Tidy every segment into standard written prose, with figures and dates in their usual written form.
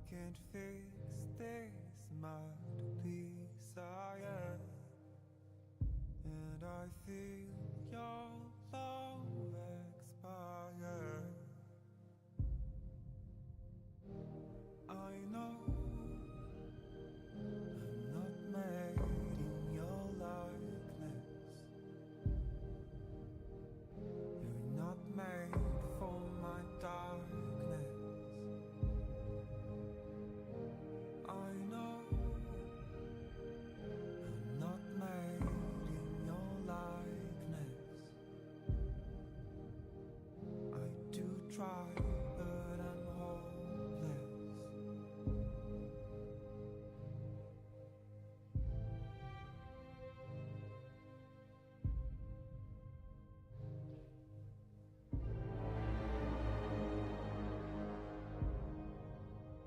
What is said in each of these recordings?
can't fix this masterpiece I am, and I feel your love expire. I know I'm not made in your likeness. You're not made for my darkness. I know I'm not made in your likeness. I do try, but I'm hopeless.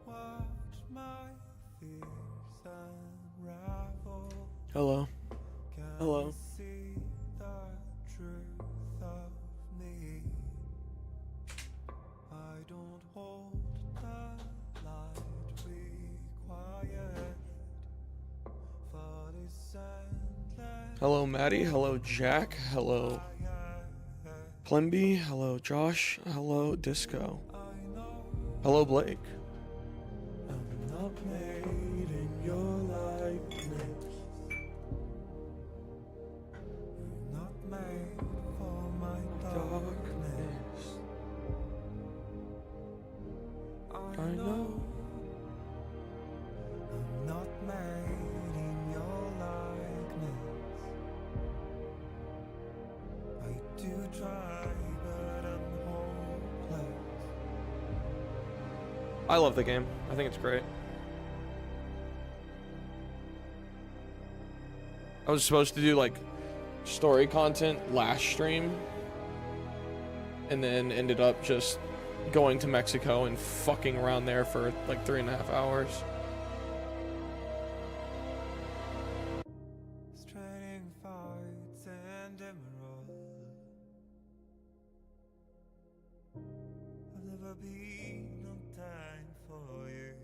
Watch my fears unravel. Hello. Can Hello. you see the truth of me? I don't hold the light required for this endless Hello, Maddie. Hello, Jack. Hello, Plemby. Hello, Josh. Hello, Disco. I know Hello, Blake. I'm not made in your likeness. You're not made for my darkness. I know I'm not made in your likeness. I do try, but I'm hopeless. I love the game. I think it's great. I was supposed to do like story content last stream and then ended up just going to Mexico and fucking around there for like 3.5 hours. Stranding fights and emerald. I've never been on time for you.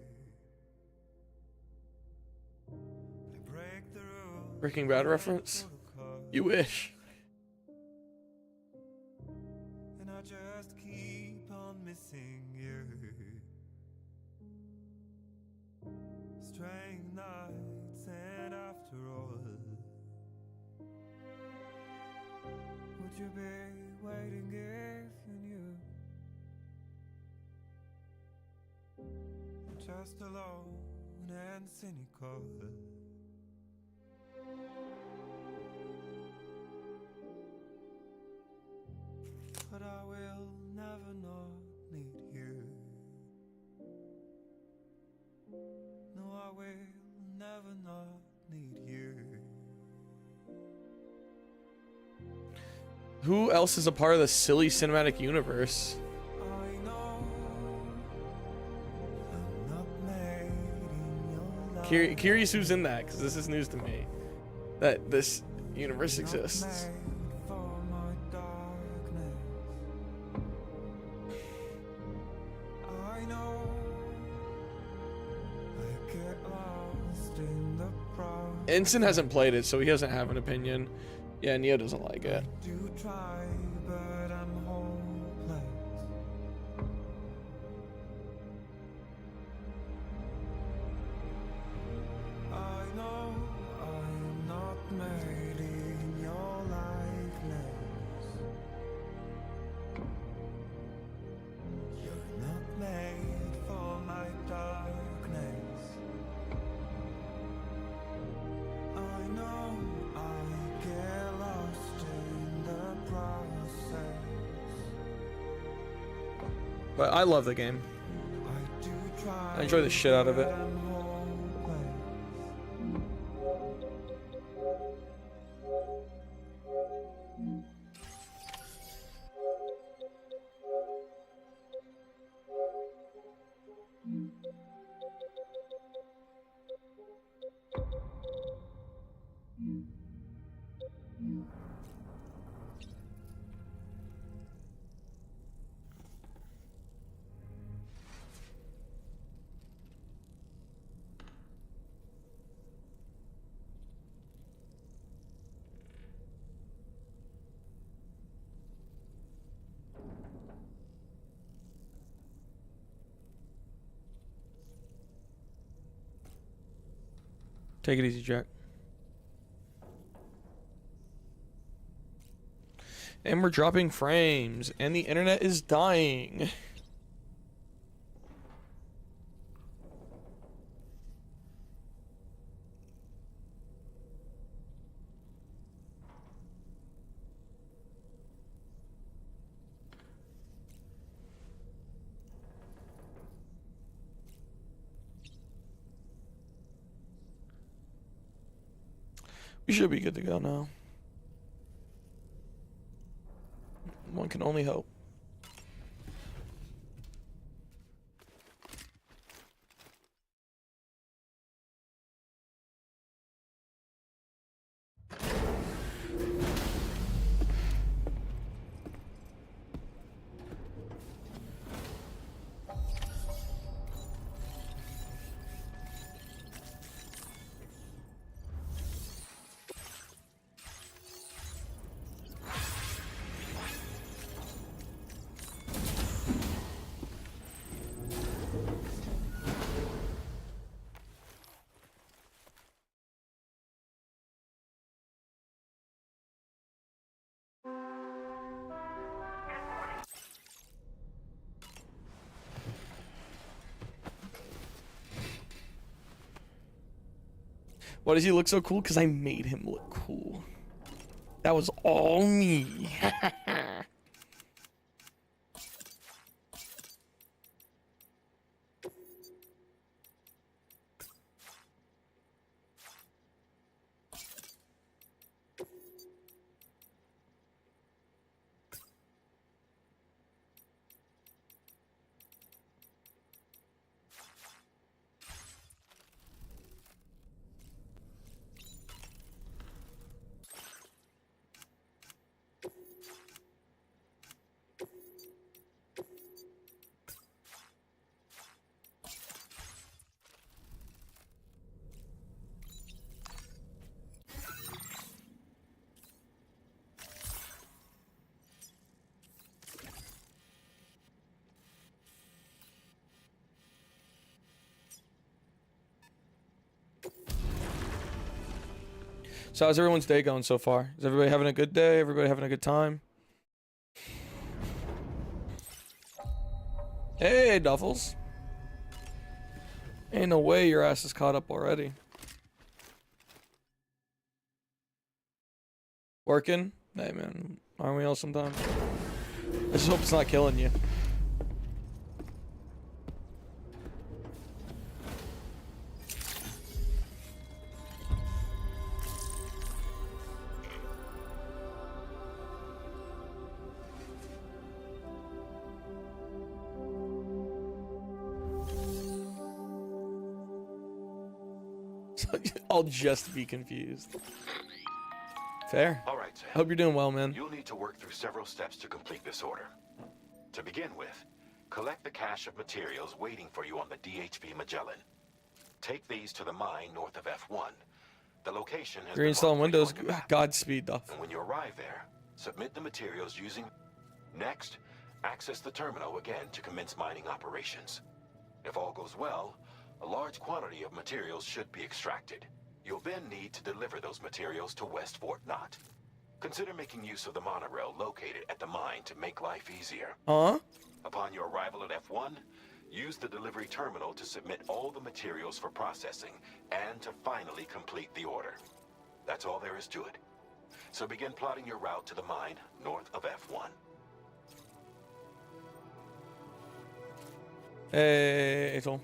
I break the rules. Breaking Bad reference? Protocol, You wish. and I just keep on missing you. Strange nights, and after all, would you be waiting if you knew? I'm just alone and cynical. But I will never not need you. No, I will never not need you. Who else is a part of the silly cinematic universe? I know I'm not made in your life. Curious who's in that, because this is news to me. That this universe exists. Made for my darkness. I know I get lost in the process. Ensign hasn't played it, so he doesn't have an opinion. Yeah, Neo doesn't like it. Do try, but I'm hopeless. I know I'm not made in your likeness. You're not made for my darkness. I know I get lost in the process. But I love the game. I do try, I enjoy the shit out of it. but I'm hopeless. Take it easy, Jack. And we're dropping frames, and the internet is dying. We should be good to go now. One can only hope. Why does he look so cool? Because I made him look cool. That was all me. So how's everyone's day going so far? Is everybody having a good day? Everybody having a good time? Hey, Duffels. Ain't no way your ass is caught up already. Working? Hey, man. Aren't we all sometimes? I just hope it's not killing you. I'll just be confused. Fair. All right, Sam. Hope you're doing well, man. You'll need to work through several steps to complete this order. To begin with, collect the cache of materials waiting for you on the DHV Magellan. Take these to the mine north of F1. The location has You're been installing marked for you Windows. on your map. Godspeed, Duff. And when you arrive there, submit the materials using... Next, access the terminal again to commence mining operations. If all goes well, a large quantity of materials should be extracted. You'll then need to deliver those materials to West Fort Knott. Consider making use of the monorail located at the mine to make life easier. Huh? Upon your arrival at F1, use the delivery terminal to submit all the materials for processing and to finally complete the order. That's all there is to it. So begin plotting your route to the mine north of F1. Hey, Ethel.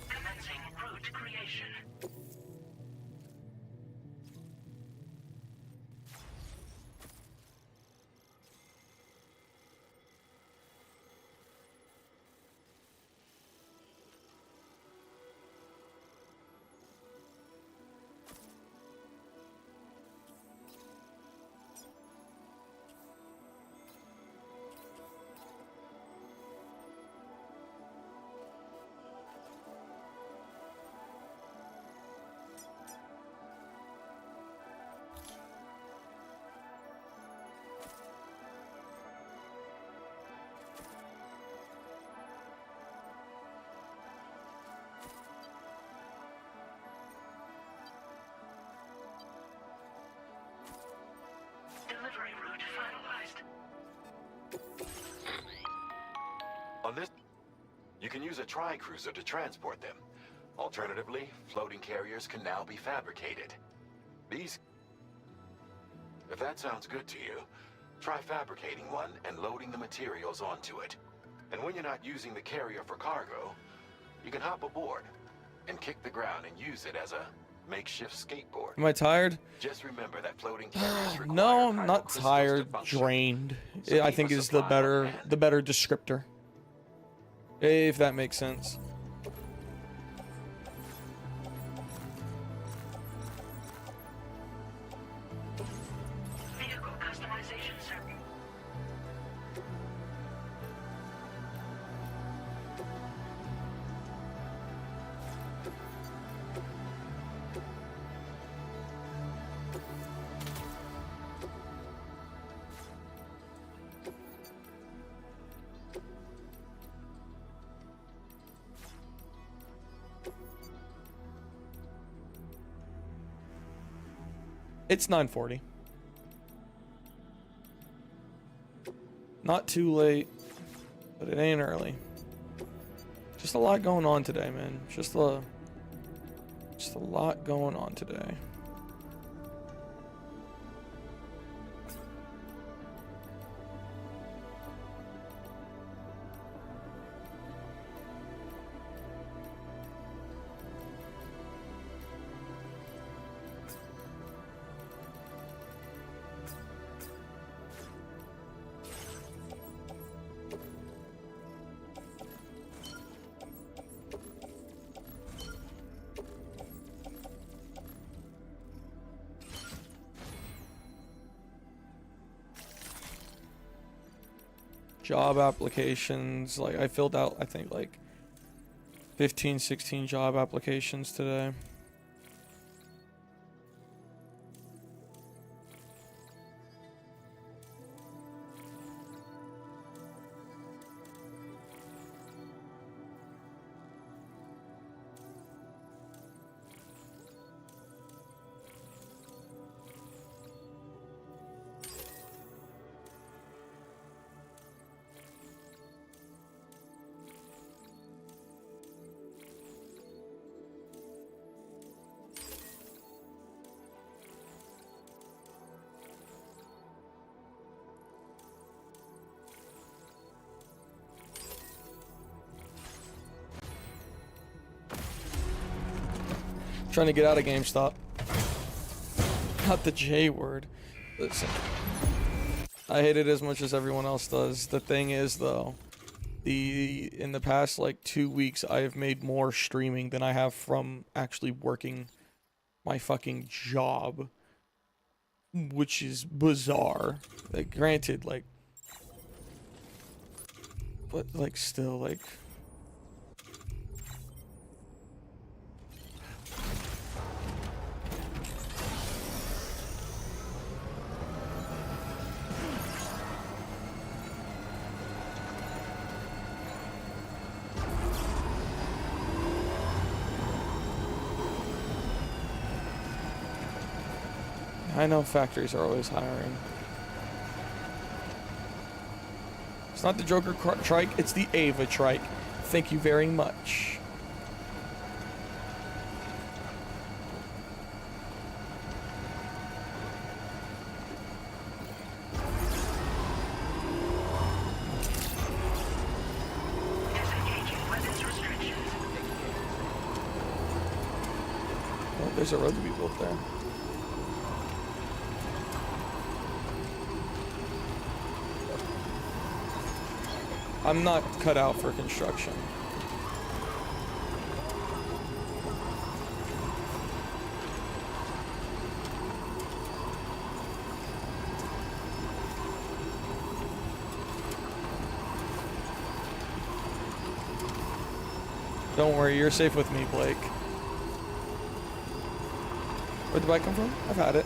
Commencing route creation. On this, you can use a tri-cruiser to transport them. Alternatively, floating carriers can now be fabricated. These... If that sounds good to you, try fabricating one and loading the materials onto it. And when you're not using the carrier for cargo, you can hop aboard and kick the ground and use it as a makeshift skateboard. Am I tired? Just remember that floating carriers require No, I'm not crystals to tired. function. Drained. So I keep think a is the supply on better hand. descriptor. If that makes sense. Vehicle customization certain. It's 9:40. Not too late, but it ain't early. Just a lot going on today, man. Just a lot going on today. Job applications, like I filled out I think like 15, 16 job applications today. Trying to get out of GameStop. Not the J word. Listen, I hate it as much as everyone else does. The thing is, though, in the past like 2 weeks, I have made more streaming than I have from actually working my fucking job, which is bizarre. Like, granted, like, but like, still, like. I know factories are always hiring. It's not the Joker trike, it's the Ava trike. Thank you very much. Disengaging weapons restrictions. Oh, there's a road to be built there. I'm not cut out for construction. Don't worry, you're safe with me, Blake. Where'd the bike come from? I've had it.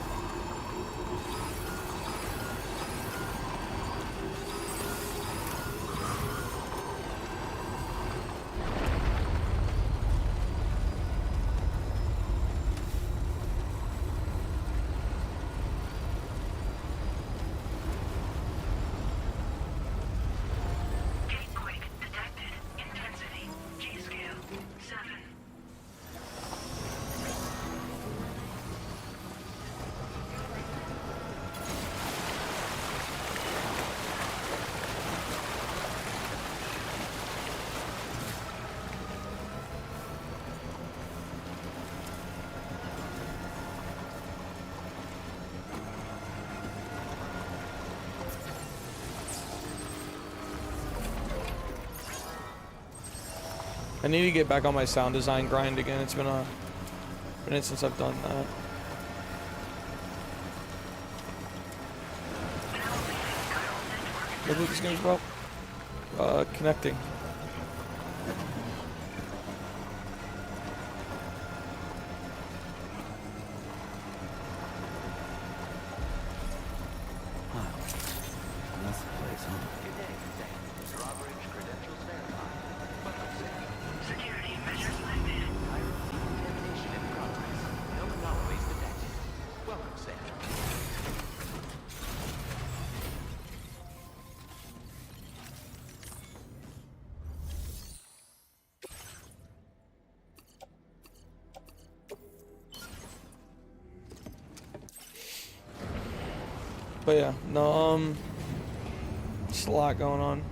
I need to get back on my sound design grind again. It's been a minute since I've done that. Look what this game's about. Connecting. That's the place, huh? Security measures lifted. Contamination in progress. No anomalies detected. Welcome, Sam. But yeah, no, just a lot going on.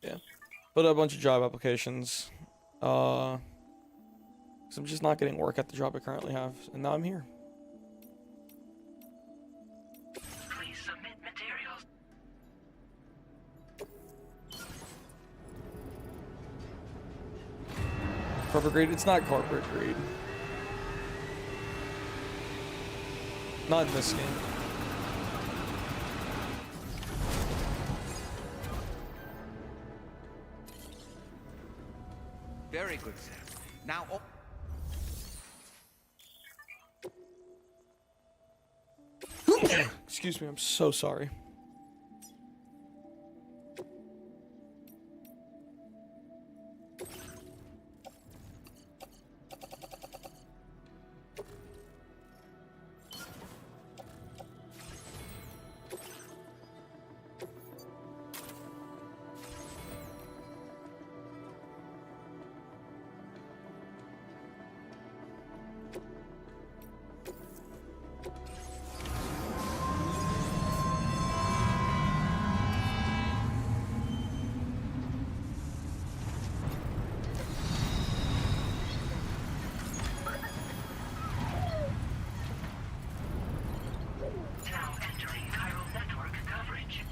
Yeah, put a bunch of job applications. 'Cause I'm just not getting work at the job I currently have, and now I'm here. Please submit materials. Corporate greed? It's not corporate greed. Not in this game. Very good, Sam. Now, Excuse me, I'm so sorry. Now entering chiral network coverage.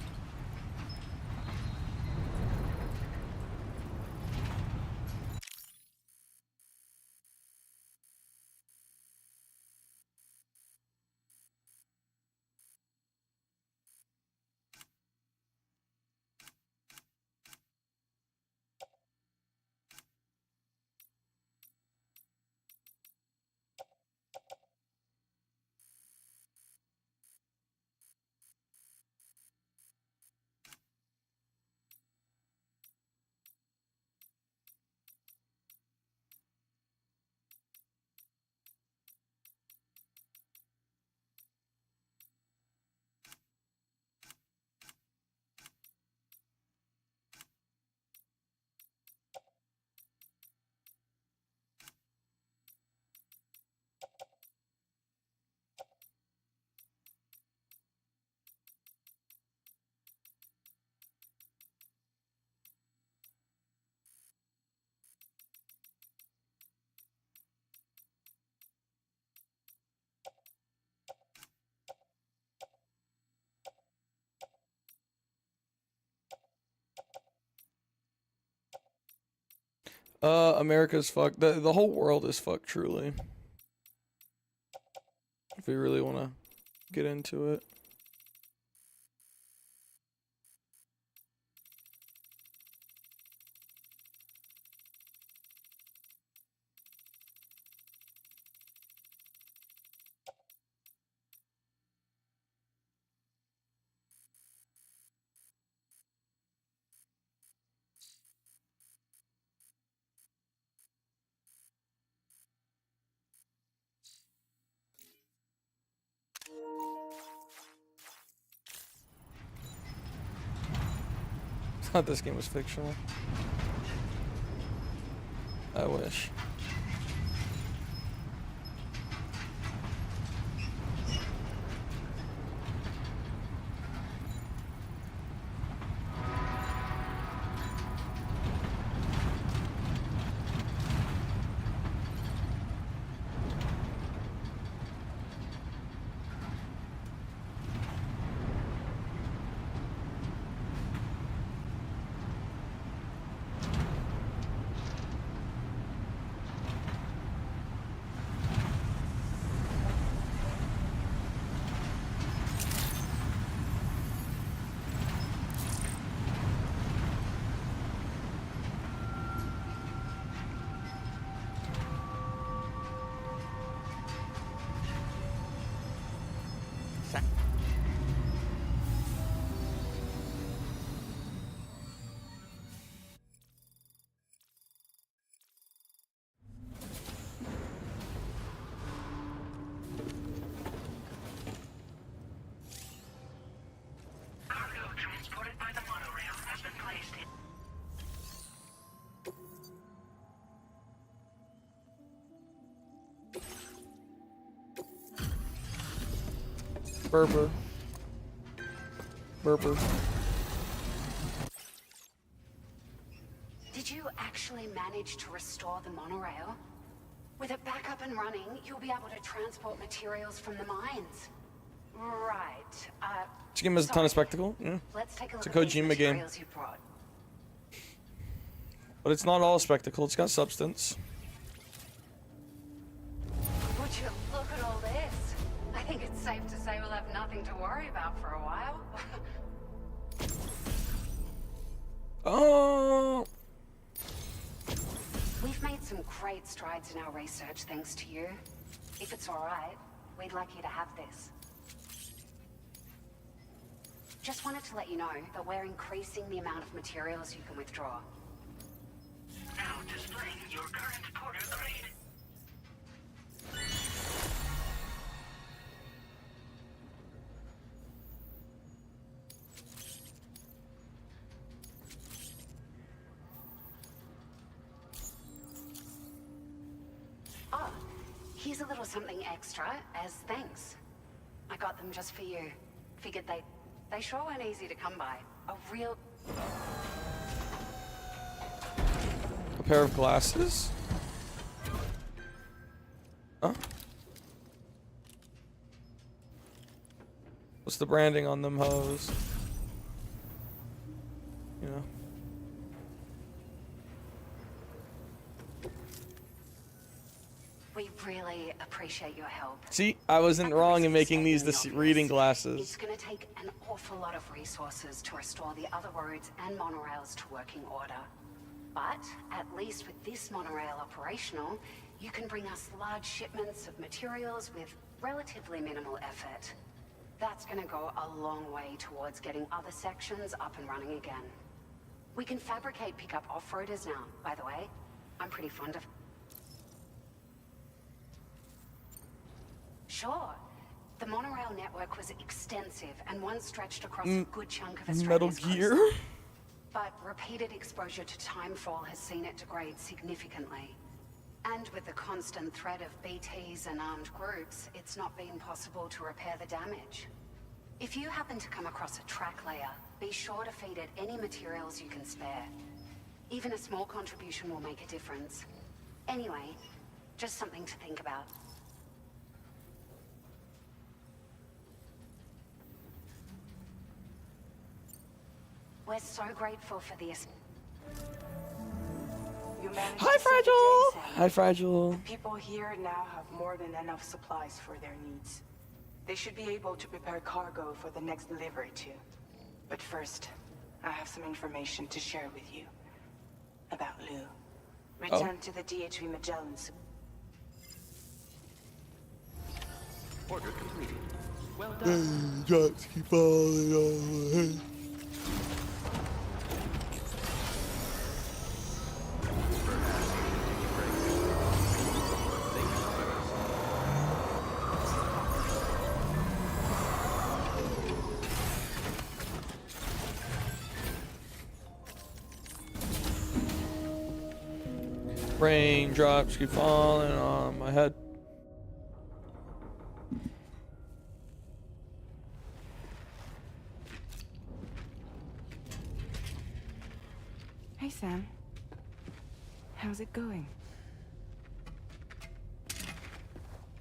America's fucked. The whole world is fucked, truly. If we really want to get into it. I thought this game was fictional. I wish. Burper. Burper. Did you actually manage to restore the monorail? With it back up and running, you'll be able to transport materials from the mines. Right. This game has a ton of spectacle. Yeah. Let's take a look It's a at these Kojima game. materials you brought. But it's not all spectacle, it's got substance. Would you look at all this? I think it's safe to say we'll have nothing to worry about for a while. Oh. We've made some great strides in our research thanks to you. If it's alright, we'd like you to have this. Just wanted to let you know that we're increasing the amount of materials you can withdraw. Now displaying your current porter grade. Oh, here's a little something extra as thanks. I got them just for you. Figured they sure weren't easy to come by. A real... A pair of glasses? Huh? What's the branding on them hoes? You know. We really appreciate your help. See, I wasn't wrong in making these the reading It's glasses. gonna take an awful lot of resources to restore the other roads and monorails to working order. But at least with this monorail operational, you can bring us large shipments of materials with relatively minimal effort. That's gonna go a long way towards getting other sections up and running again. We can fabricate pickup off-roaders now, by the way. I'm pretty fond of... Sure. The monorail network was extensive and one stretched across a good chunk of Metal Australia's Gear? coastline. But repeated exposure to timefall has seen it degrade significantly. And with the constant threat of BTs and armed groups, it's not been possible to repair the damage. If you happen to come across a track layer, be sure to feed it any materials you can spare. Even a small contribution will make a difference. Anyway, just something to think about. We're so grateful for this. You managed Hi, to save the Fragile! day, Sam. Hi, Fragile. People here now have more than enough supplies for their needs. They should be able to prepare cargo for the next delivery too. But first, I have some information to share with you. About Lou. Return to the DHV Magellan's. Order completed. Well done. Drops keep falling on my head. Raindrops keep falling on my head. Hey, Sam. How's it going?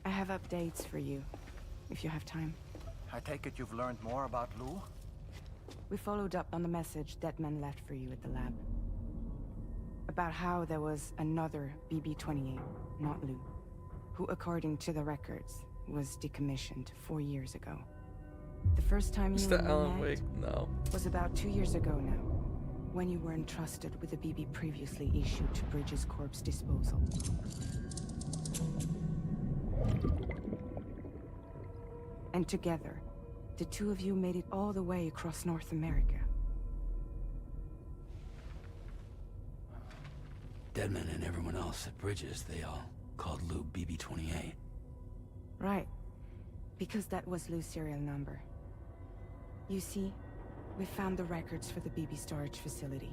I have updates for you, if you have time. I take it you've learned more about Lou? We followed up on the message Deadman left for you at the lab. About how there was another BB-28, not Lou, who, according to the records, was decommissioned 4 years ago. The first time Is you that and me Alan met Wake? No. was about 2 years ago now, when you were entrusted with the BB previously issued to Bridges Corp's disposal. And together, the two of you made it all the way across North America. Deadman and everyone else at Bridges, they all called Lou BB-28. Right. Because that was Lou's serial number. You see, we found the records for the BB storage facility.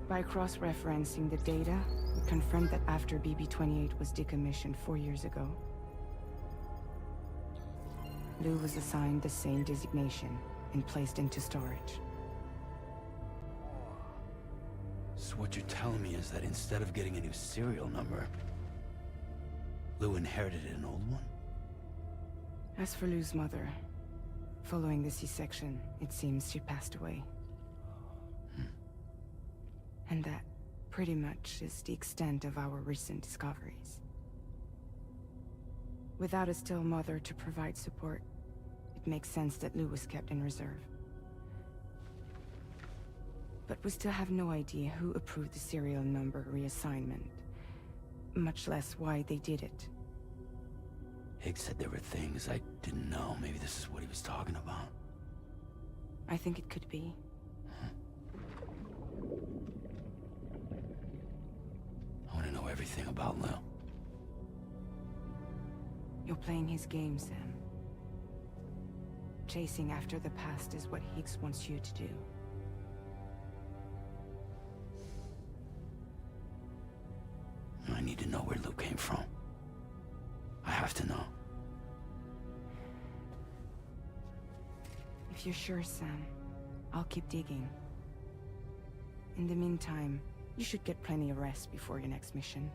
By cross-referencing the data, we confirmed that after BB-28 was decommissioned 4 years ago, Lou was assigned the same designation and placed into storage. So what you're telling me is that instead of getting a new serial number, Lou inherited an old one? As for Lou's mother, following the C-section, it seems she passed away. And that pretty much is the extent of our recent discoveries. Without a still mother to provide support, it makes sense that Lou was kept in reserve. But we still have no idea who approved the serial number reassignment, much less why they did it. Higgs said there were things I didn't know. Maybe this is what he was talking about. I think it could be. I want to know everything about Lou. You're playing his game, Sam. Chasing after the past is what Higgs wants you to do. I need to know where Lou came from. I have to know. If you're sure, Sam, I'll keep digging. In the meantime, you should get plenty of rest before your next mission.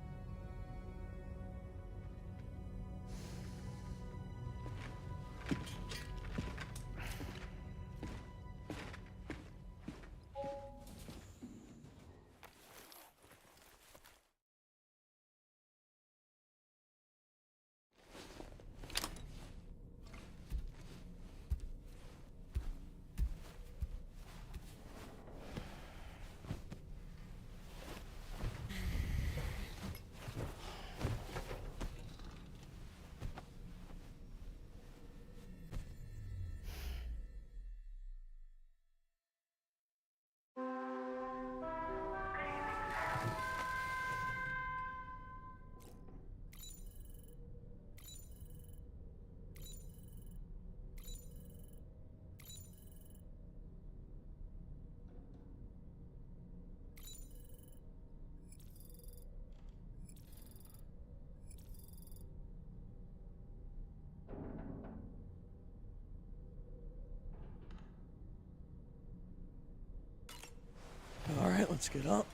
All right, let's get up.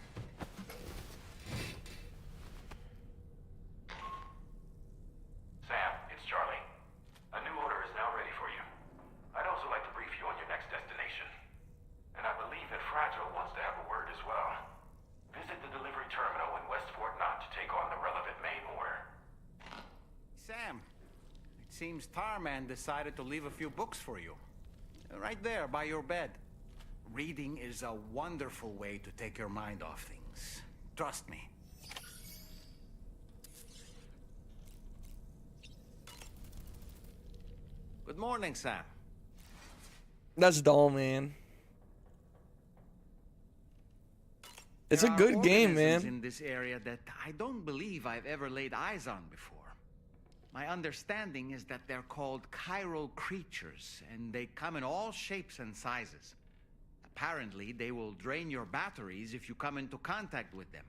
Sam, it's Charlie. A new order is now ready for you. I'd also like to brief you on your next destination. And I believe that Fragile wants to have a word as well. Visit the delivery terminal in West Fort Knott to take on the relevant main order. Sam, it seems Tarman decided to leave a few books for you. Right there, by your bed. Reading is a wonderful way to take your mind off things. Trust me. Good morning, Sam. That's dull, man. It's a There are good game, organisms man. in this area that I don't believe I've ever laid eyes on before. My understanding is that they're called chiral creatures, and they come in all shapes and sizes. Apparently, they will drain your batteries if you come into contact with them.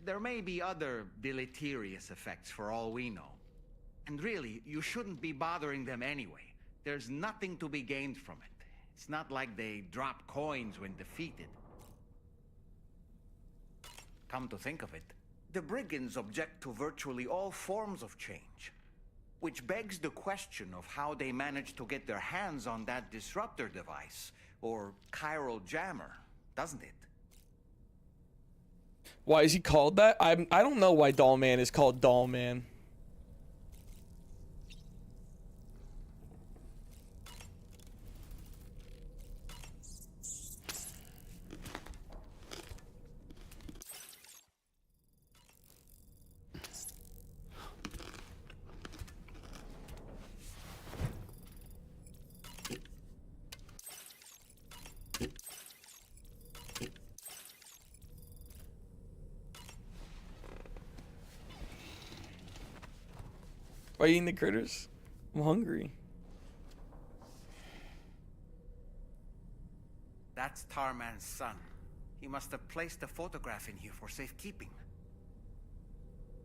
There may be other deleterious effects for all we know. And really, you shouldn't be bothering them anyway. There's nothing to be gained from it. It's not like they drop coins when defeated. Come to think of it, the brigands object to virtually all forms of change. Which begs the question of how they managed to get their hands on that disruptor device, or chiral jammer, doesn't it? Why is he called that? I don't know why Doll Man is called Doll Man. Why are you eating the critters? I'm hungry. That's Tarman's son. He must have placed a photograph in here for safekeeping.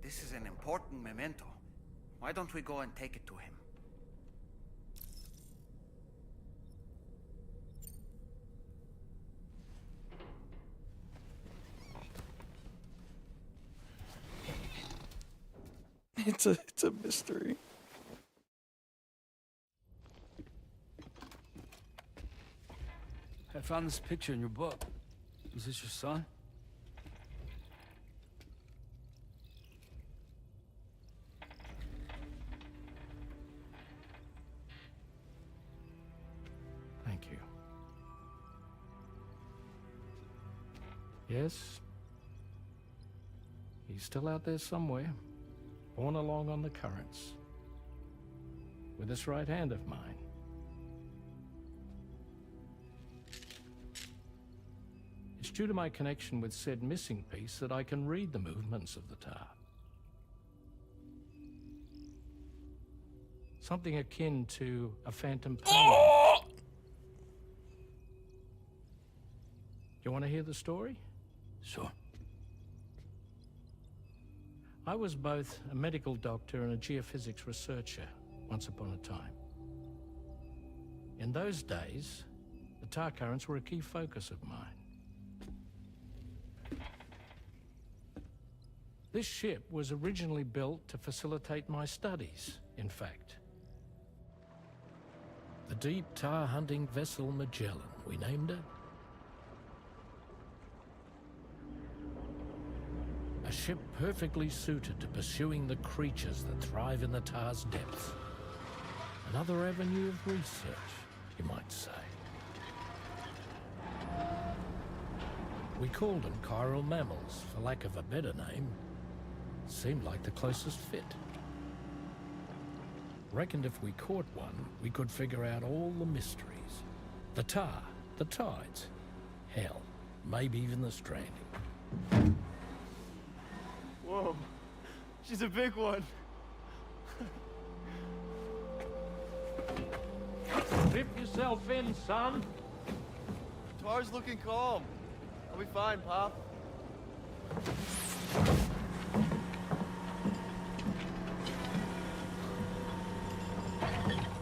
This is an important memento. Why don't we go and take it to him? It's a mystery. I found this picture in your book. Is this your son? Thank you. Yes. He's still out there somewhere, borne along on the currents, with this right hand of mine. It's due to my connection with said missing piece that I can read the movements of the tar. Something akin to a phantom pain. You want to hear the story? Sure. I was both a medical doctor and a geophysics researcher once upon a time. In those days, the tar currents were a key focus of mine. This ship was originally built to facilitate my studies, in fact. The deep tar hunting vessel Magellan, we named her. A ship perfectly suited to pursuing the creatures that thrive in the tar's depths. Another avenue of research, you might say. We called them chiral mammals, for lack of a better name. Seemed like the closest fit. Reckoned if we caught one, we could figure out all the mysteries. The tar, the tides, hell, maybe even the stranding. Whoa, she's a big one. Strip yourself in, son. Tar's looking calm. I'll be fine, Pop.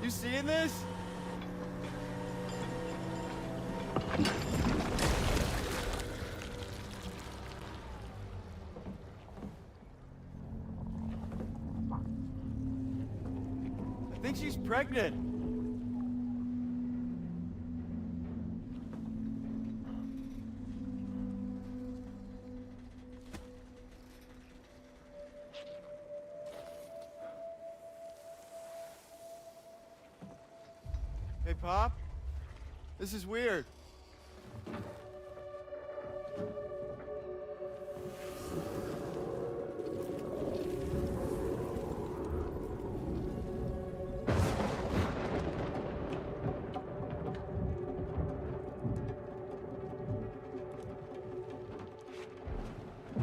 You seeing this? I think she's pregnant. Hey, Pop. This is weird.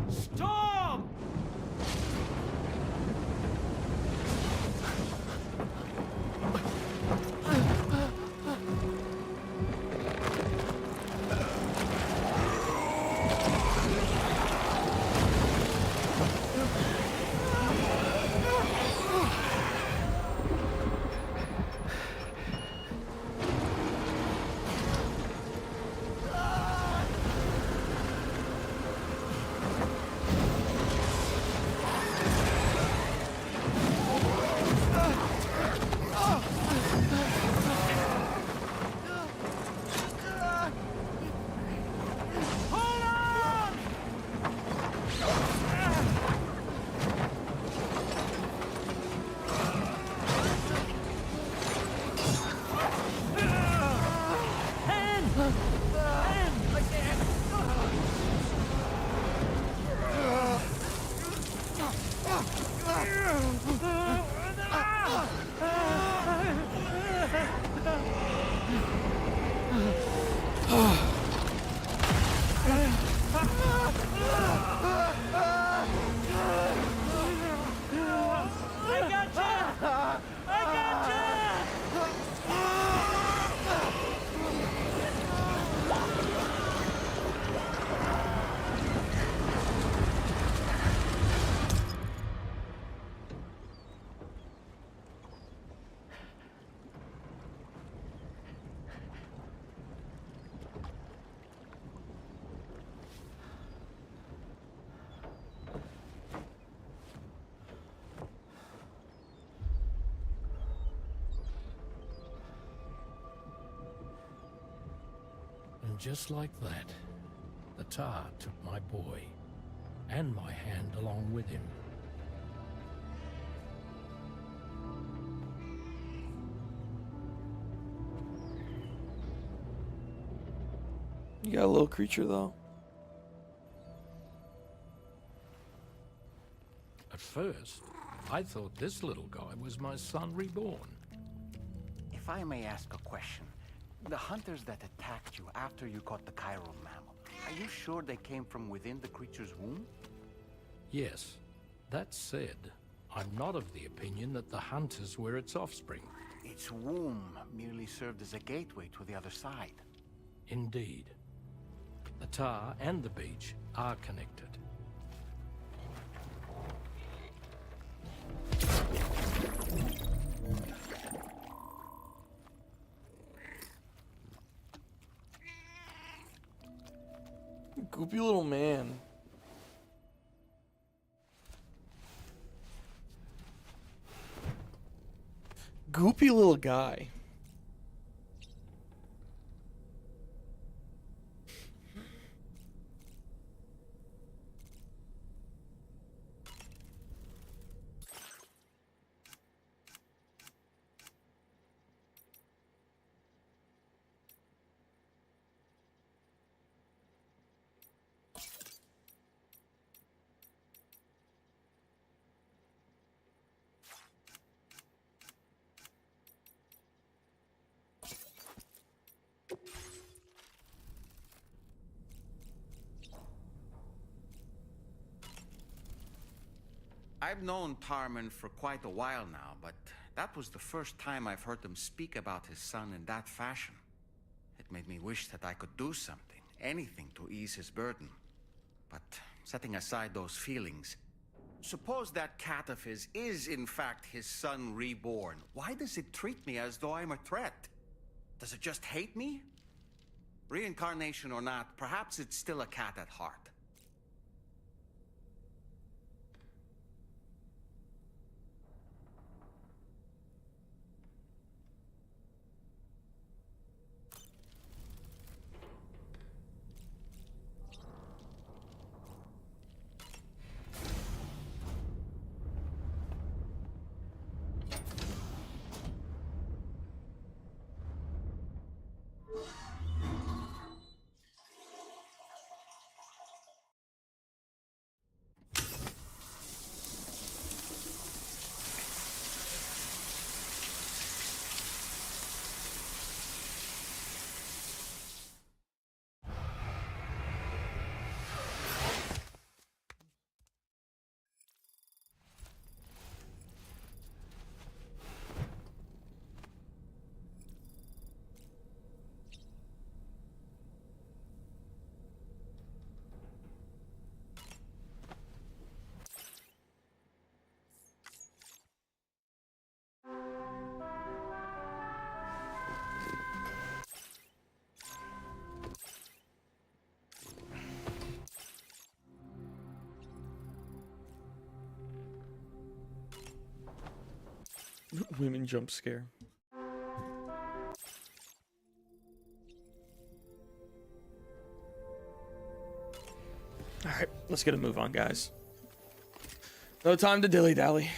Storm! And just like that, the tar took my boy, and my hand along with him. You got a little creature, though. At first, I thought this little guy was my son reborn. If I may ask a question, the hunters that attacked you after you caught the chiral mammal, are you sure they came from within the creature's womb? Yes. That said, I'm not of the opinion that the hunters were its offspring. Its womb merely served as a gateway to the other side. Indeed. The tar and the beach are connected. Goopy little man. Goopy little guy. I've known Tarman for quite a while now, but that was the first time I've heard him speak about his son in that fashion. It made me wish that I could do something, anything to ease his burden. But setting aside those feelings, suppose that cat of his is in fact his son reborn. Why does it treat me as though I'm a threat? Does it just hate me? Reincarnation or not, perhaps it's still a cat at heart. Women jump scare. Alright, let's get a move on, guys. No time to dilly-dally.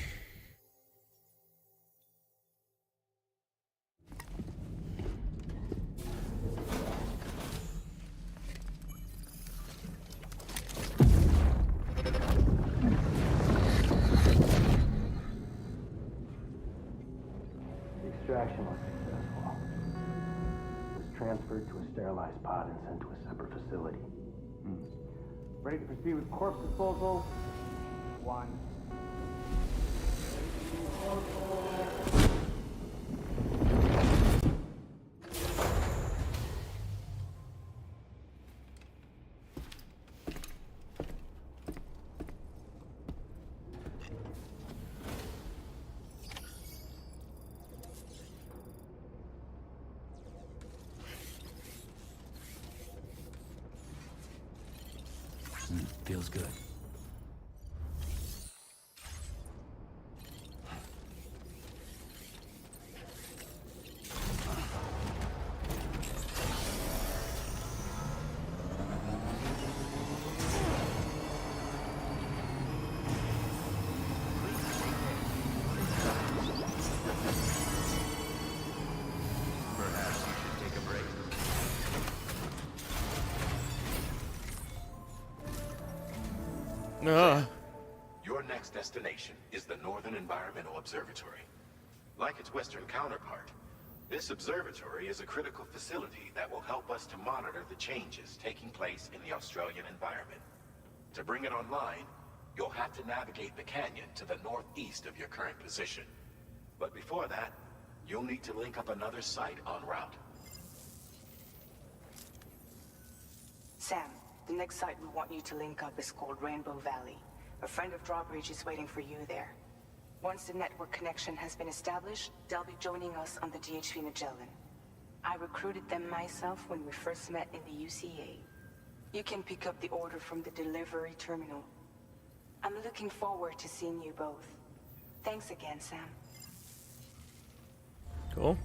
Extraction was successful. It was transferred to a sterilized pod and sent to a separate facility. Ready to proceed with corpse disposal? 1. Feels good. Your next destination is the Northern Environmental Observatory. Like its western counterpart, this observatory is a critical facility that will help us to monitor the changes taking place in the Australian environment. To bring it online, you'll have to navigate the canyon to the northeast of your current position. But before that, you'll need to link up another site en route. Sam, the next site we want you to link up is called Rainbow Valley. A friend of Drawbridge is waiting for you there. Once the network connection has been established, they'll be joining us on the DHV Magellan. I recruited them myself when we first met in the UCA. You can pick up the order from the delivery terminal. I'm looking forward to seeing you both. Thanks again, Sam. Cool.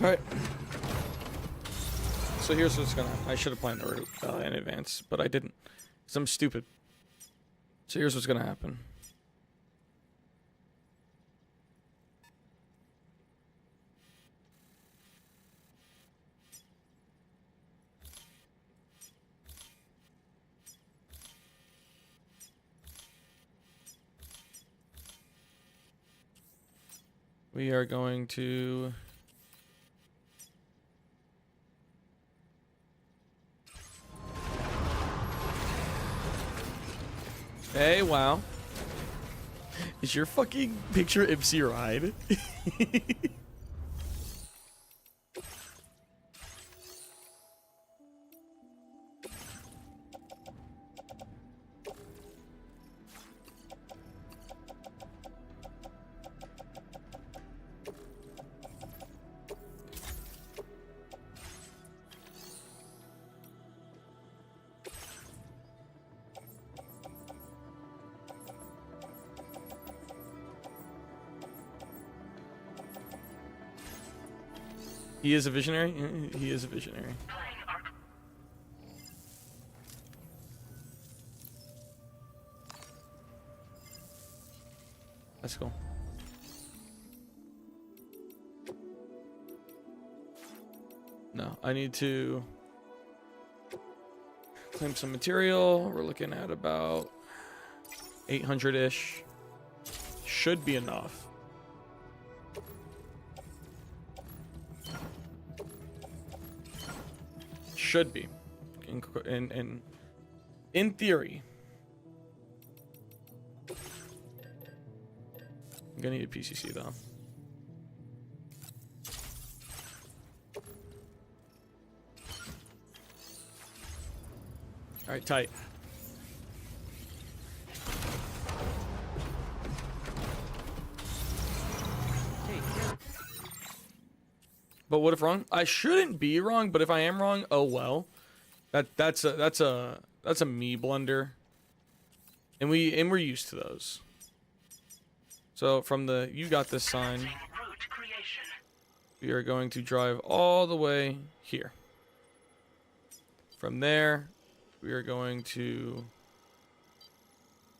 Alright. So here's what's gonna happen. I should have planned the route in advance, but I didn't. Because I'm stupid. So here's what's gonna happen. We are going to... Hey, wow. Is your fucking picture MC Ride? He is a visionary? He is a visionary. That's cool. No, I need to claim some material. We're looking at about 800-ish. Should be enough. Should be. in theory. I'm gonna need a PCC though. All right, tight. But what if wrong? I shouldn't be wrong, but if I am wrong, oh well. That's a me blunder. And we're used to those. So from the you got this sign, we are going to drive all the way here. From there, we are going to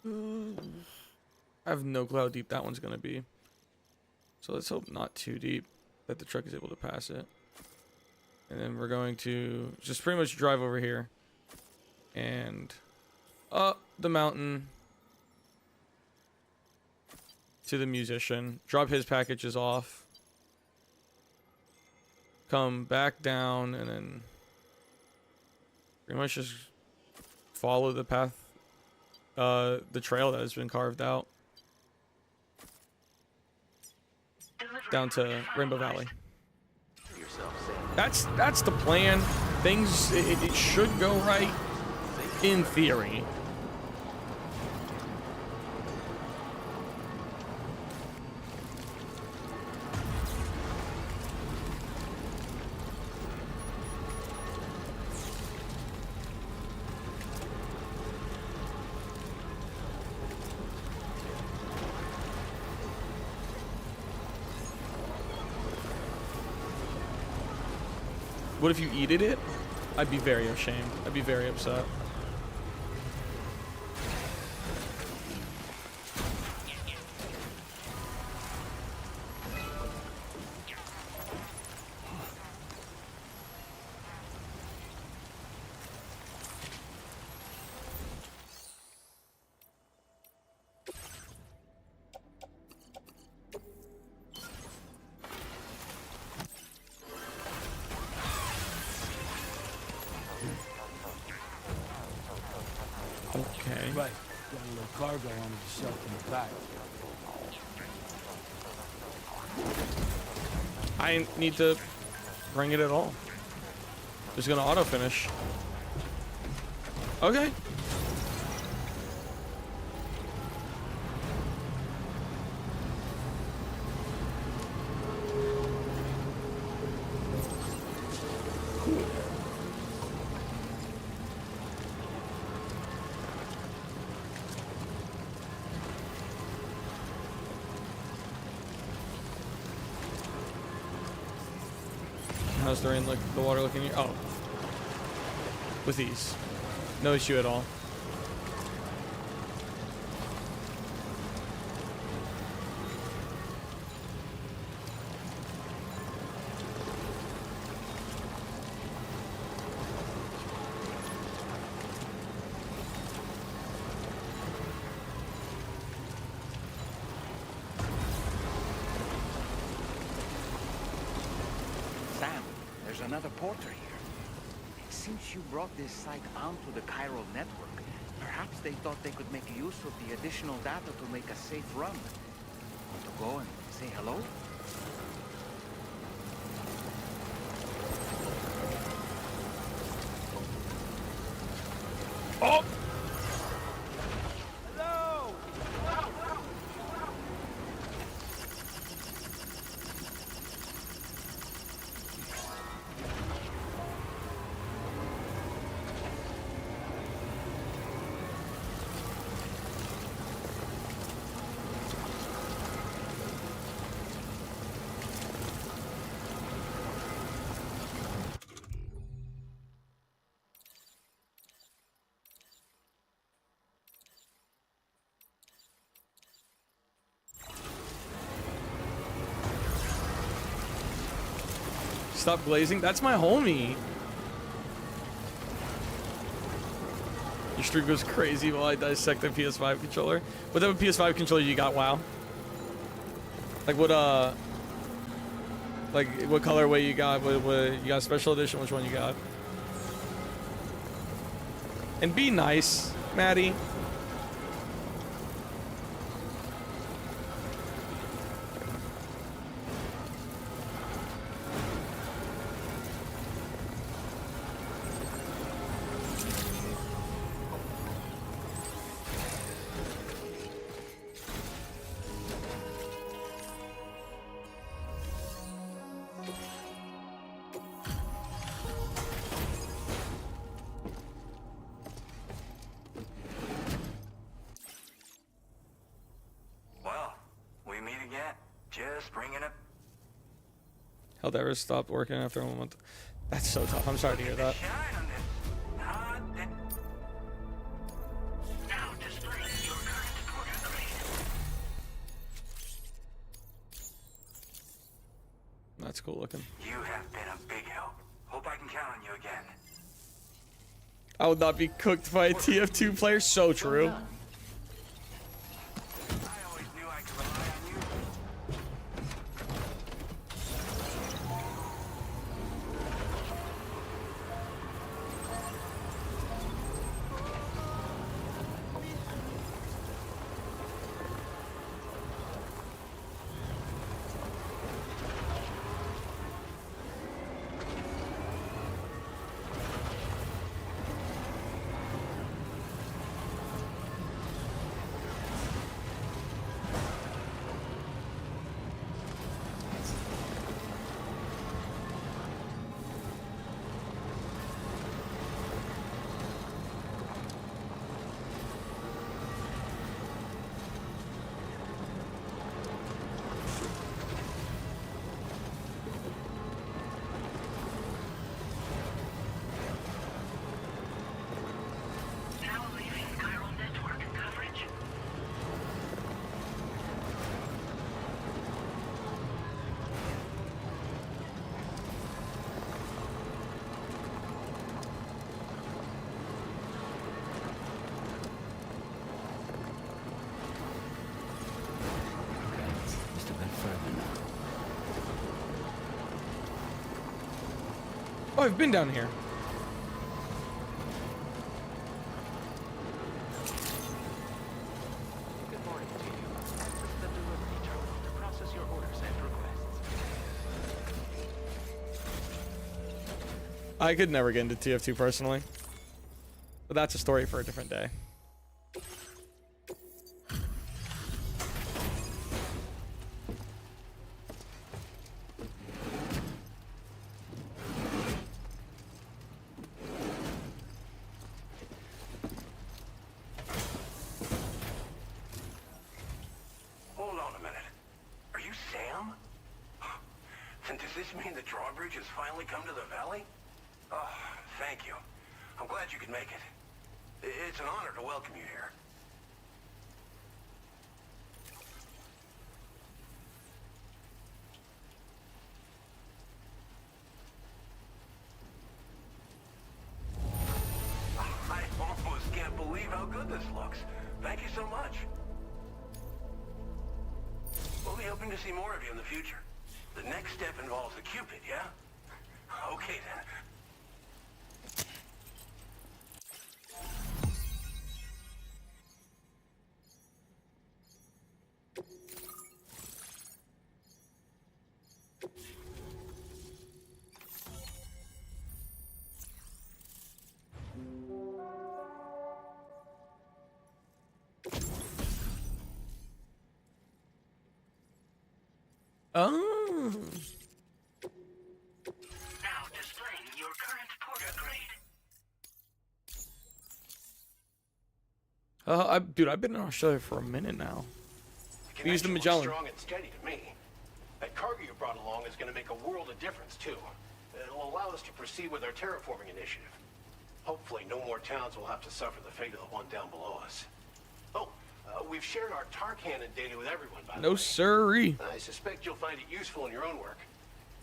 I have no clue how deep that one's going to be. So let's hope not too deep, that the truck is able to pass it. And then we're going to just pretty much drive over here and up the mountain to the musician, drop his packages off, come back down, and then pretty much just follow the path, the trail that has been carved out down to Rainbow Valley. That's the plan. Things, it should go right in theory. What if you eated it? I'd be very ashamed. I'd be very upset. Okay. Right. Got a little cargo on it yourself in the back. I need to bring it at all. Just gonna auto finish. Okay. How's the rain look? The water looking here? Oh. With ease. No issue at all. There's another porter here. Since you brought this site onto the chiral network, perhaps they thought they could make use of the additional data to make a safe run. Want to go and say hello? Oh! Stop glazing. That's my homie. Your stream goes crazy while I dissect the PS5 controller. What type of PS5 controller you got? Wow. Like what like what colorway you got? What you got? Special edition? Which one you got? And be nice, Maddie. Just bringing it. Hell, ever stopped working after 1 month? That's so tough. I'm sorry to hear that. Now displaying your current order grade. That's cool looking. You have been a big help. Hope I can count on you again. I would not be cooked by a TF2 player. So true. Oh, I've been down here. Good morning to you. Access the delivery terminal to process your orders and requests. I could never get into TF2 personally, but that's a story for a different day. To see more of you in the future. The next step involves the Cupid, yeah? Okay then. Oh. Now displaying your current porter grade. Dude, I've been in Australia for a minute now. We used the Magellan. Strong and steady to me. That cargo you brought along is going to make a world of difference too. It'll allow us to proceed with our terraforming initiative. Hopefully, no more towns will have to suffer the fate of the one down below us. Oh. We've shared our tar cannon data with everyone, by the way. No sirree. I suspect you'll find it useful in your own work.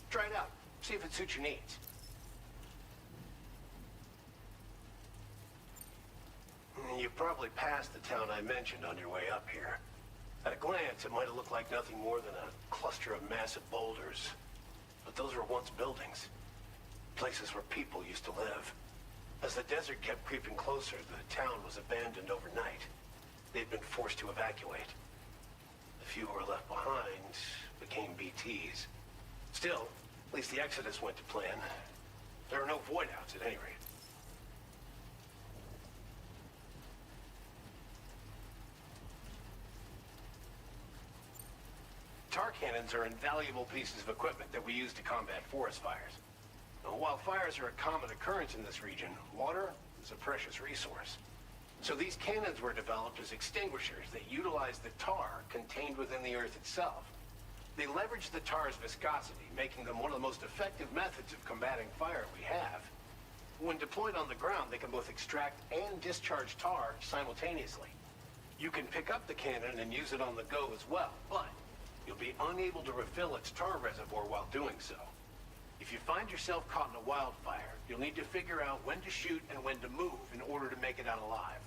Try it out. See if it suits your needs. You've probably passed the town I mentioned on your way up here. At a glance, it might have looked like nothing more than a cluster of massive boulders. But those were once buildings. Places where people used to live. As the desert kept creeping closer, the town was abandoned overnight. They'd been forced to evacuate. The few who were left behind became BTs. Still, at least the exodus went to plan. There are no void outs at any rate. Tar cannons are invaluable pieces of equipment that we use to combat forest fires. Now, while fires are a common occurrence in this region, water is a precious resource. So these cannons were developed as extinguishers that utilize the tar contained within the earth itself. They leverage the tar's viscosity, making them one of the most effective methods of combating fire we have. When deployed on the ground, they can both extract and discharge tar simultaneously. You can pick up the cannon and use it on the go as well, but you'll be unable to refill its tar reservoir while doing so. If you find yourself caught in a wildfire, you'll need to figure out when to shoot and when to move in order to make it out alive.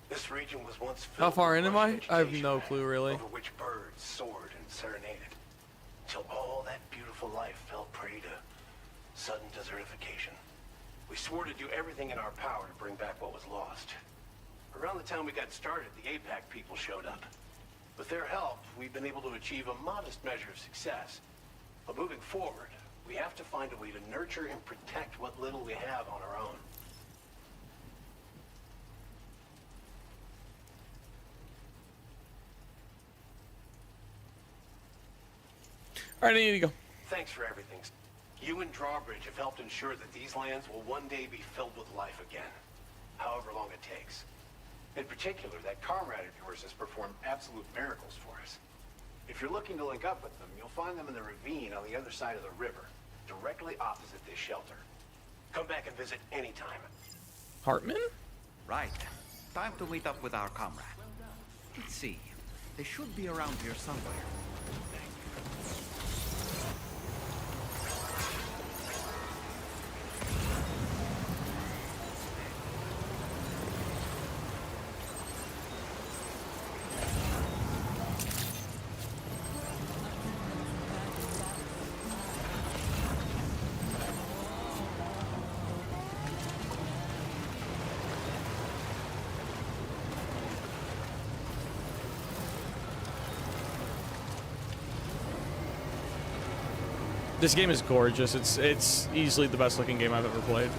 This region was once filled How far with in am lush I? I have vegetation no clue, really. over which birds soared and serenaded, till all that beautiful life fell prey to sudden desertification. We swore to do everything in our power to bring back what was lost. Around the time we got started, the APAC people showed up. With their help, we've been able to achieve a modest measure of success. But moving forward, we have to find a way to nurture and protect what little we have on our own. Alright, I need to go. Thanks for everything. You and Drawbridge have helped ensure that these lands will one day be filled with life again, however long it takes. In particular, that comrade of yours has performed absolute miracles for us. If you're looking to link up with them, you'll find them in the ravine on the other side of the river, directly opposite this shelter. Come back and visit anytime. Hartman? Right. Time to meet up with our comrade. Let's see. They should be around here somewhere. This game is gorgeous. It's easily the best looking game I've ever played.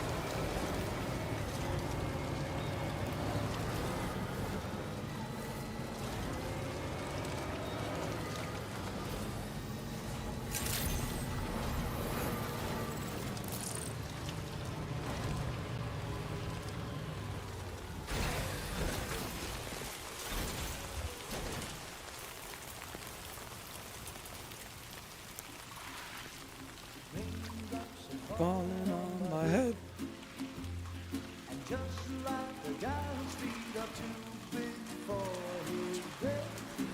Falling on my head.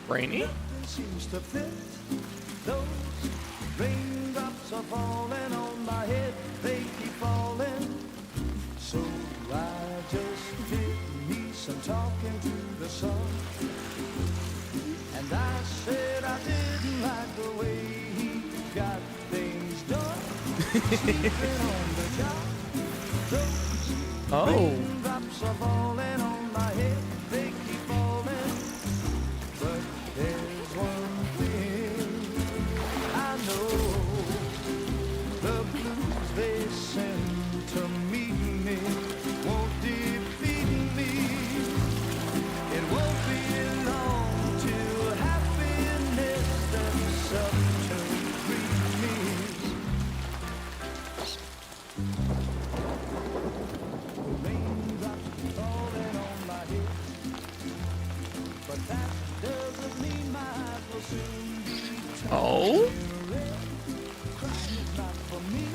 Rainy? Seems to fit. Those raindrops are falling on my head. They keep falling. So I just did me some talking to the sun. And I said I didn't like the way he got things done. Sleeping on the job. Those raindrops are falling on my head. They keep falling. But there's one thing I know. The blues they send to meet me won't defeat me. It won't be long till happiness steps up to greet me. Raindrops falling on my head, but that doesn't mean my eyes will soon be Oh? crying not for me,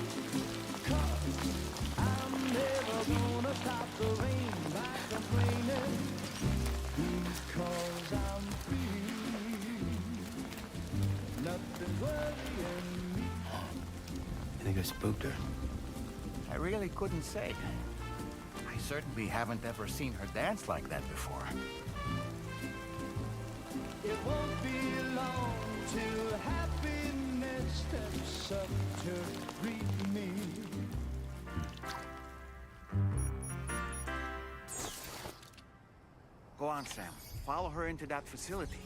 'cause I'm never gonna stop the rain by complaining, because I'm free. Nothing's worrying me. You think I spooked her? I really couldn't say. I certainly haven't ever seen her dance like that before. It won't be long till happiness steps up to greet me. Go on, Sam. Follow her into that facility.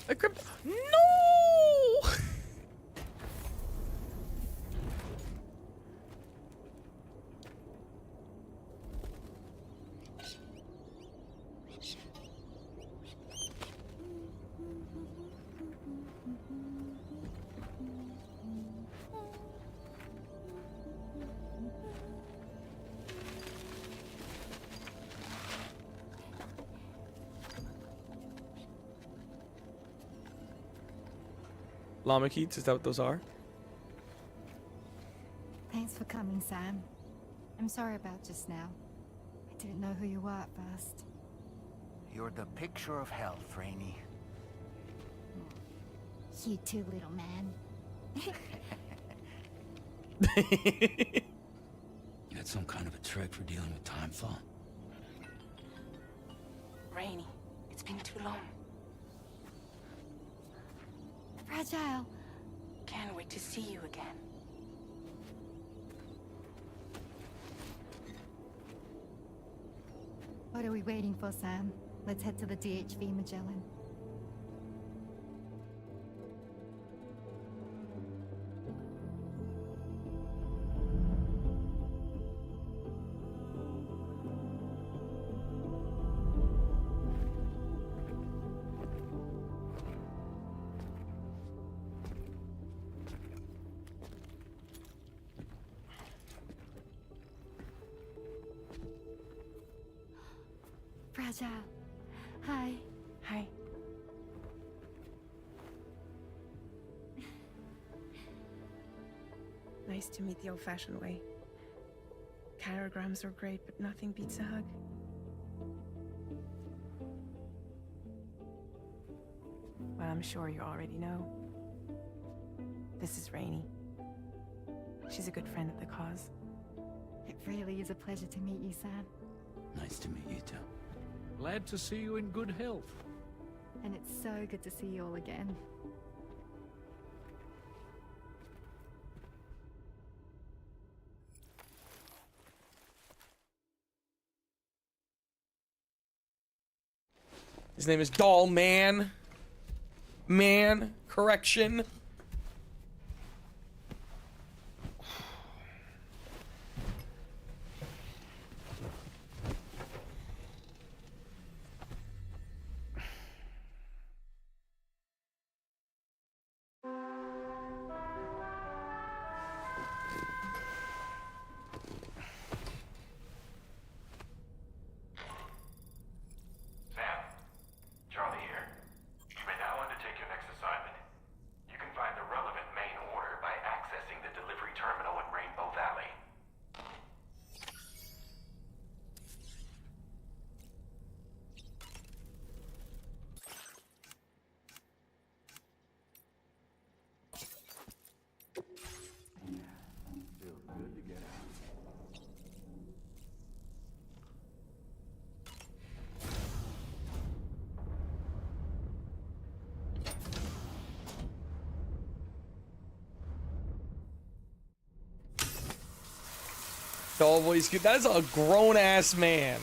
I gripped. No! Llamakeets, is that what those are? Thanks for coming, Sam. I'm sorry about just now. I didn't know who you were at first. You're the picture of health, Rainey. You too, little man. You had some kind of a trick for dealing with timefall? Rainey, it's been too long. Fragile. Can't wait to see you again. What are we waiting for, Sam? Let's head to the DHV Magellan. Fragile. Hi. Hi. Nice to meet the old-fashioned way. Carograms are great, but nothing beats a hug. Well, I'm sure you already know. This is Rainey. She's a good friend of the cause. It really is a pleasure to meet you, Sam. Nice to meet you too. Glad to see you in good health. And it's so good to see you all again. His name is Doll Man. Man, correction. Sam, Charlie here. You may now undertake your next assignment. You can find doll voice. That is a grown ass man.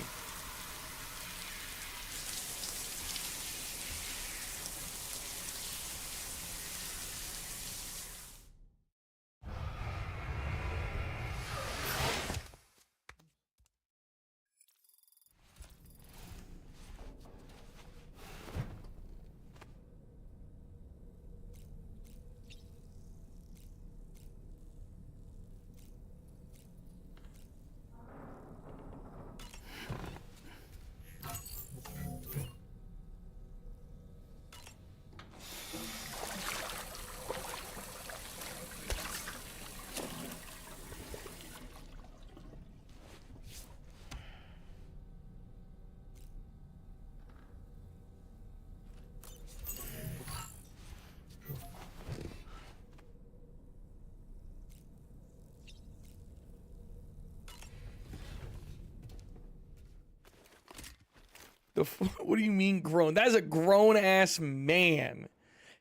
What do you mean grown? That is a grown ass man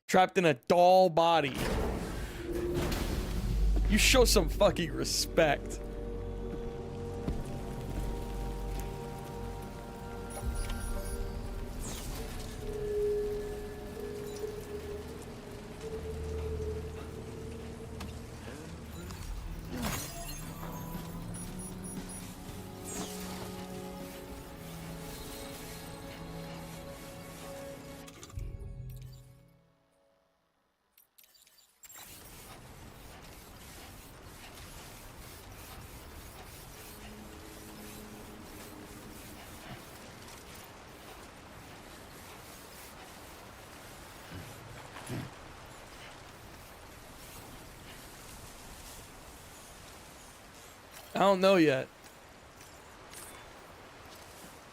trapped in a doll body. You show some fucking respect. I don't know yet.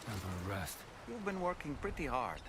Time for a rest. You've been working pretty hard.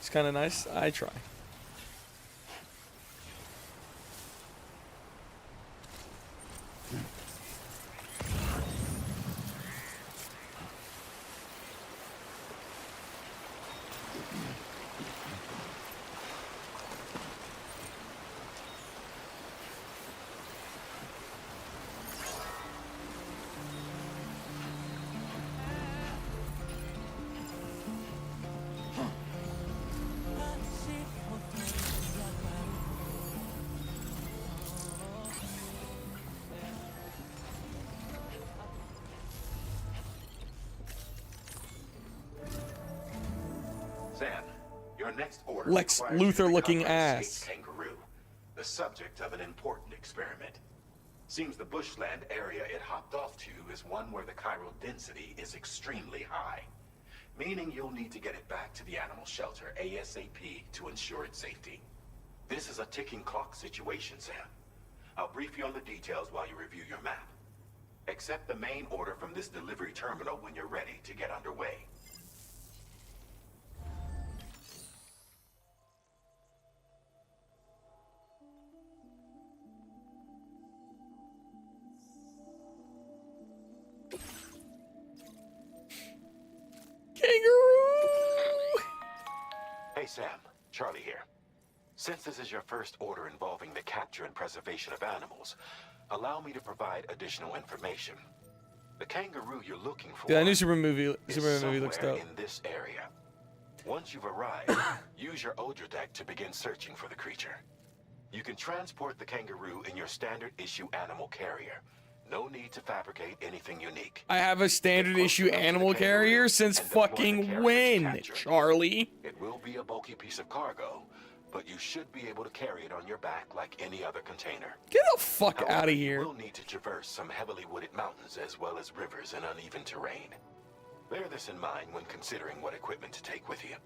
It's kind of nice. I try. next order Lex requires you to Luthor-looking recover an ass. escaped kangaroo, the subject of an important experiment. Seems the bushland area it hopped off to is one where the chiral density is extremely high, meaning you'll need to get it back to the animal shelter ASAP to ensure its safety. This is a ticking clock situation, Sam. I'll brief you on the details while you review your map. Accept the main order from this delivery terminal when you're ready to get underway. Kangaroo! Hey Sam, Charlie here. Since this is your first order involving the capture and preservation of animals, allow me to provide additional information. The kangaroo you're looking for Yeah, that new Superman is movie looks somewhere dope. in this area. Once you've arrived, use your Odra deck to begin searching for the creature. You can transport the kangaroo in your standard issue animal carrier. No need to fabricate anything unique. I have a standard issue animal carrier since fucking when, Charlie? It will be a bulky piece of cargo, but you should be able to carry it on your back like any other container. Get the fuck out of here. You will need to traverse some heavily wooded mountains as well as rivers and uneven terrain. Bear this in mind when considering what equipment to take with you.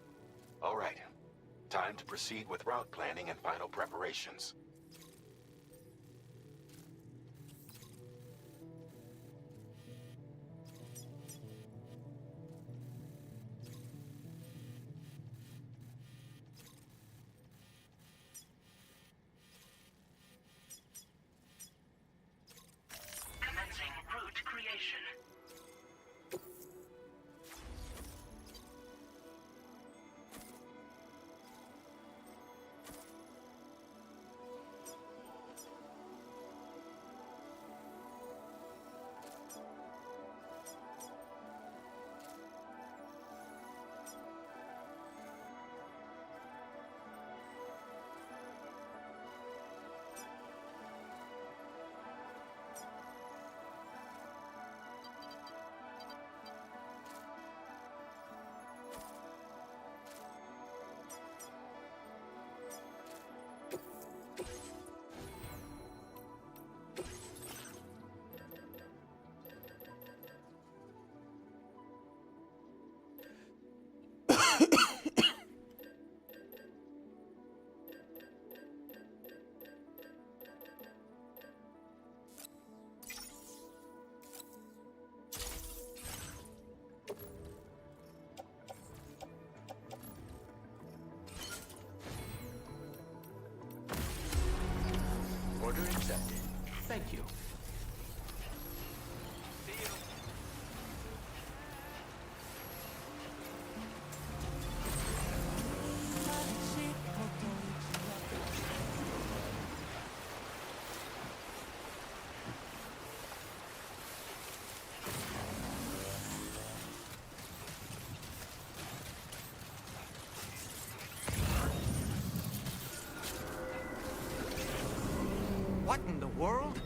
All right, time to proceed with route planning and final preparations. Commencing route creation. Order accepted. Thank you. What in the world?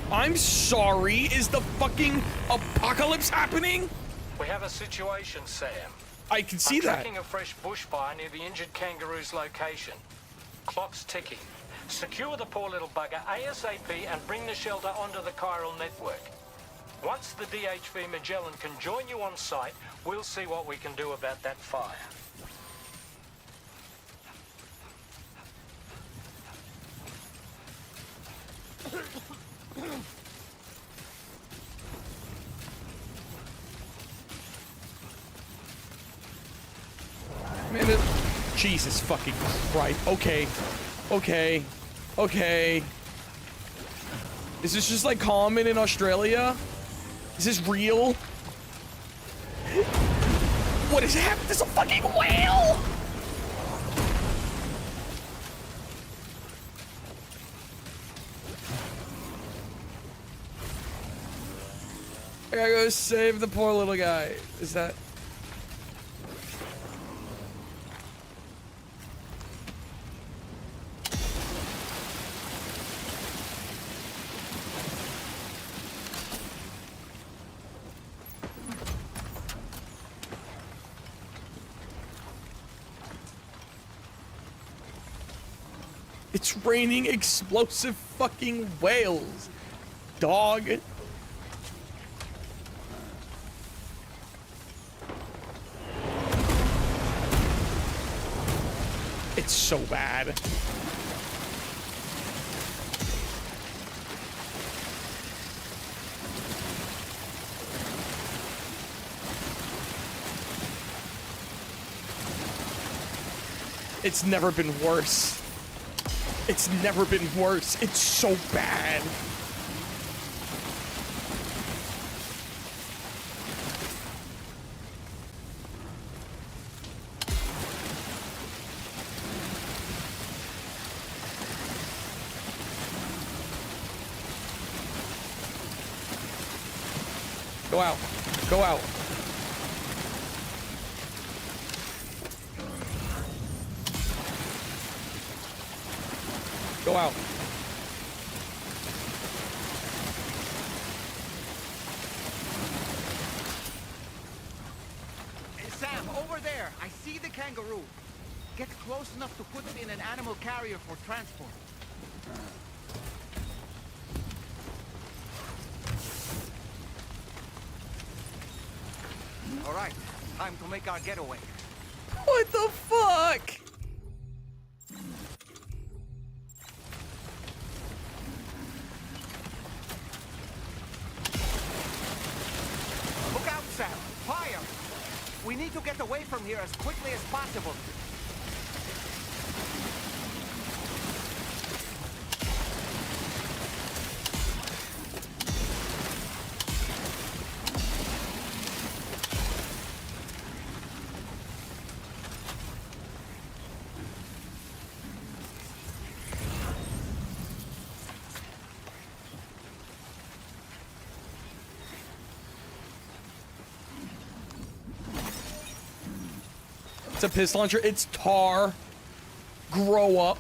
I'm sorry, is the fucking apocalypse happening? We have a situation, Sam. I can see I'm that. tracking a fresh bushfire near the injured kangaroo's location. Clock's ticking. Secure the poor little bugger ASAP and bring the shelter onto the chiral network. Once the DHV Magellan can join you on site, we'll see what we can do about that fire. Man, Jesus fucking Christ. Okay. Okay. Okay. Is this just like common in Australia? Is this real? What is happening? There's a fucking whale! I gotta go save the poor little guy. Is that... It's raining explosive fucking whales, dog. It's so bad. It's never been worse. It's never been worse. It's so bad. Go out. Go out. Go out. Hey, Sam, over there. I see the kangaroo. Get close enough to put it in an animal carrier for transport. All right, time to make our getaway. What the fuck? Look out, Sam! Fire! We need to get away from here as quickly as possible. It's a piss launcher. It's tar. Grow up.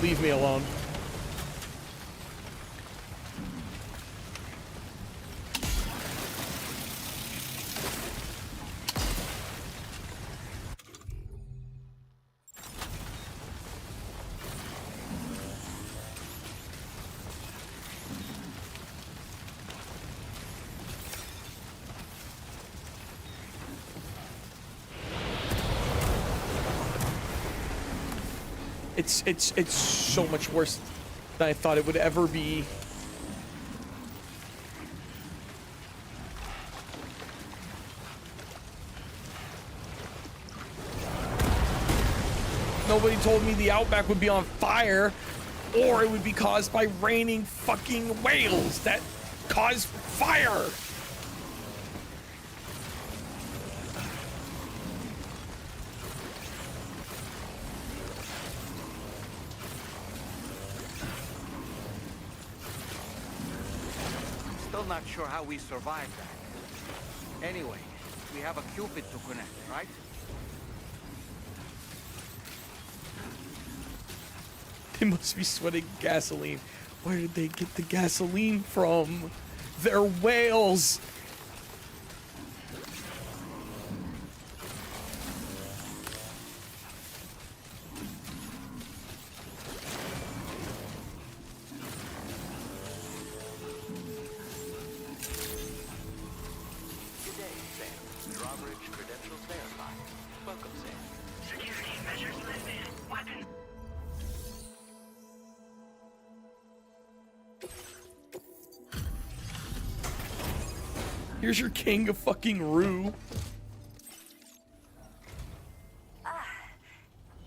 Leave me alone. It's so much worse than I thought it would ever be. Nobody told me the Outback would be on fire, or it would be caused by raining fucking whales that cause fire. Not sure how we survived that. Anyway, we have a Cupid to connect, right? They must be sweating gasoline. Where did they get the gasoline from? They're whales. Here's your king of fucking Rue.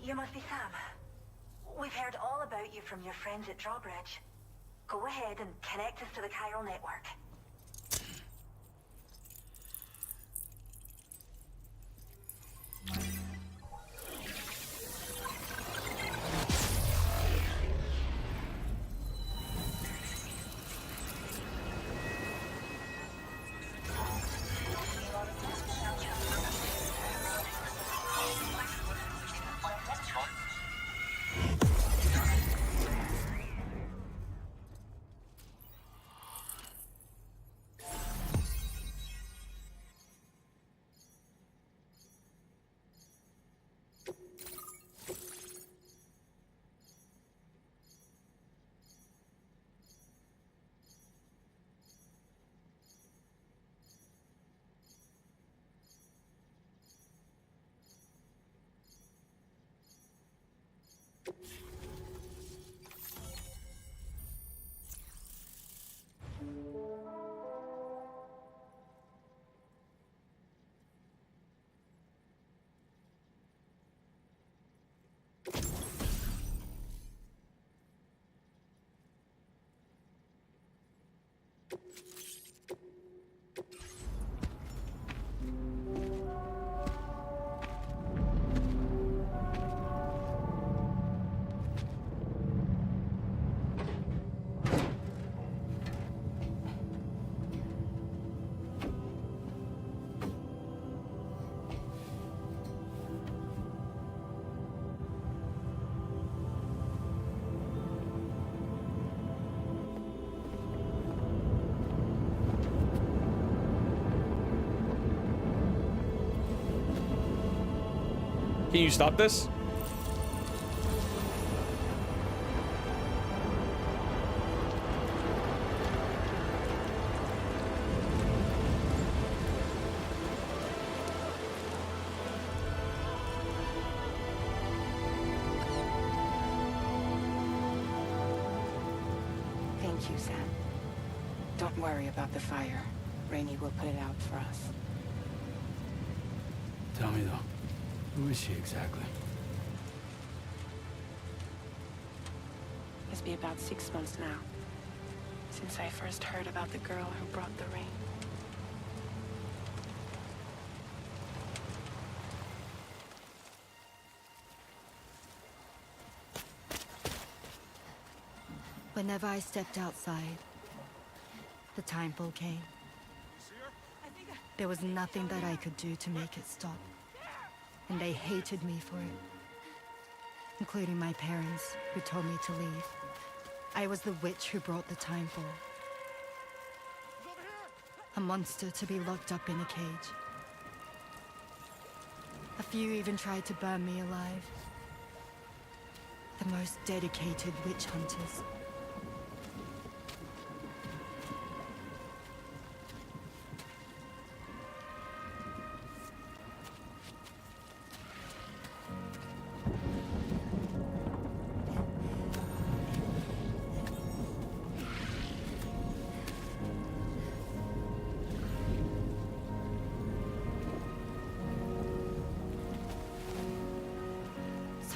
You must be Sam. We've heard all about you from your friends at Drawbridge. Go ahead and connect us to the chiral network. you stop this? Thank you, Sam. Don't worry about the fire. Rainey will put it out for us. Tell me though, who is she exactly? It's been about 6 months now, since I first heard about the girl who brought the rain. Whenever I stepped outside, the timefall came. There was nothing that I could do to make it stop. And they hated me for it. Including my parents, who told me to leave. I was the witch who brought the timefall. A monster to be locked up in a cage. A few even tried to burn me alive. The most dedicated witch hunters.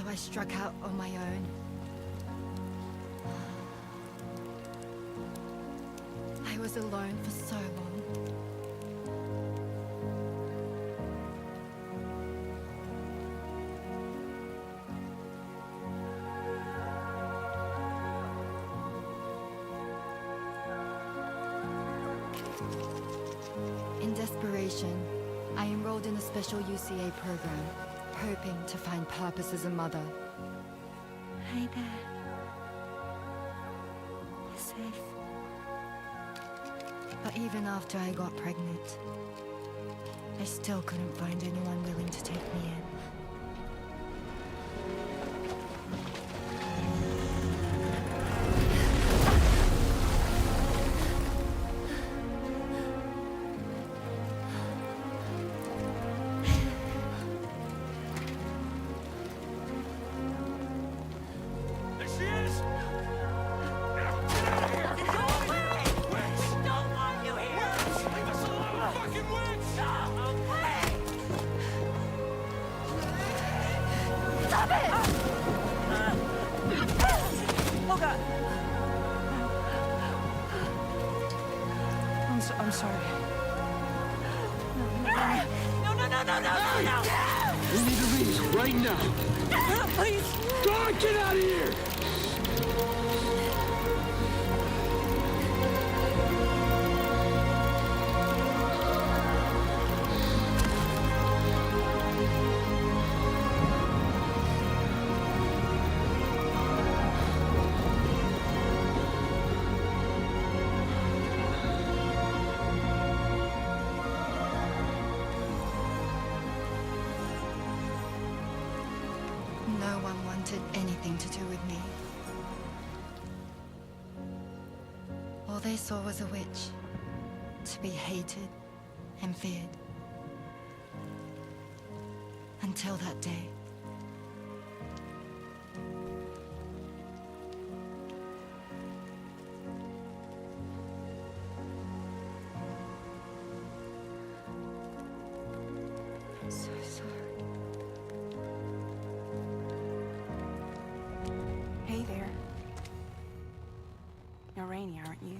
I struck out on my own. I was alone for so long. In desperation, I enrolled in a special UCA program, hoping to find purpose as a mother. Hi there. You're safe. But even after I got pregnant, I still couldn't find anyone willing to take me in. I'm sorry. No. We need to leave right now. Please. God, get out of here! No one wanted anything to do with me. All they saw was a witch, to be hated and feared. Until that day. I'm so sorry. Hey there. You're Rainey, aren't you?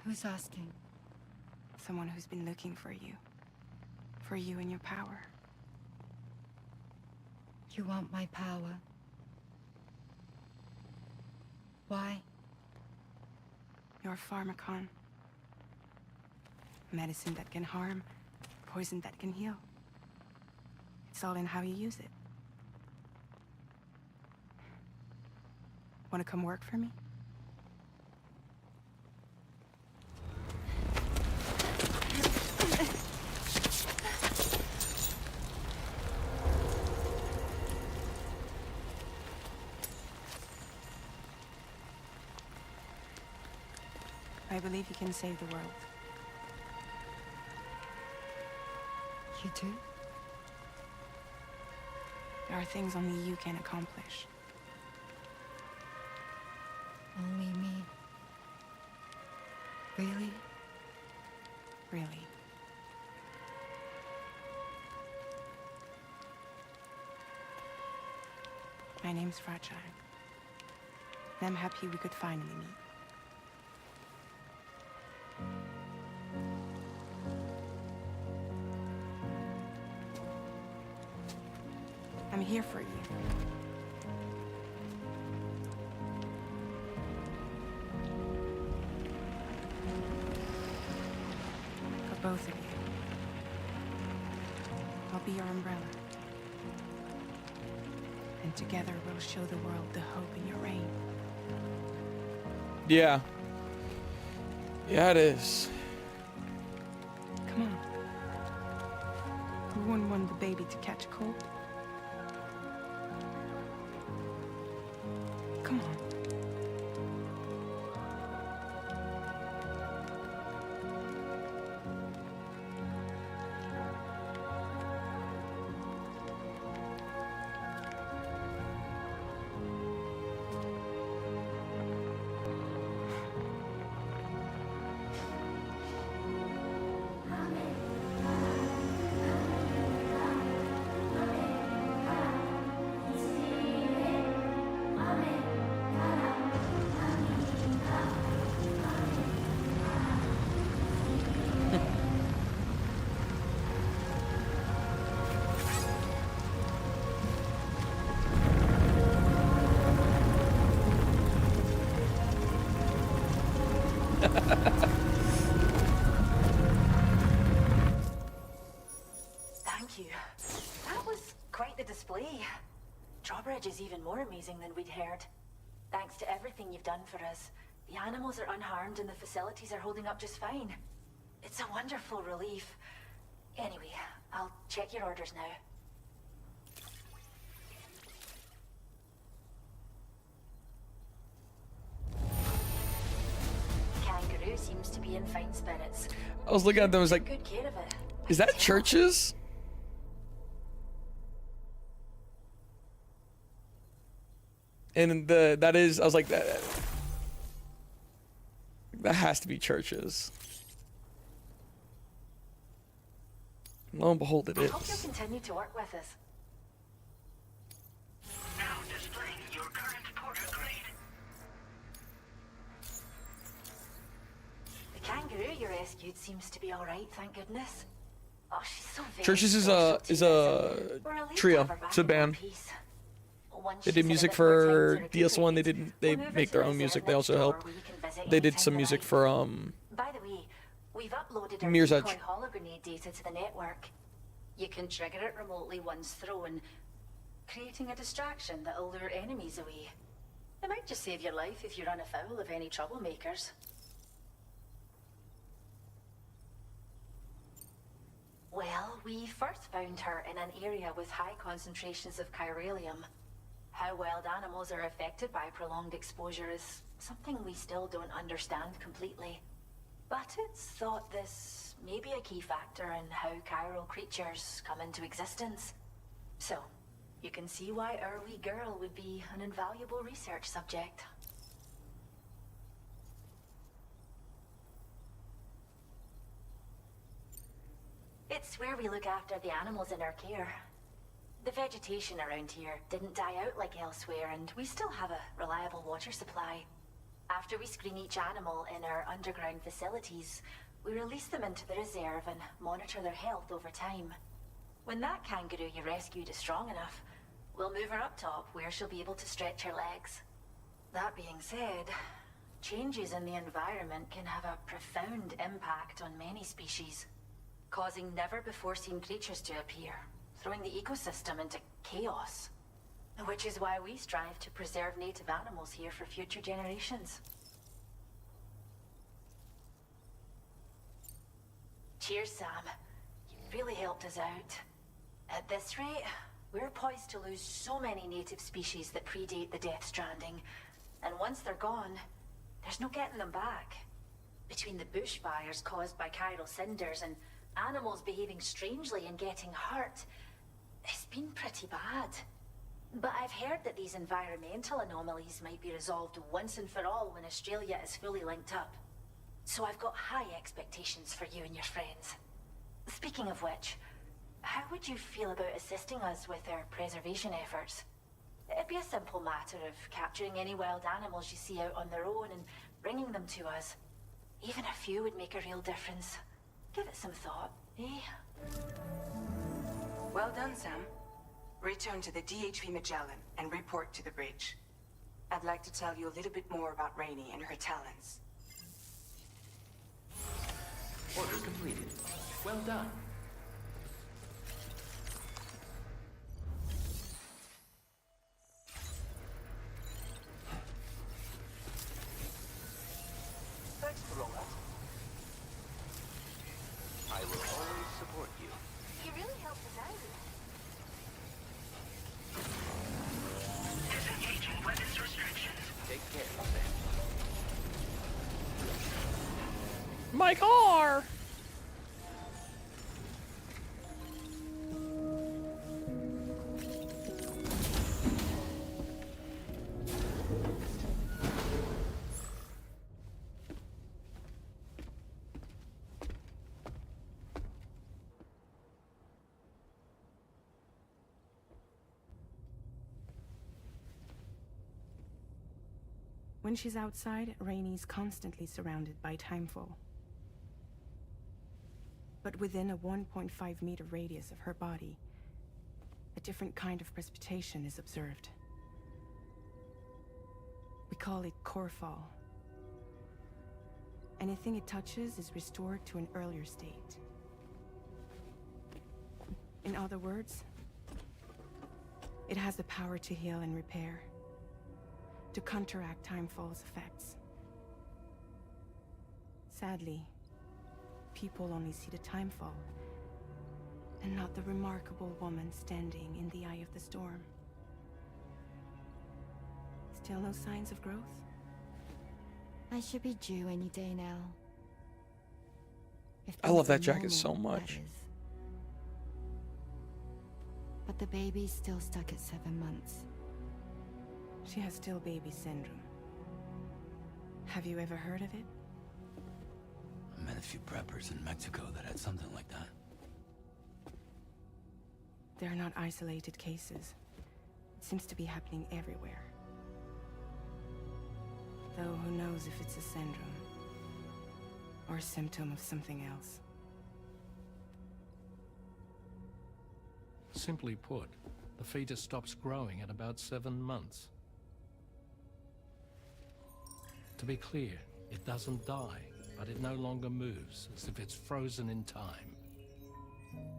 Who's asking? Someone who's been looking for you. For you and your power. You want my power? Why? You're a pharmacon. Medicine that can harm, poison that can heal. It's all in how you use it. Want to come work for me? I believe you can save the world. You do? There are things only you can accomplish. Only me. Really? Really. My name's Fragile. And I'm happy we could finally meet. I'm here for you. For both of you. I'll be your umbrella. And together we'll show the world the hope in your reign. Yeah. Yeah, it is. Come on. Who wouldn't want the baby to catch a cold? Come on. Thank you. That was quite the display. Drawbridge is even more amazing than we'd heard. Thanks to everything you've done for us, the animals are unharmed and the facilities are holding up just fine. It's a wonderful relief. Anyway, I'll check your orders now. Kangaroo seems to be in fine spirits. I was looking at them, I was like, Good care of it. is that churches? And that is, I was like, that has to be churches. Lo and behold, it I hope you'll is. continue to work with us. Now displaying your current porter grade. The kangaroo you rescued seems to be all right, thank goodness. Oh, she's so very Churches is special a to is us, a and we're relieved to trio. have her back It's a in one band. piece. Once They she's did had a music bit more time for to DS1. They recuperate, didn't. They we'll move make her their to own a music. reserve They next also door helped. where you can visit They did anytime some you music like. for By the way, we've uploaded our Mirror's decoy Edge. hologrenade data to the network. You can trigger it remotely once thrown, creating a distraction that'll lure enemies away. It might just save your life if you run afoul of any troublemakers. Well, we first found her in an area with high concentrations of chiralium. How wild animals are affected by prolonged exposure is something we still don't understand completely. But it's thought this may be a key factor in how chiral creatures come into existence. So, you can see why our wee girl would be an invaluable research subject. It's where we look after the animals in our care. The vegetation around here didn't die out like elsewhere, and we still have a reliable water supply. After we screen each animal in our underground facilities, we release them into the reserve and monitor their health over time. When that kangaroo you rescued is strong enough, we'll move her up top where she'll be able to stretch her legs. That being said, changes in the environment can have a profound impact on many species, causing never-before-seen creatures to appear, throwing the ecosystem into chaos. Which is why we strive to preserve native animals here for future generations. Cheers, Sam. You really helped us out. At this rate, we're poised to lose so many native species that predate the Death Stranding. And once they're gone, there's no getting them back. Between the bushfires caused by chiral cinders and animals behaving strangely and getting hurt, it's been pretty bad. But I've heard that these environmental anomalies might be resolved once and for all when Australia is fully linked up. So I've got high expectations for you and your friends. Speaking of which, how would you feel about assisting us with our preservation efforts? It'd be a simple matter of capturing any wild animals you see out on their own and bringing them to us. Even a few would make a real difference. Give it some thought, eh? Well done, Sam. Return to the DHV Magellan and report to the bridge. I'd like to tell you a little bit more about Rainey and her talents. Order completed. Well done. Thanks for all that. I will always support you. You really helped us out. Disengaging weapons restrictions. Take care, Sam. My car! When she's outside, Rainey's constantly surrounded by timefall. But within a 1.5-meter radius of her body, a different kind of precipitation is observed. We call it core fall. Anything it touches is restored to an earlier state. In other words, it has the power to heal and repair, to counteract timefall's effects. Sadly, people only see the timefall, and not the remarkable woman standing in the eye of the storm. Still no signs of growth? I should be due any day now. If I love things are that jacket so normal, that much. is. But the baby's still stuck at 7 months. She has still baby syndrome. Have you ever heard of it? I met a few preppers in Mexico that had something like that. They're not isolated cases. It seems to be happening everywhere. Though who knows if it's a syndrome or a symptom of something else. Simply put, the fetus stops growing at about 7 months. To be clear, it doesn't die, but it no longer moves, as if it's frozen in time.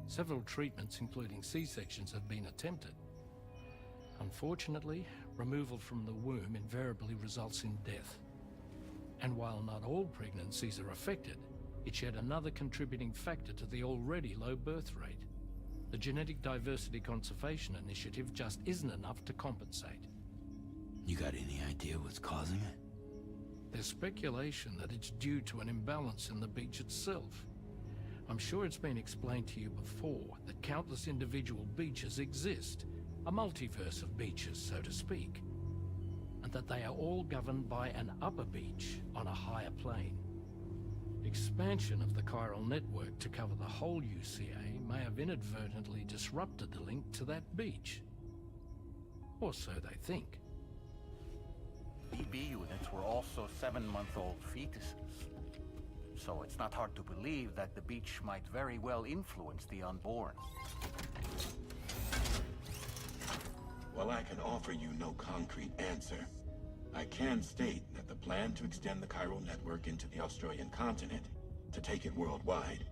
Several treatments, including C-sections, have been attempted. Unfortunately, removal from the womb invariably results in death. And while not all pregnancies are affected, it's yet another contributing factor to the already low birth rate. The Genetic Diversity Conservation Initiative just isn't enough to compensate. You got any idea what's causing it? There's speculation that it's due to an imbalance in the beach itself. I'm sure it's been explained to you before that countless individual beaches exist, a multiverse of beaches, so to speak, and that they are all governed by an upper beach on a higher plane. Expansion of the chiral network to cover the whole UCA may have inadvertently disrupted the link to that beach. Or so they think. BB units were also 7-month-old fetuses. So it's not hard to believe that the beach might very well influence the unborn. While I can offer you no concrete answer, I can state that the plan to extend the chiral network into the Australian continent, to take it worldwide,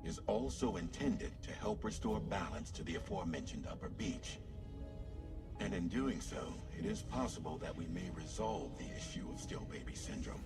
is also intended to help restore balance to the aforementioned upper beach. And in doing so, it is possible that we may resolve the issue of still baby syndrome.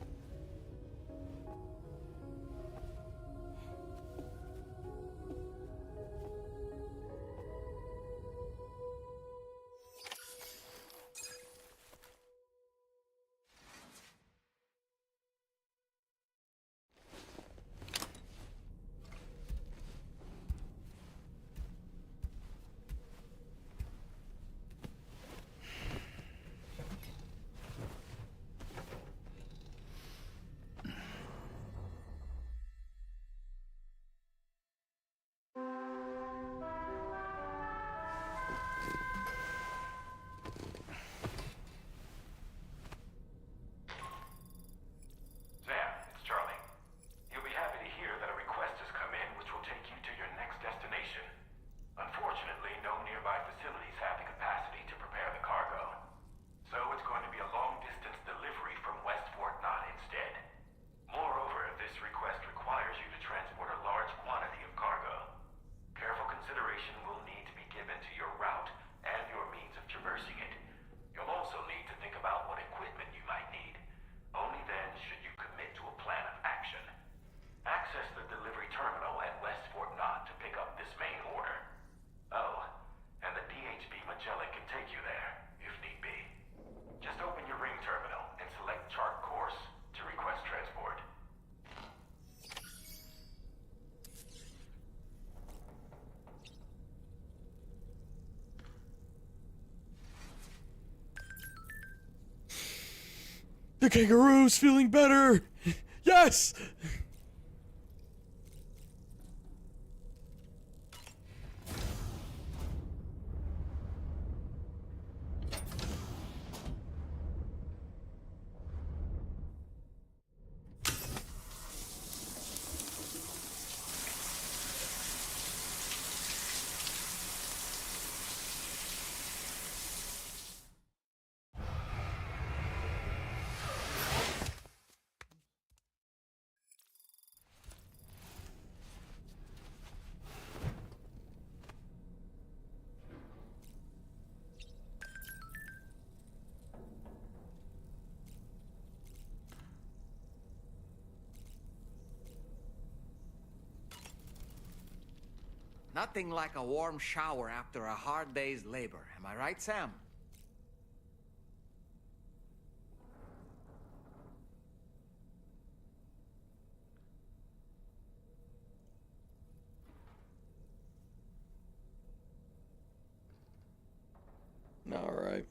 The kangaroo's feeling better! Yes! Nothing like a warm shower after a hard day's labor. Am I right, Sam? All right.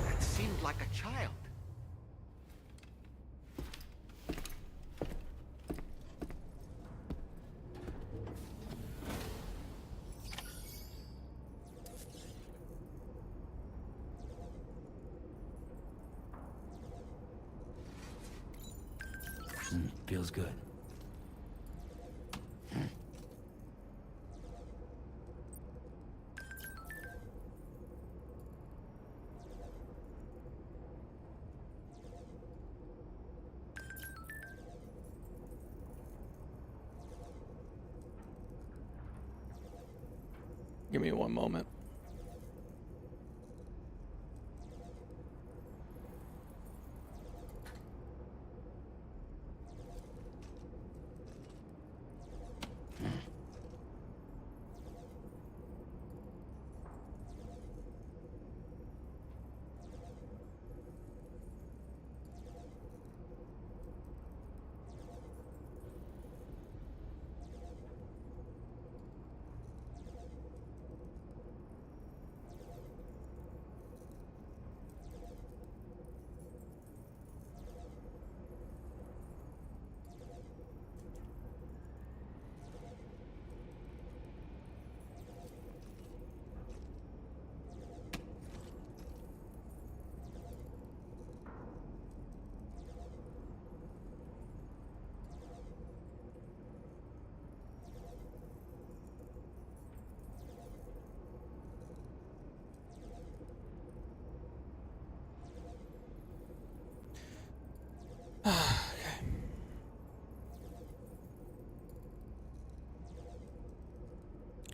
That seemed like a child. Feels good. Give me one moment.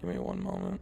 Give me one moment.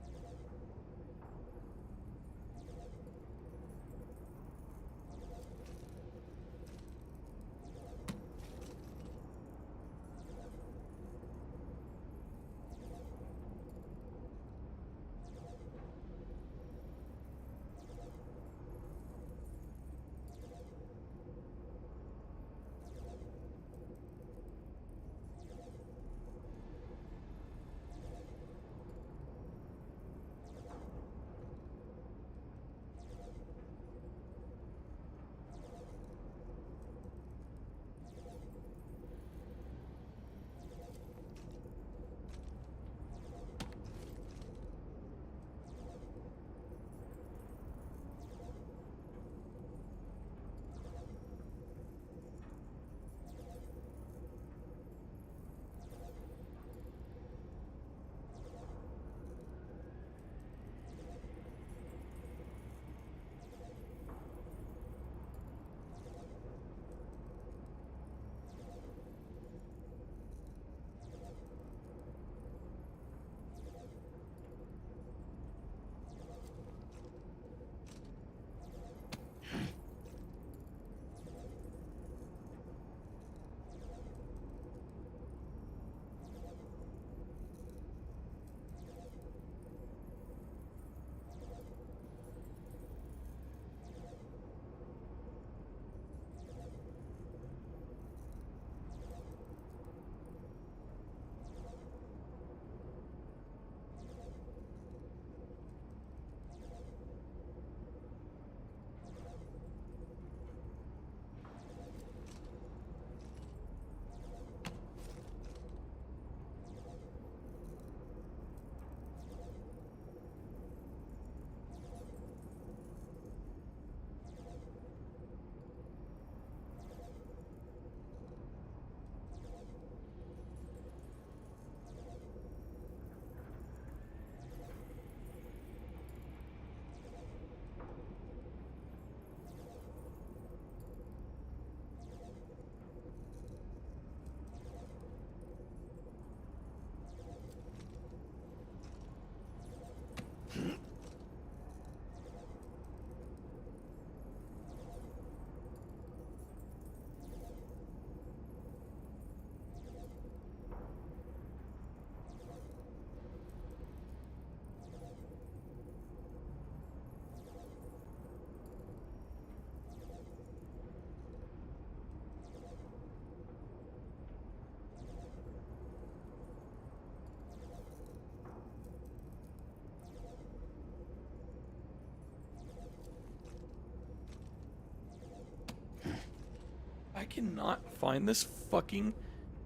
I cannot find this fucking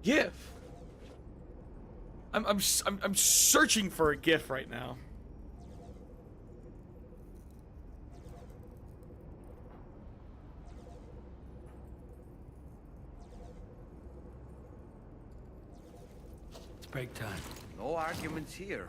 GIF. I'm searching for a GIF right now. It's break time. No arguments here.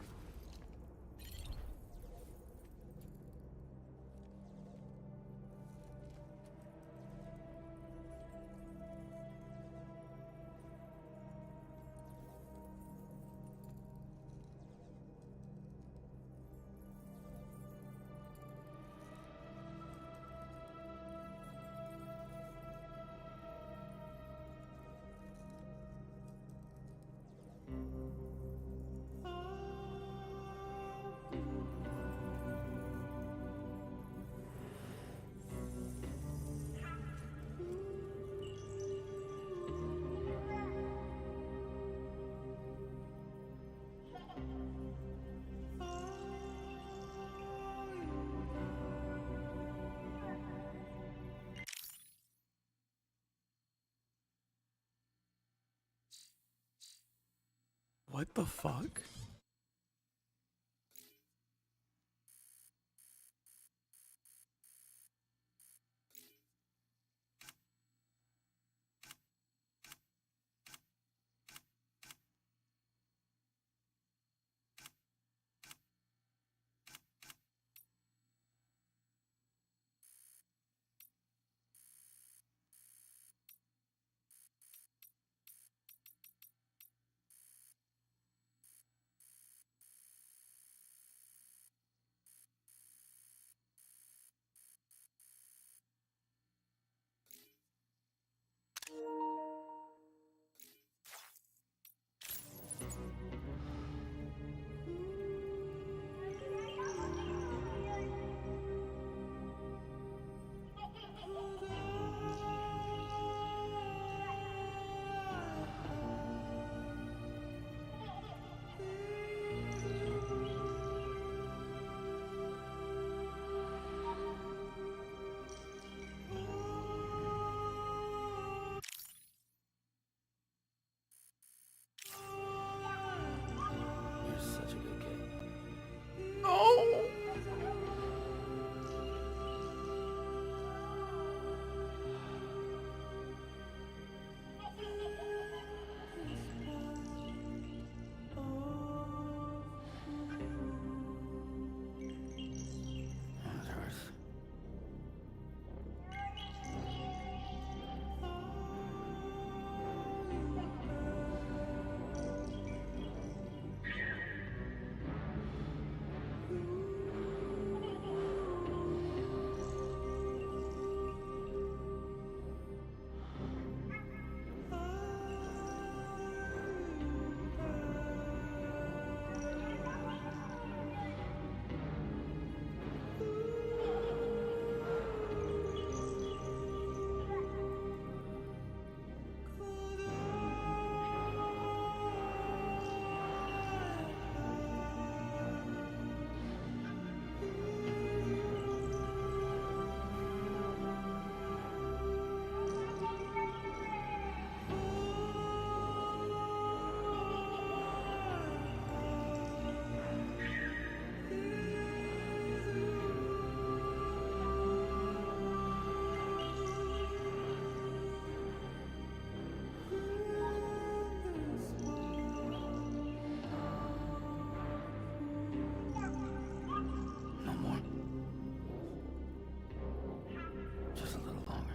What the fuck? You're such a good kid. No! That hurts. No more. Just a little longer.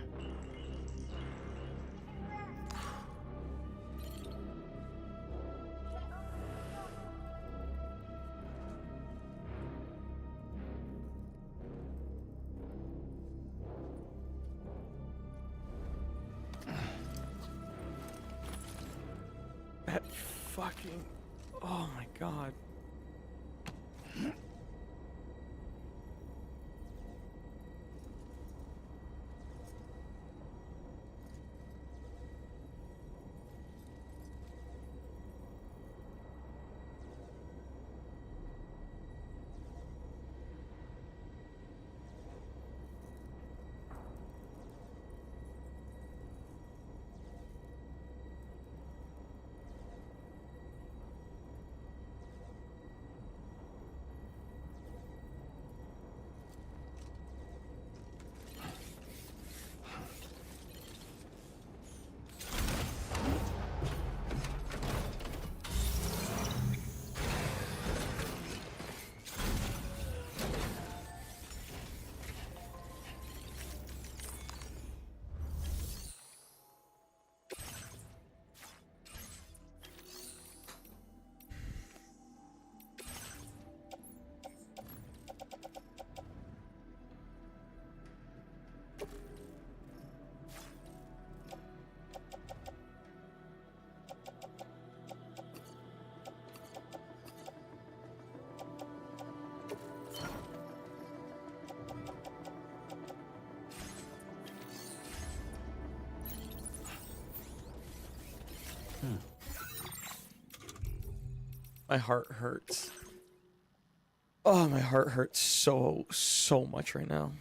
That fucking... Oh my god. My heart hurts. Oh, my heart hurts so much right now.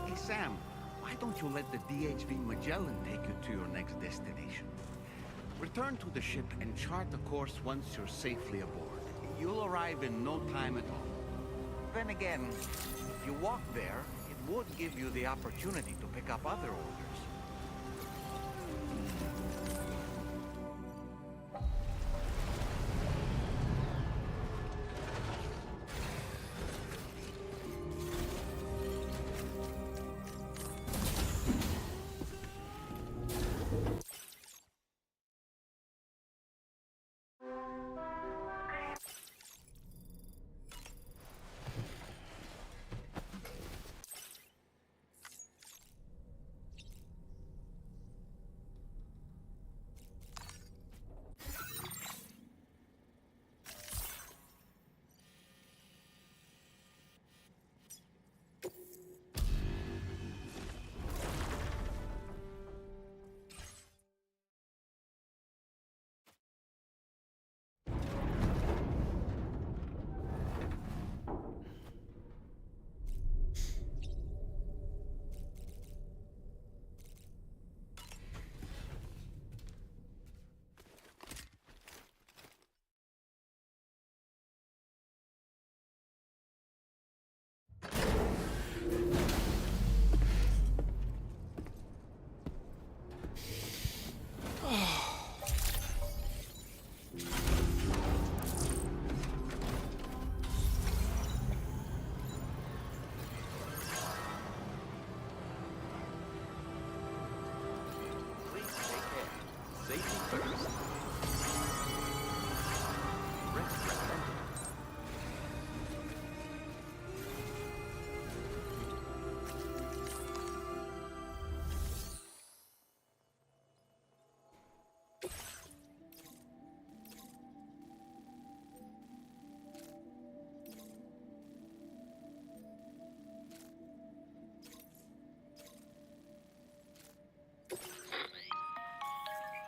Hey, Sam, why don't you let the DHV Magellan take you to your next destination? Return to the ship and chart the course once you're safely aboard. You'll arrive in no time at all. Then again, if you walk there, it would give you the opportunity to pick up other orders.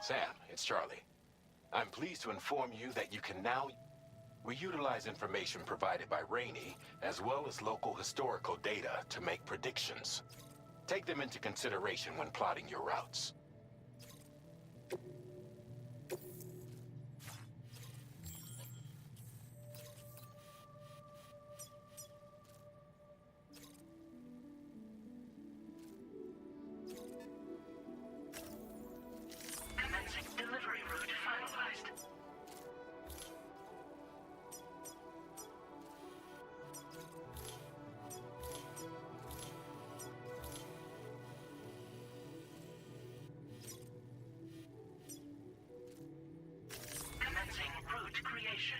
Sam, it's Charlie. I'm pleased to inform you that you can now... We utilize information provided by Rainey, as well as local historical data, to make predictions. Take them into consideration when plotting your routes. Delivery route finalized. Commencing route creation.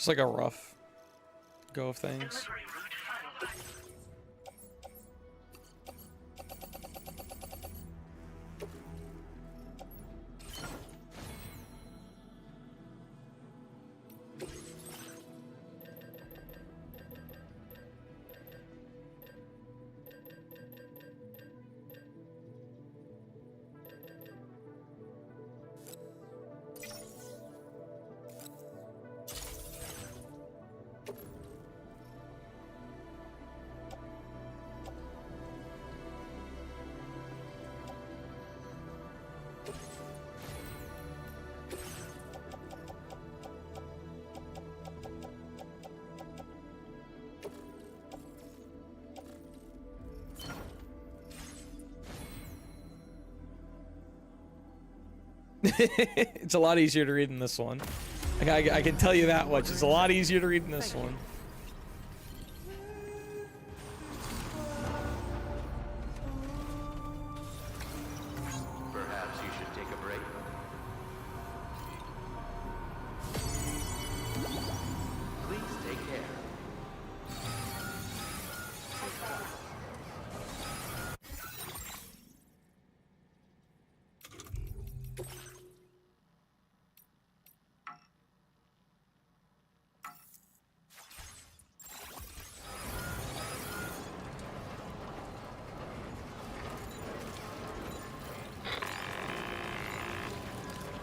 Just like a rough go of things. It's a lot easier to read in this one. I can tell you that much. It's a lot easier to read in this one. Perhaps you should take a break. Please take care.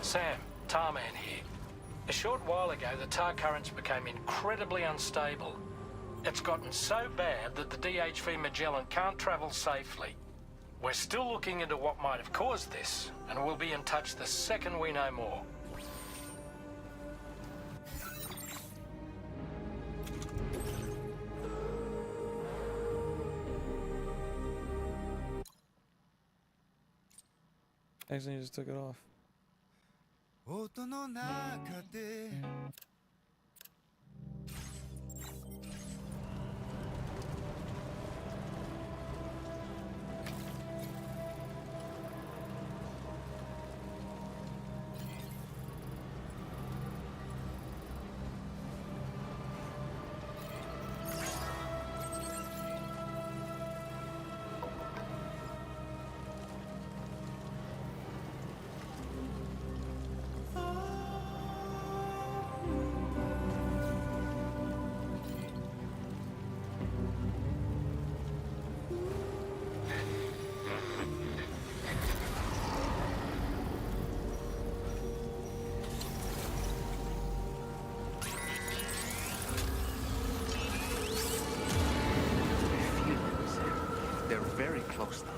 Sam, Tarman here. A short while ago, the tar currents became incredibly unstable. It's gotten so bad that the DHV Magellan can't travel safely. We're still looking into what might have caused this, and we'll be in touch the second we know more. Actually, just took it off. 音の中で They're very close now.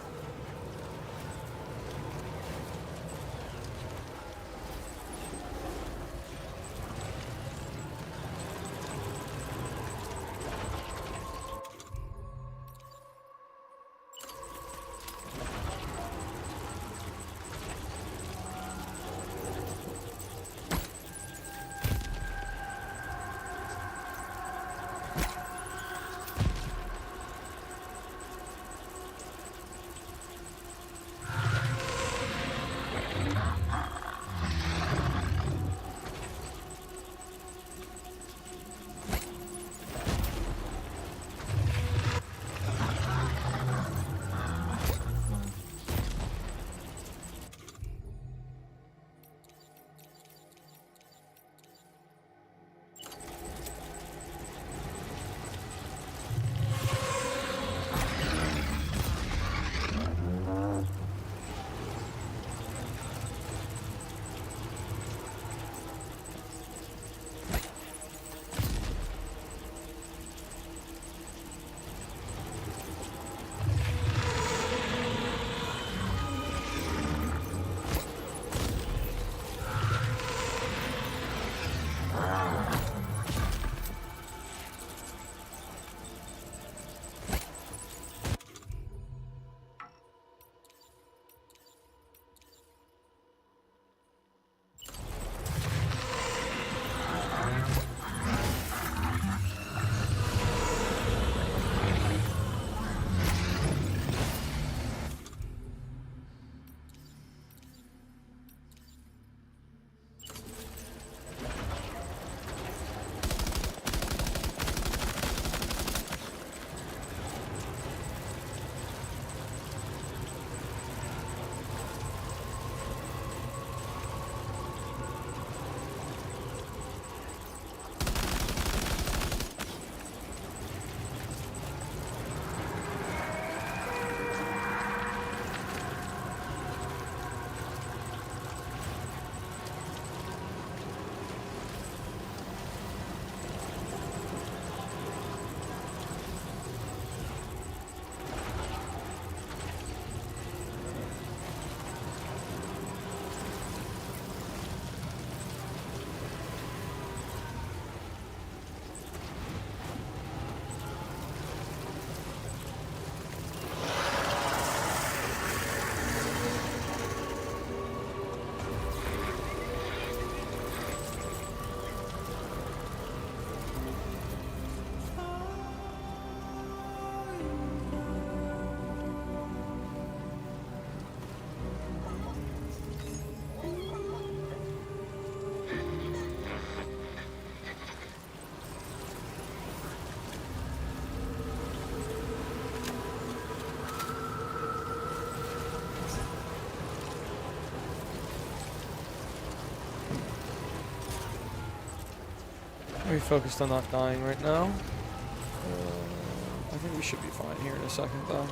very focused on not dying right now. I think we should be fine here in a second, though.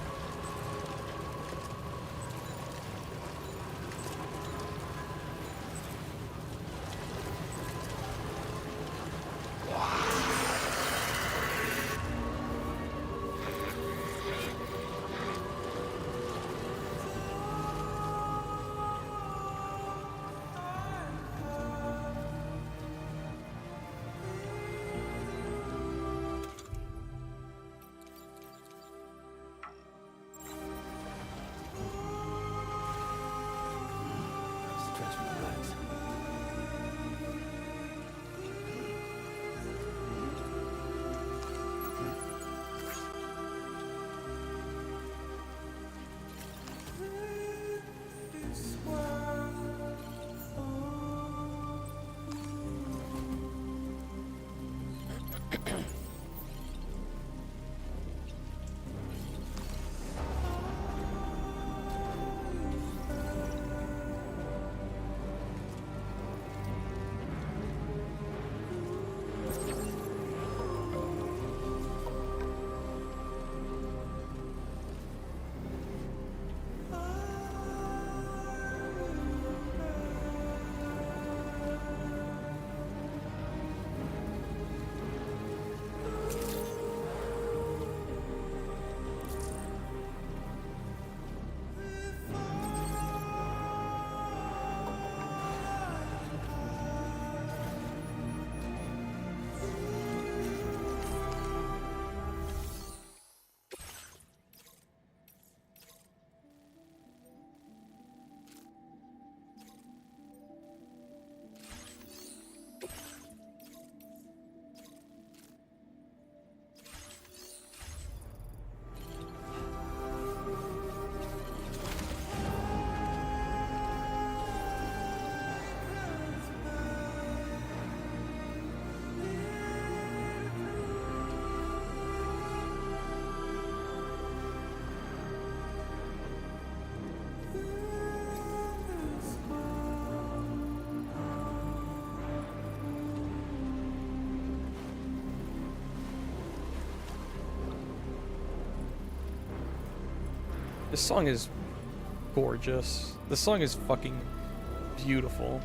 This song is gorgeous. This song is fucking beautiful.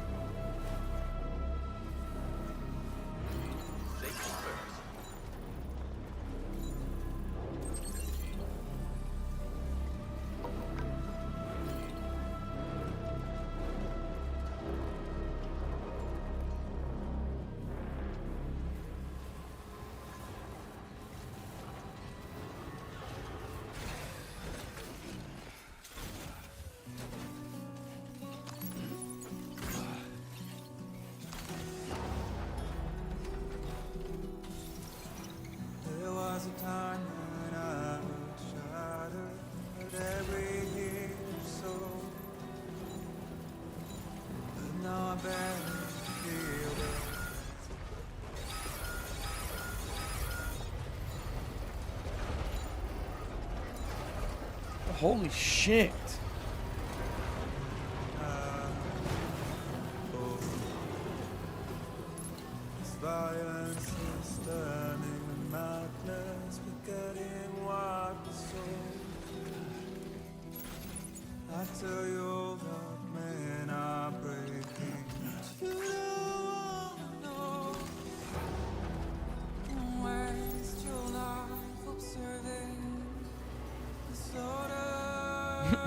Holy shit.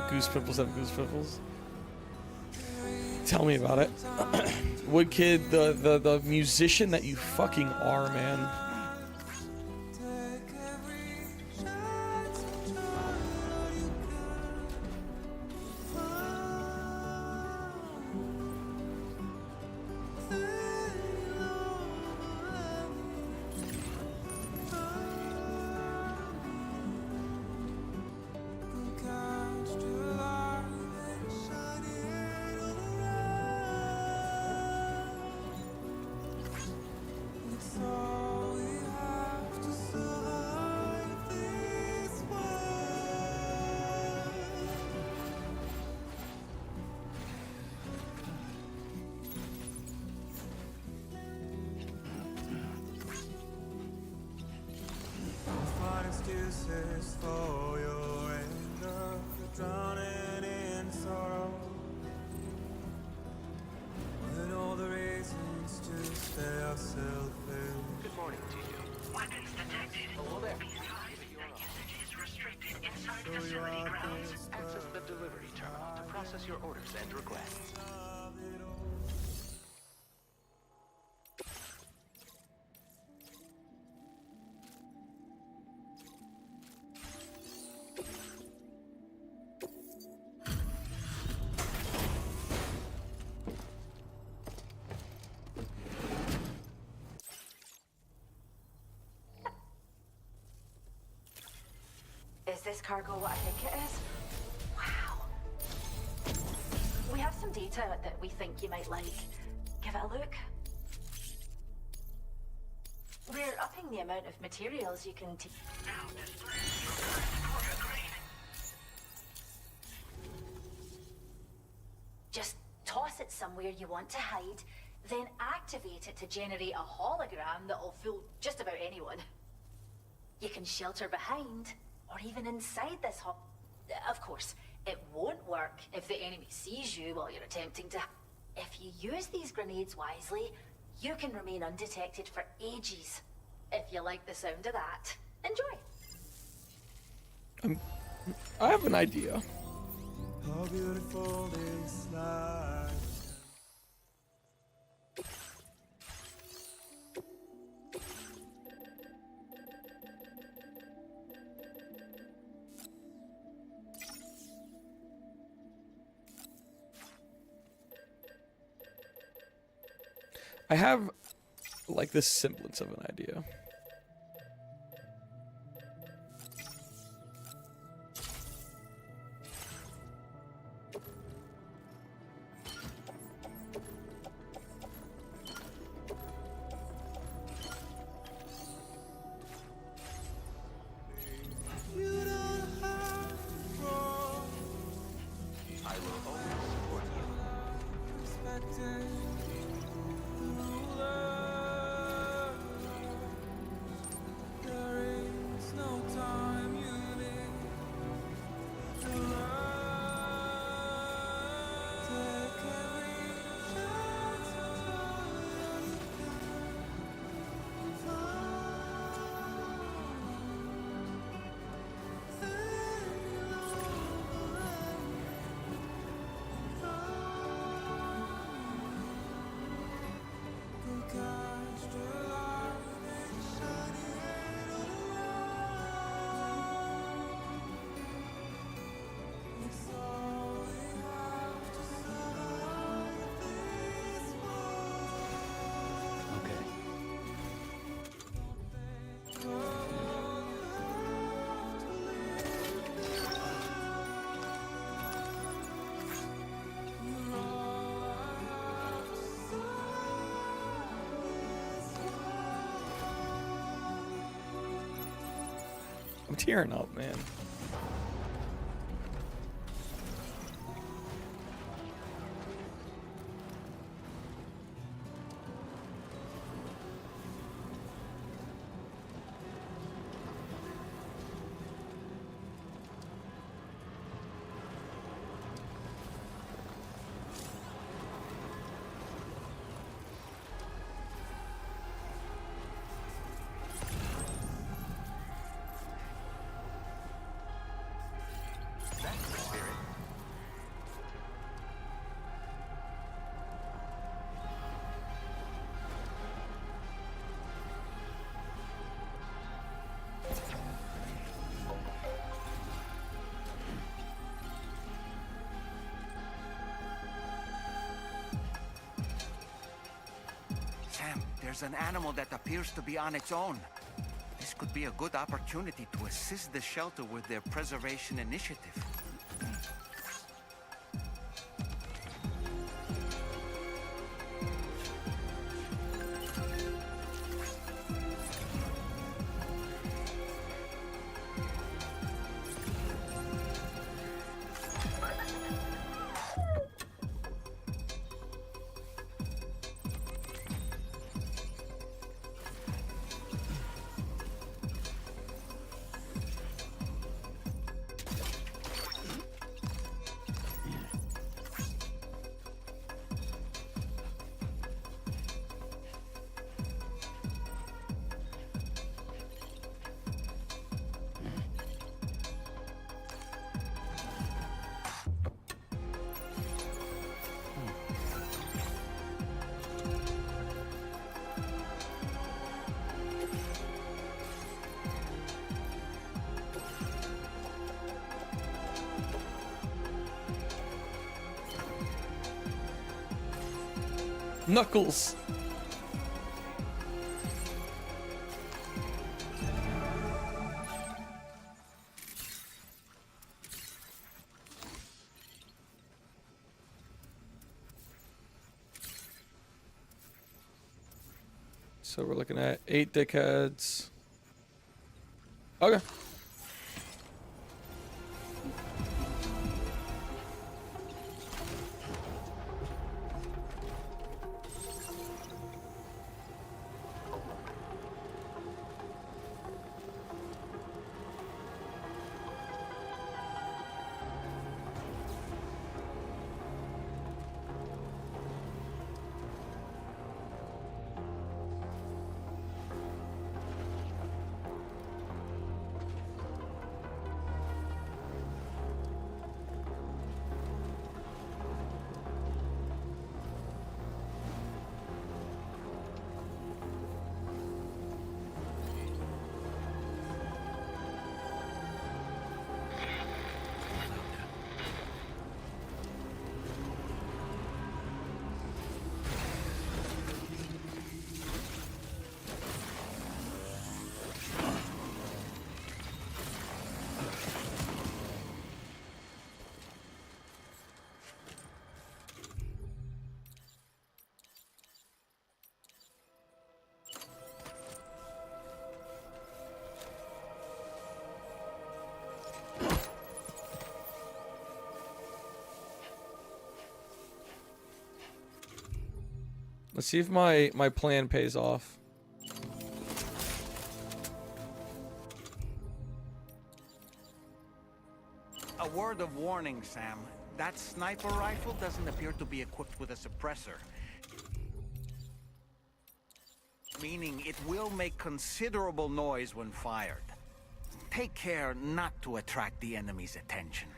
Goose pimples have goose pimples. Tell me about it. Wood Kid, the musician that you fucking are, man. It's all excuses for your anger, drowning in sorrow. With all the reasons to stay selfish. Good morning to you. Weapons detected. Hello there. Be advised that usage is restricted inside facility grounds. Access the delivery terminal to process your orders and requests. Is this cargo what I think it is? Wow. We have some data that we think you might like. Give it a look. We're upping the amount of materials you can Now display your current order grade. Just toss it somewhere you want to hide, then activate it to generate a hologram that'll fool just about anyone. You can shelter behind, or even inside this Of course, it won't work if the enemy sees you while you're attempting to... If you use these grenades wisely, you can remain undetected for ages. If you like the sound of that, enjoy. I have an idea. How beautiful this life. I have like this semblance of an idea. I will always support you. Respected. I'm tearing up, man. Sam, there's an animal that appears to be on its own. This could be a good opportunity to assist the shelter with their preservation initiative. Knuckles. So we're looking at 8 dickheads. Okay. Let's see if my plan pays off. A word of warning, Sam. That sniper rifle doesn't appear to be equipped with a suppressor. Meaning it will make considerable noise when fired. Take care not to attract the enemy's attention.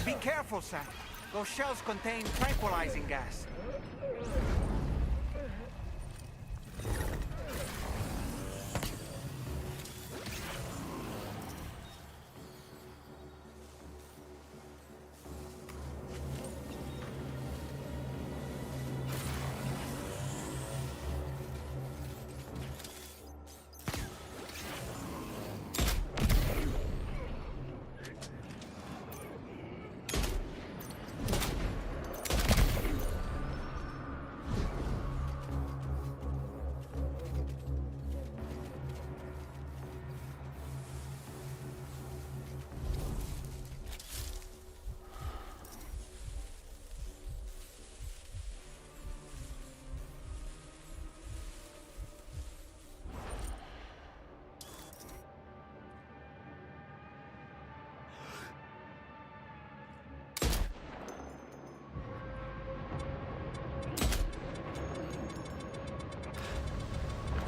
Be careful, Sam. Those shells contain tranquilizing gas.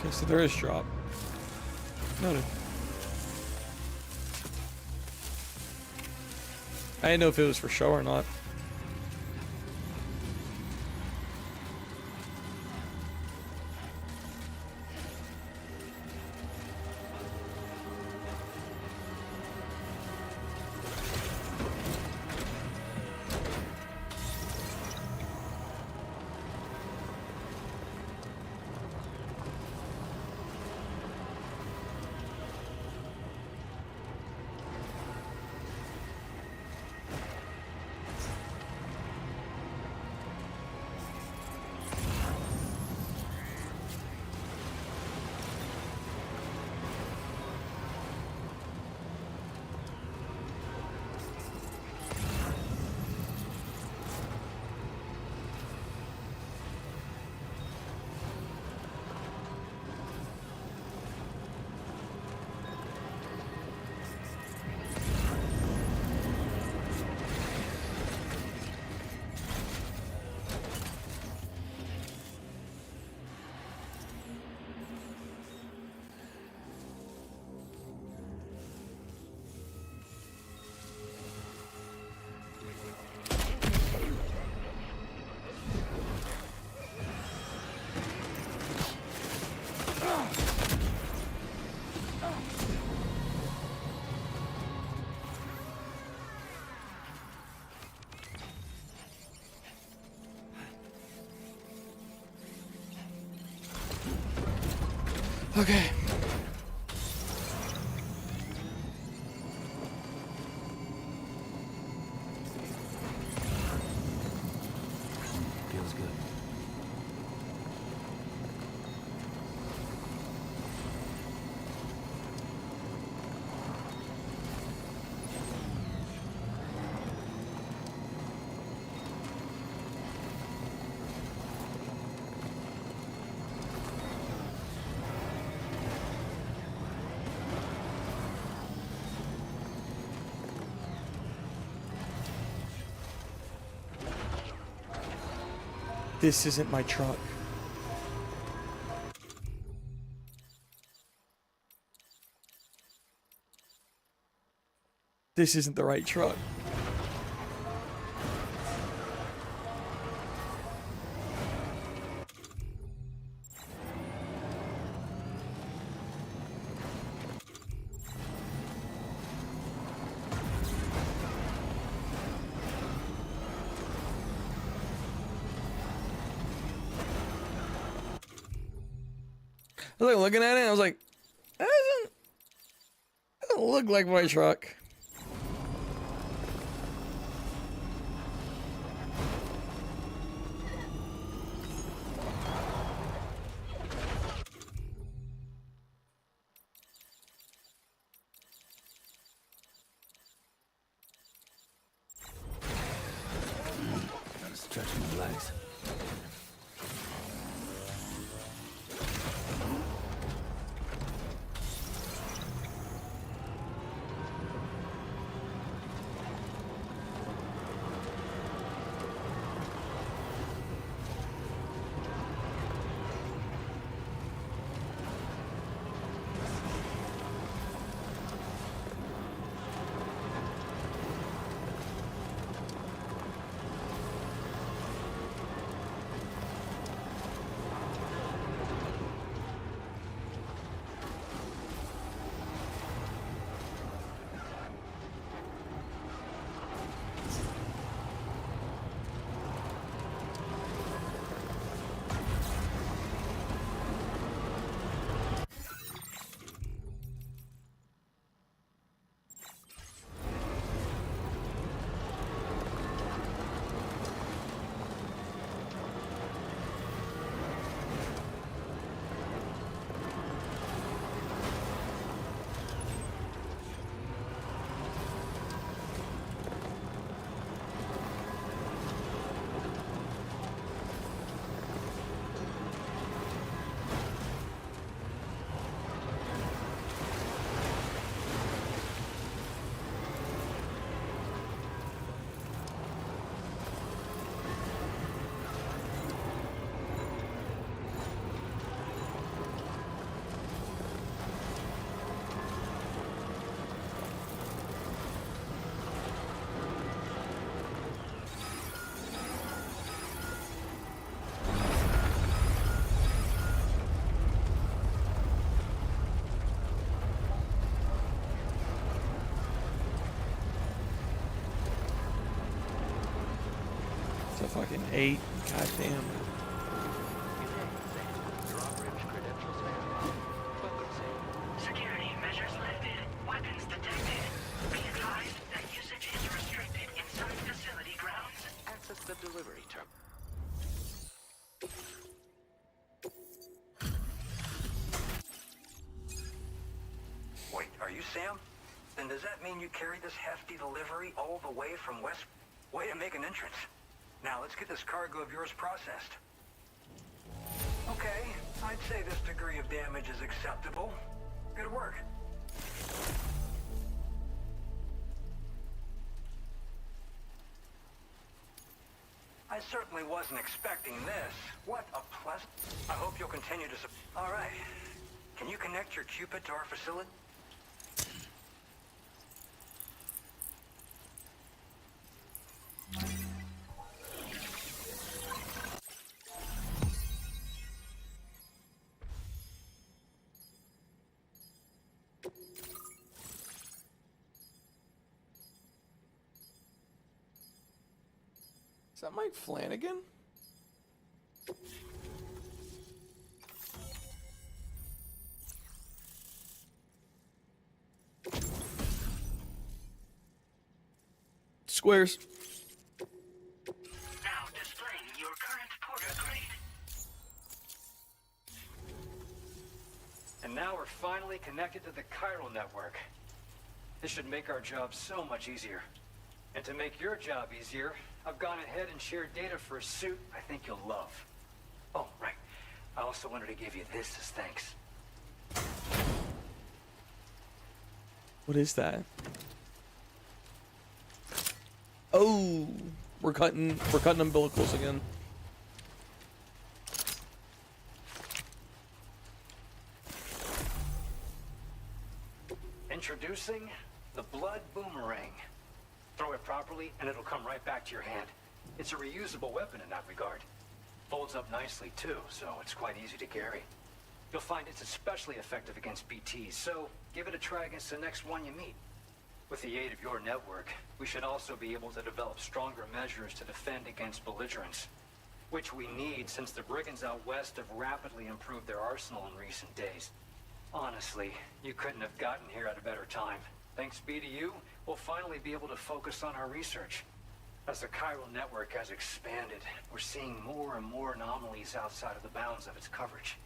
Okay, so there is drop. Noted. I didn't know if it was for show or not. Okay. Feels good. This isn't my truck. This isn't the right truck. I was like looking at it, and I was like, that doesn't look like my truck. Gotta stretch my legs. fucking 8. God damn. Security measures lifted. Weapons detected. Be advised that usage is restricted inside facility grounds. Access the delivery terminal. Wait, are you Sam? Then does that mean you carried this hefty delivery all the way from West? Way to make an entrance. Now let's get this cargo of yours processed. Okay, I'd say this degree of damage is acceptable. Good work. I certainly wasn't expecting this. What a pleasant... I hope you'll continue to... All right. Can you connect your Cupid to our facility? Is that Mike Flanagan? Squares. Now displaying your current porter grade. And now we're finally connected to the chiral network. This should make our job so much easier. And to make your job easier, I've gone ahead and shared data for a suit I think you'll love. Oh, right. I also wanted to give you this as thanks. What is that? Oh, we're cutting umbilicals again. Introducing the Blood Boomerang. Throw it properly, and it'll come right back to your hand. It's a reusable weapon in that regard. Folds up nicely, too, so it's quite easy to carry. You'll find it's especially effective against BTs, so give it a try against the next one you meet. With the aid of your network, we should also be able to develop stronger measures to defend against belligerents, which we need since the brigands out west have rapidly improved their arsenal in recent days. Honestly, you couldn't have gotten here at a better time. Thanks be to you, we'll finally be able to focus on our research. As the chiral network has expanded, we're seeing more and more anomalies outside of the bounds of its coverage.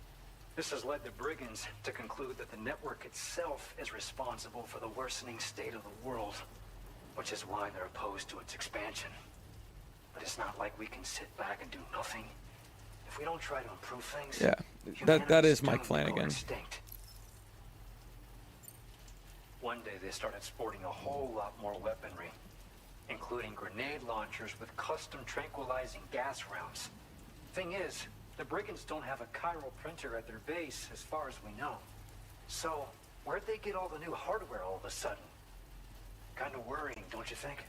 This has led the brigands to conclude that the network itself is responsible for the worsening state of the world, which is why they're opposed to its expansion. But it's not like we can sit back and do nothing. If we don't try to improve things, Yeah, that is Mike Flanagan. Extinct. One day they started sporting a whole lot more weaponry, including grenade launchers with custom tranquilizing gas rounds. Thing is, the brigands don't have a chiral printer at their base as far as we know. So, where'd they get all the new hardware all of a sudden? Kind of worrying, don't you think?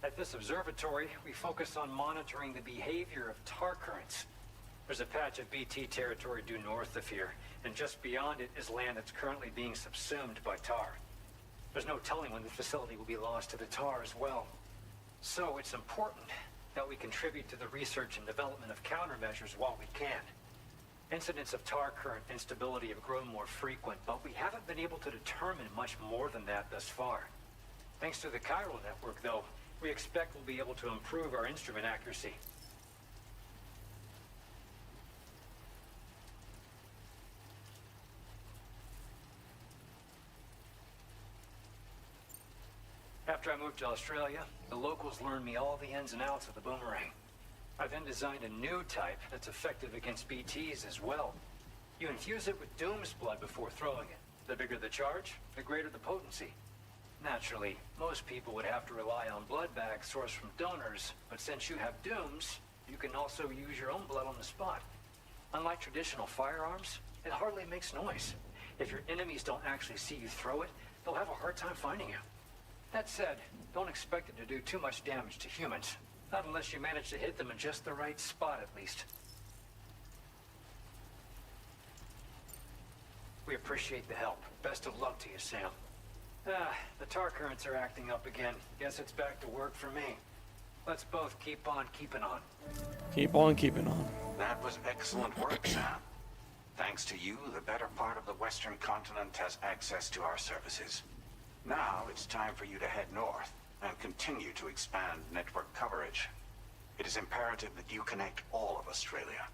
At this observatory, we focus on monitoring the behavior of tar currents. There's a patch of BT territory due north of here, and just beyond it is land that's currently being subsumed by tar. There's no telling when the facility will be lost to the tar as well. So it's important that we contribute to the research and development of countermeasures while we can. Incidents of tar current instability have grown more frequent, but we haven't been able to determine much more than that thus far. Thanks to the chiral network, though, we expect we'll be able to improve our instrument accuracy. After I moved to Australia, the locals learned me all the ins and outs of the boomerang. I then designed a new type that's effective against BTs as well. You infuse it with Doom's blood before throwing it. The bigger the charge, the greater the potency. Naturally, most people would have to rely on blood bags sourced from donors, but since you have Doom's, you can also use your own blood on the spot. Unlike traditional firearms, it hardly makes noise. If your enemies don't actually see you throw it, they'll have a hard time finding you. That said, don't expect it to do too much damage to humans. Not unless you manage to hit them in just the right spot, at least. We appreciate the help. Best of luck to you, Sam. The tar currents are acting up again. Guess it's back to work for me. Let's both keep on keeping on. Keep on keeping on. That was excellent work, Sam. Thanks to you, the better part of the Western continent has access to our services. Now it's time for you to head north and continue to expand network coverage. It is imperative that you connect all of Australia,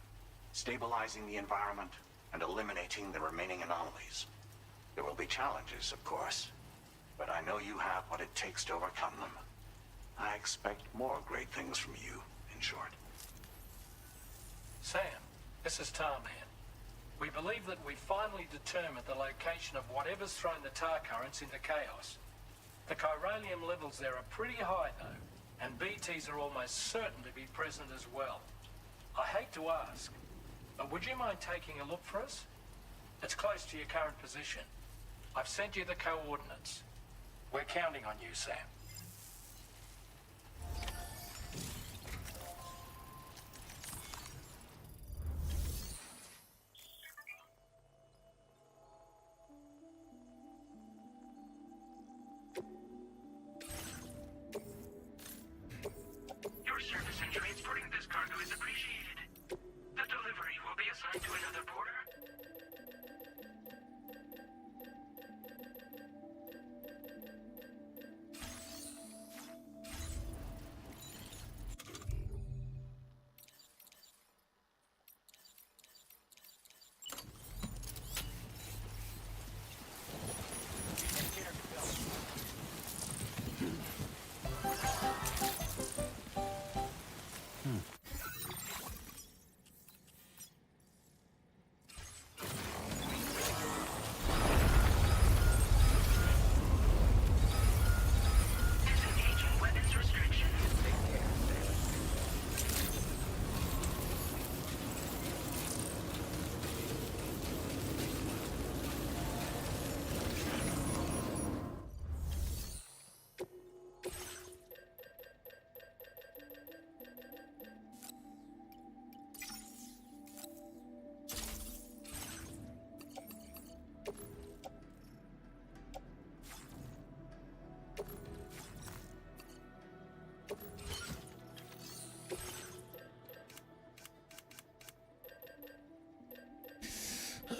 stabilizing the environment and eliminating the remaining anomalies. There will be challenges, of course, but I know you have what it takes to overcome them. I expect more great things from you, in short. Sam, this is Tarman. We believe that we finally determined the location of whatever's thrown the tar currents into chaos. The chiralium levels there are pretty high, though, and BTs are almost certain to be present as well. I hate to ask, but would you mind taking a look for us? It's close to your current position. I've sent you the coordinates. We're counting on you, Sam. Your service in transporting this cargo is appreciated. The delivery will be assigned to another porter. Disengaging weapons restrictions.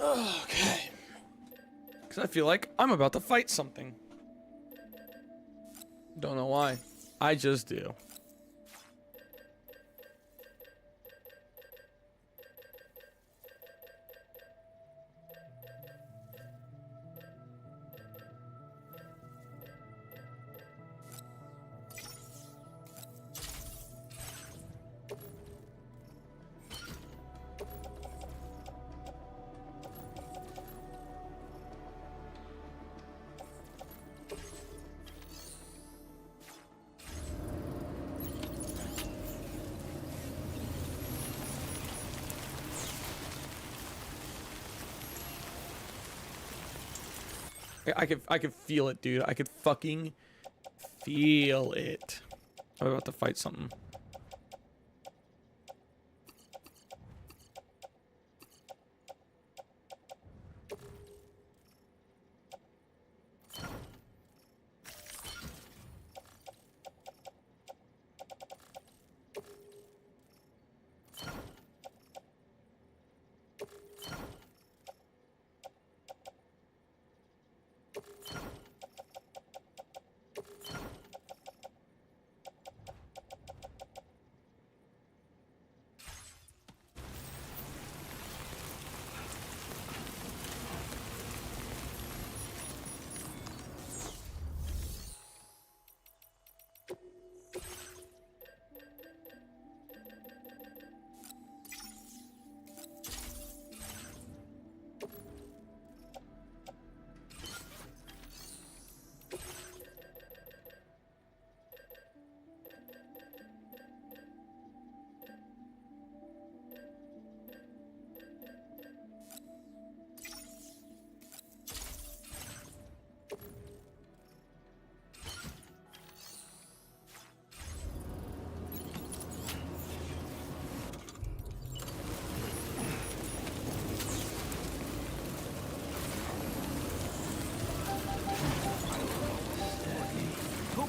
Okay. Because I feel like I'm about to fight something. Don't know why. I just do. I could feel it, dude. I could fucking feel it. I'm about to fight something.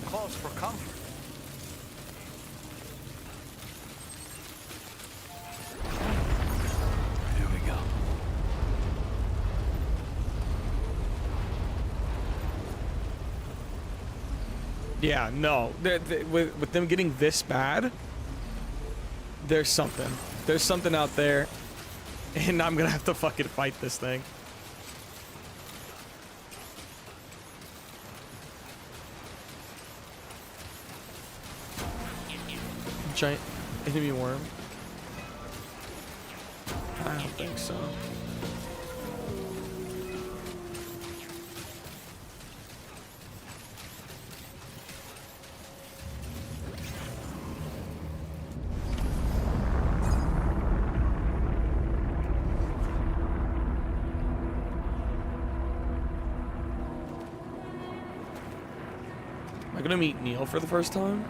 close for comfort. Here we go. Yeah, no. With them getting this bad, there's something. There's something out there, and I'm gonna have to fucking fight this thing. Giant enemy worm? I don't think so. Am I gonna meet Neil for the first time?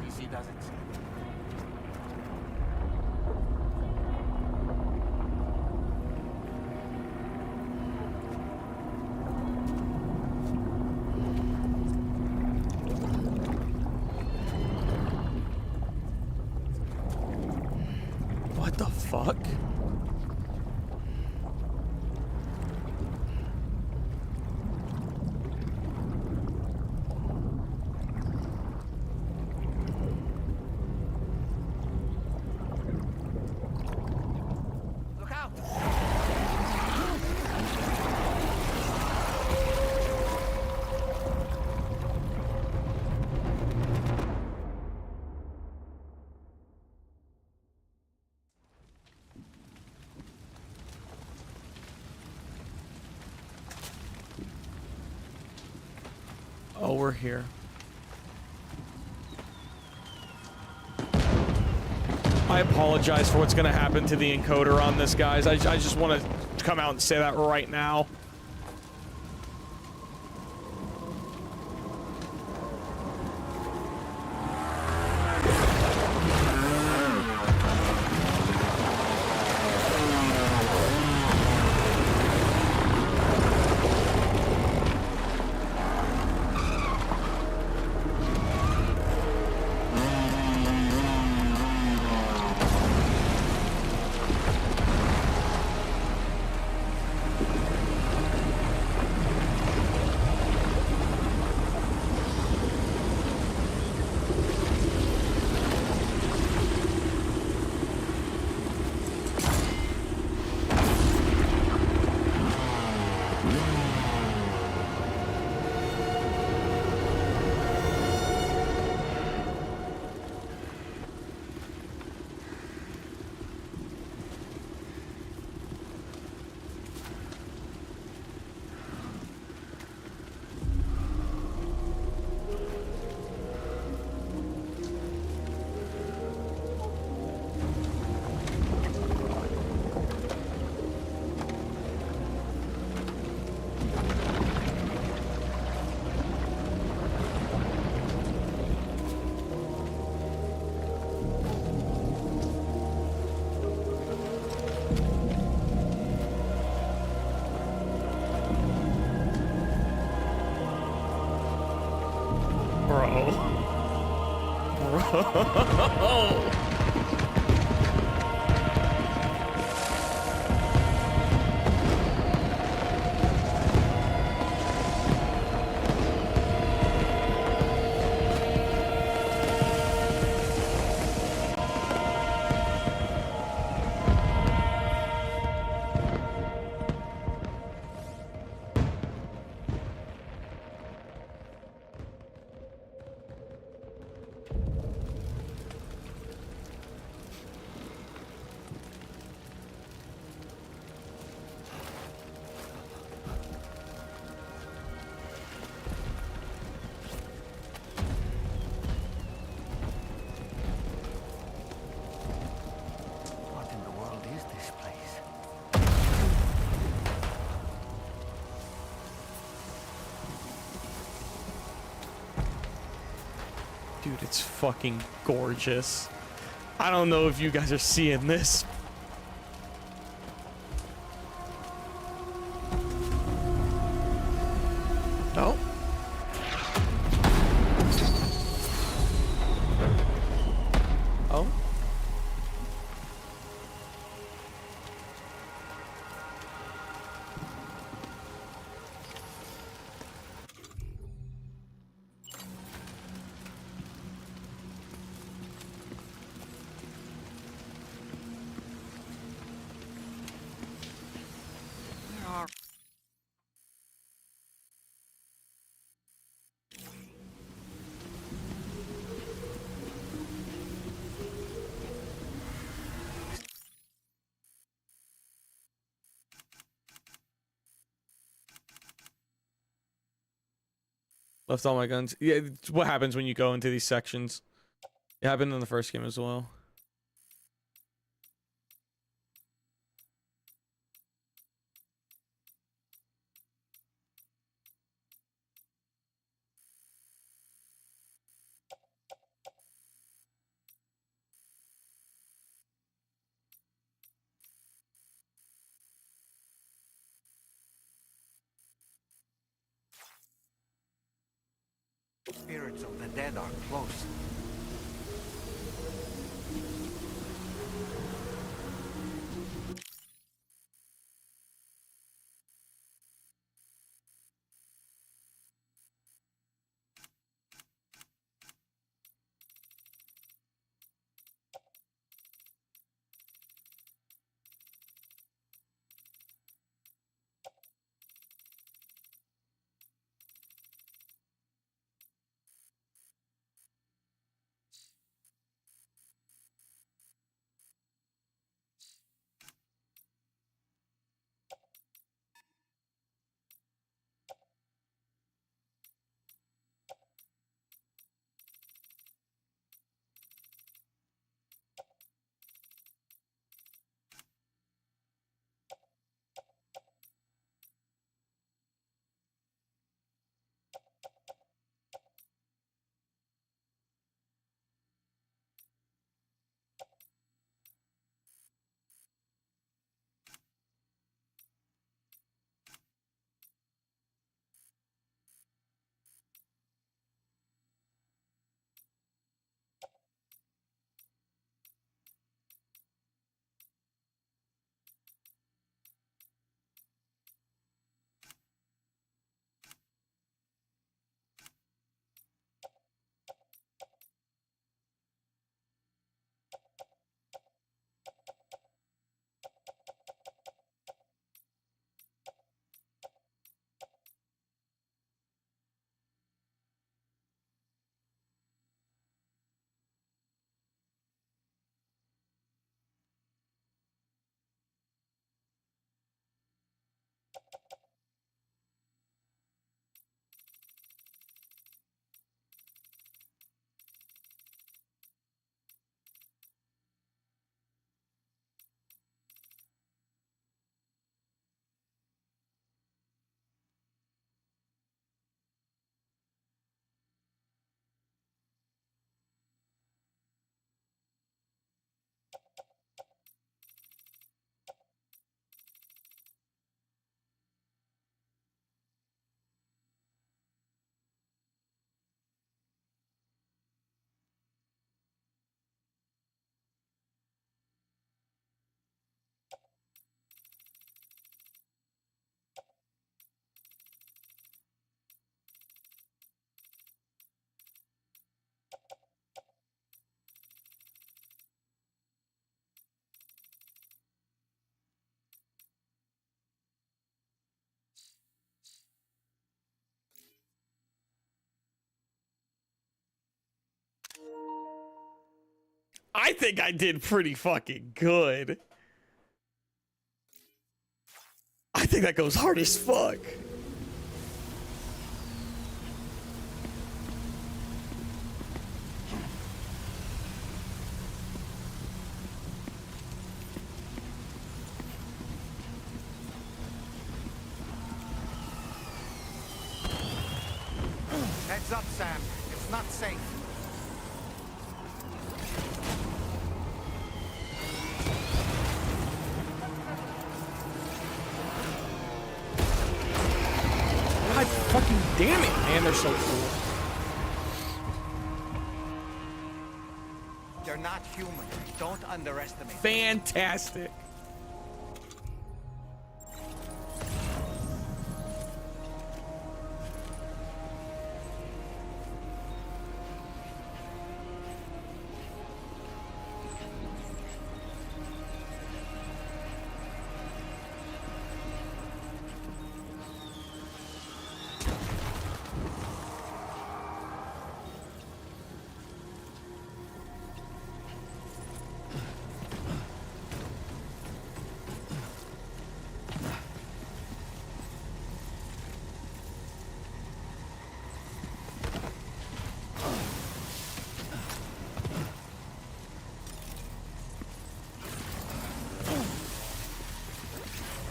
PC does it. What the fuck? Look out! Oh, we're here. I apologize for what's going to happen to the encoder on this, guys. I just want to come out and say that right now. Bro. What in the world is this place? Dude, it's fucking gorgeous. I don't know if you guys are seeing this, Oh. Oh. Left all my guns. Yeah, it's what happens when you go into these sections. It happened in the first game as well. Spirits of the dead are close. I think I did pretty fucking good. I think that goes hard as fuck. Heads up, Sam. It's not safe. God Fucking damn it, man, they're so cool. They're not human. Don't underestimate them. Fantastic.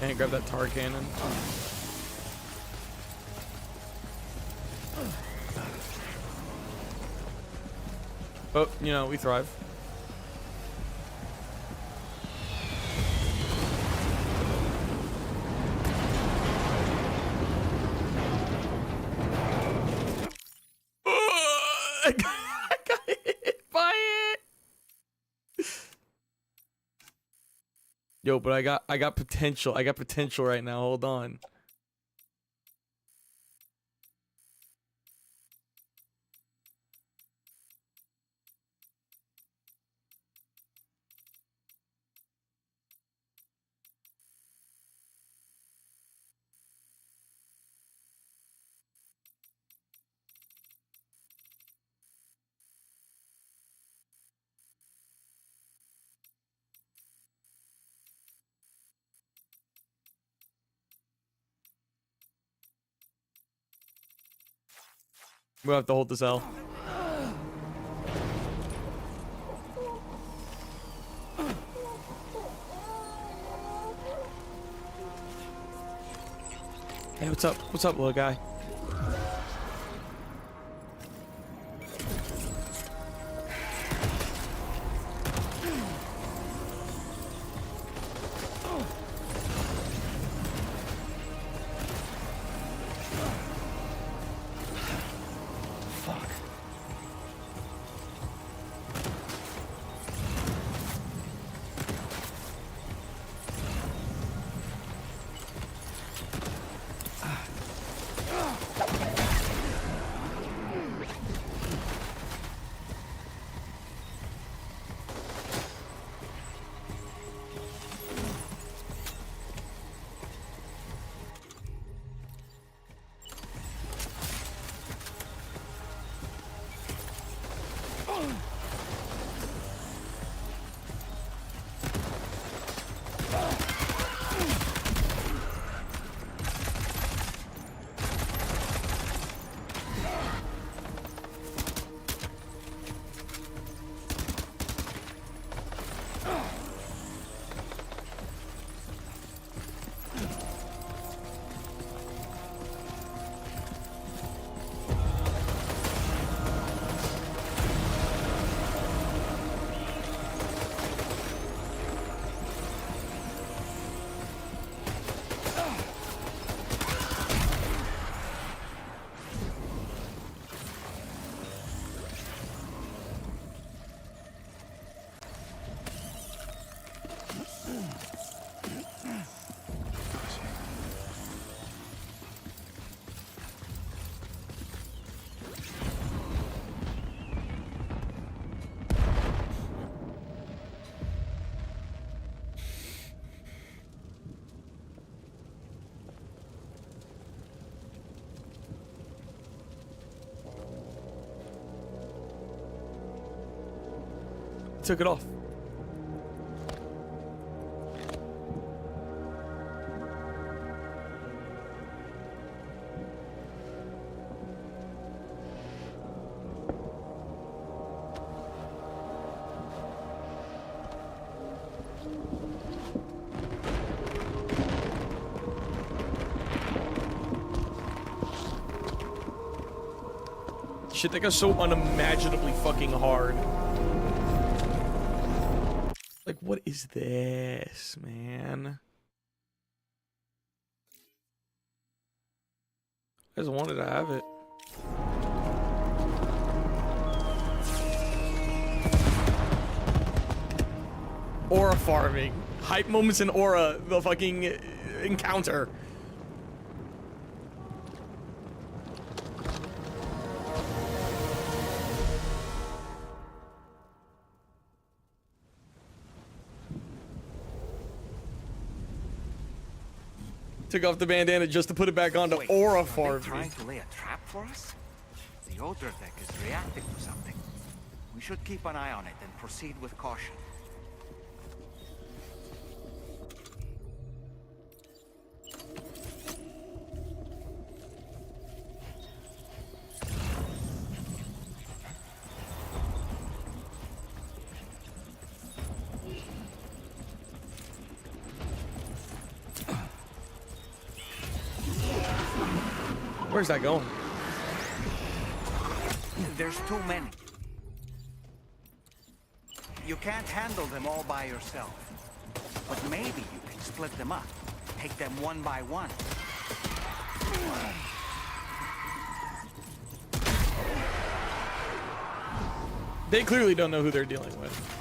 And grab that tar cannon. Oh, you know, we thrive. I got hit by it. Yo, but I got potential. I got potential right now. Hold on. We'll have to hold this L. Hey, what's up? What's up, little guy? Took it off. Shit, that got so unimaginably fucking hard. Like, what is this, man? I just wanted to have it. Aura farming. Hype moments in Aura, the fucking encounter. Took off the bandana just to put it back on to Aura farming. Trying to lay a trap for us? The older deck is reacting to something. We should keep an eye on it and proceed with caution. Where's that going? There's too many. You can't handle them all by yourself. But maybe you can split them up. Take them one by one. They clearly don't know who they're dealing with.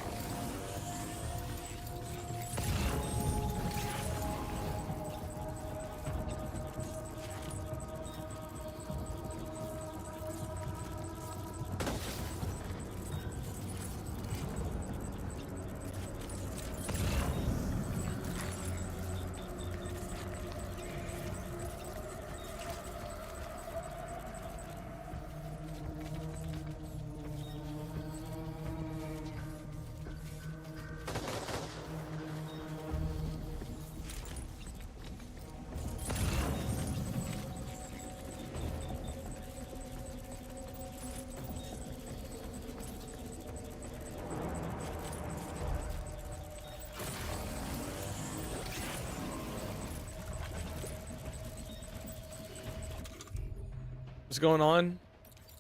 What's going on?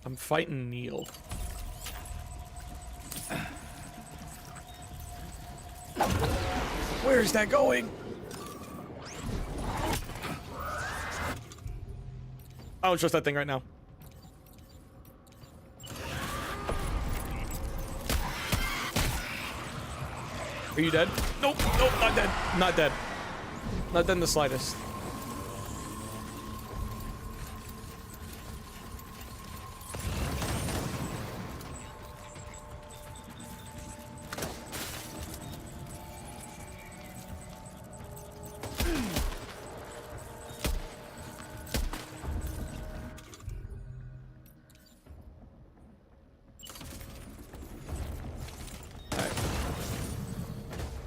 I'm fighting Neil. Where's that going? I don't trust that thing right now. Are you dead? Nope, nope, not dead. Not dead. Not dead in the slightest.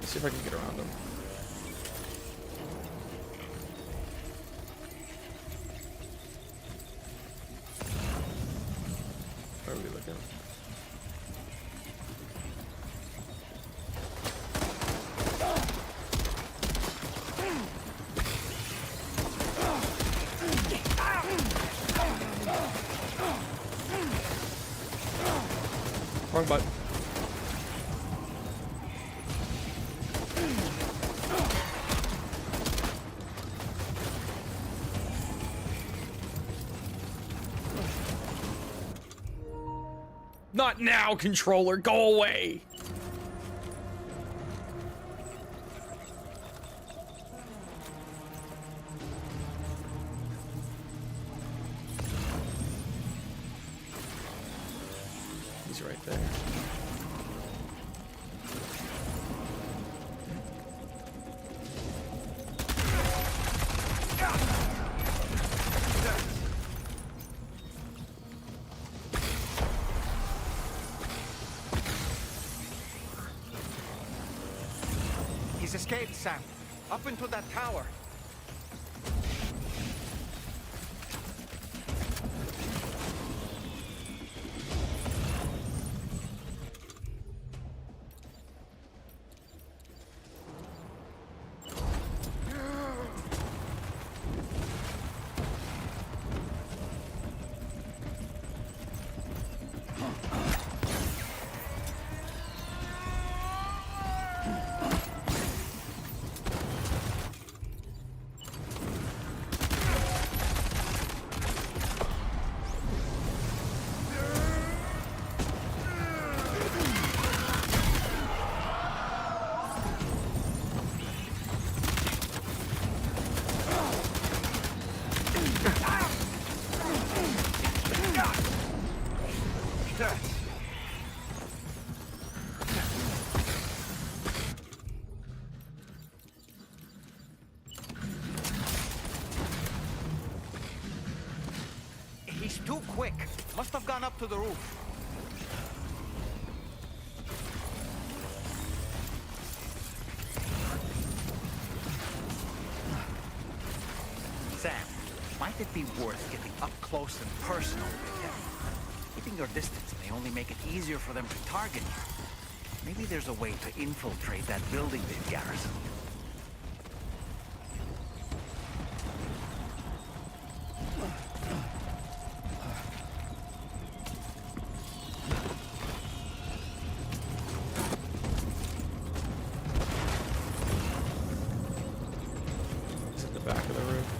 See if I can get around him. Where are we looking? Wrong button. Not now, controller. Go away. He's right there. He's escaped, Sam. Up into that tower. Too quick. Must have gone up to the roof. Sam, might it be worth getting up close and personal with him? Keeping your distance may only make it easier for them to target you. Maybe there's a way to infiltrate that building they've garrisoned. It's at the back of the roof.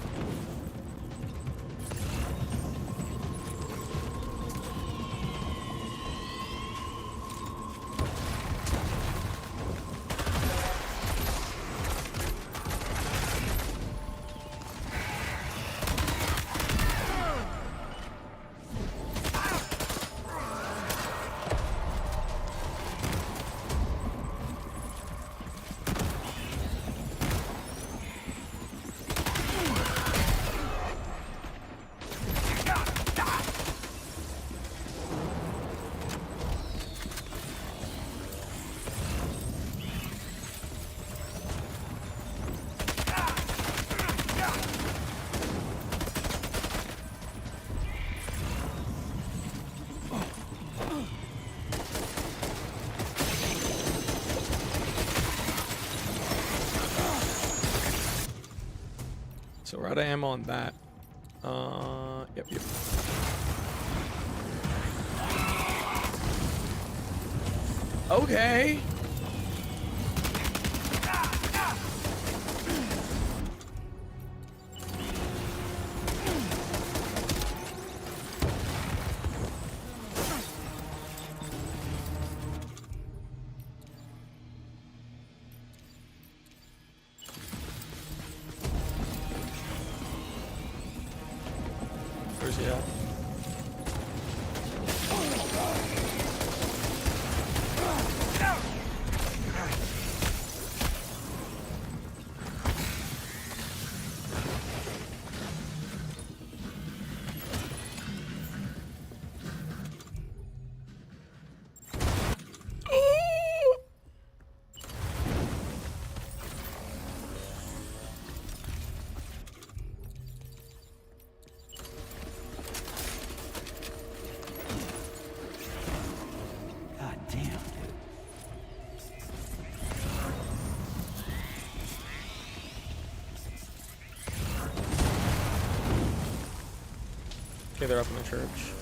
So we're out of ammo on that. Yep. Okay. Where's he at? Okay, they're up in the church.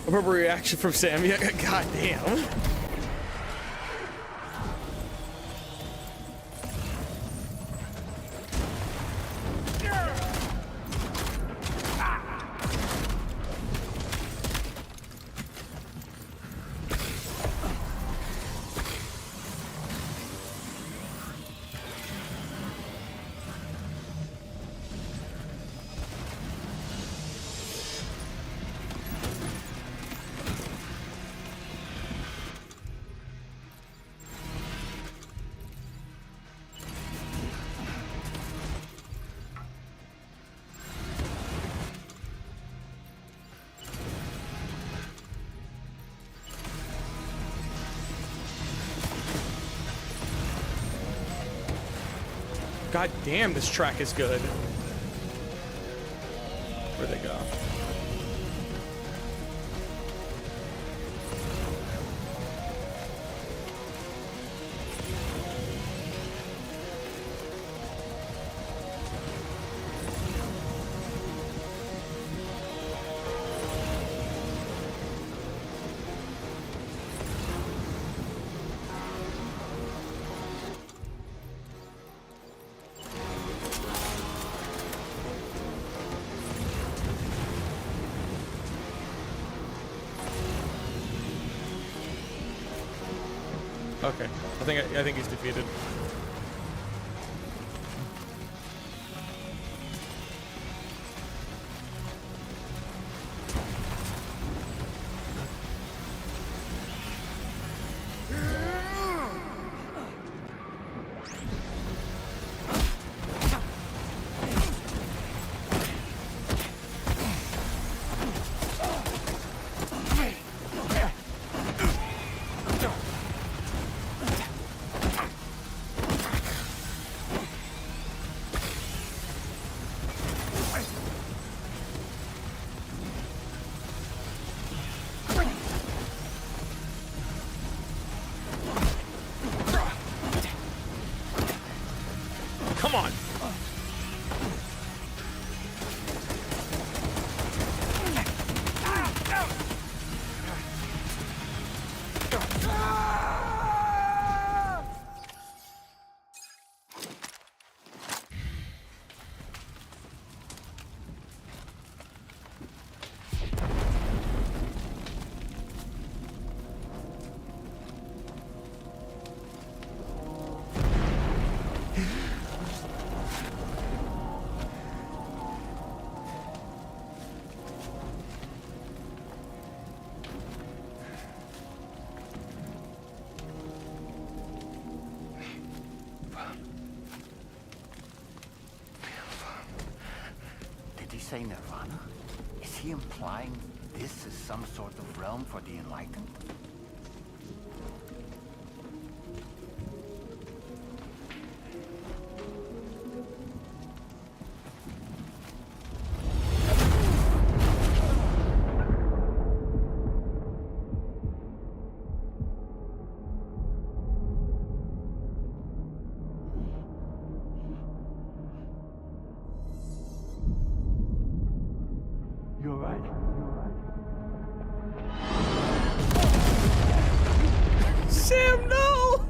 Appropriate reaction from Sammy. God damn. God damn, this track is good. Where'd they go? Okay, I think he's defeated. Come on. Did he say Nirvana? Is he implying this is some sort of realm for the enlightened? You're right. Sam, no!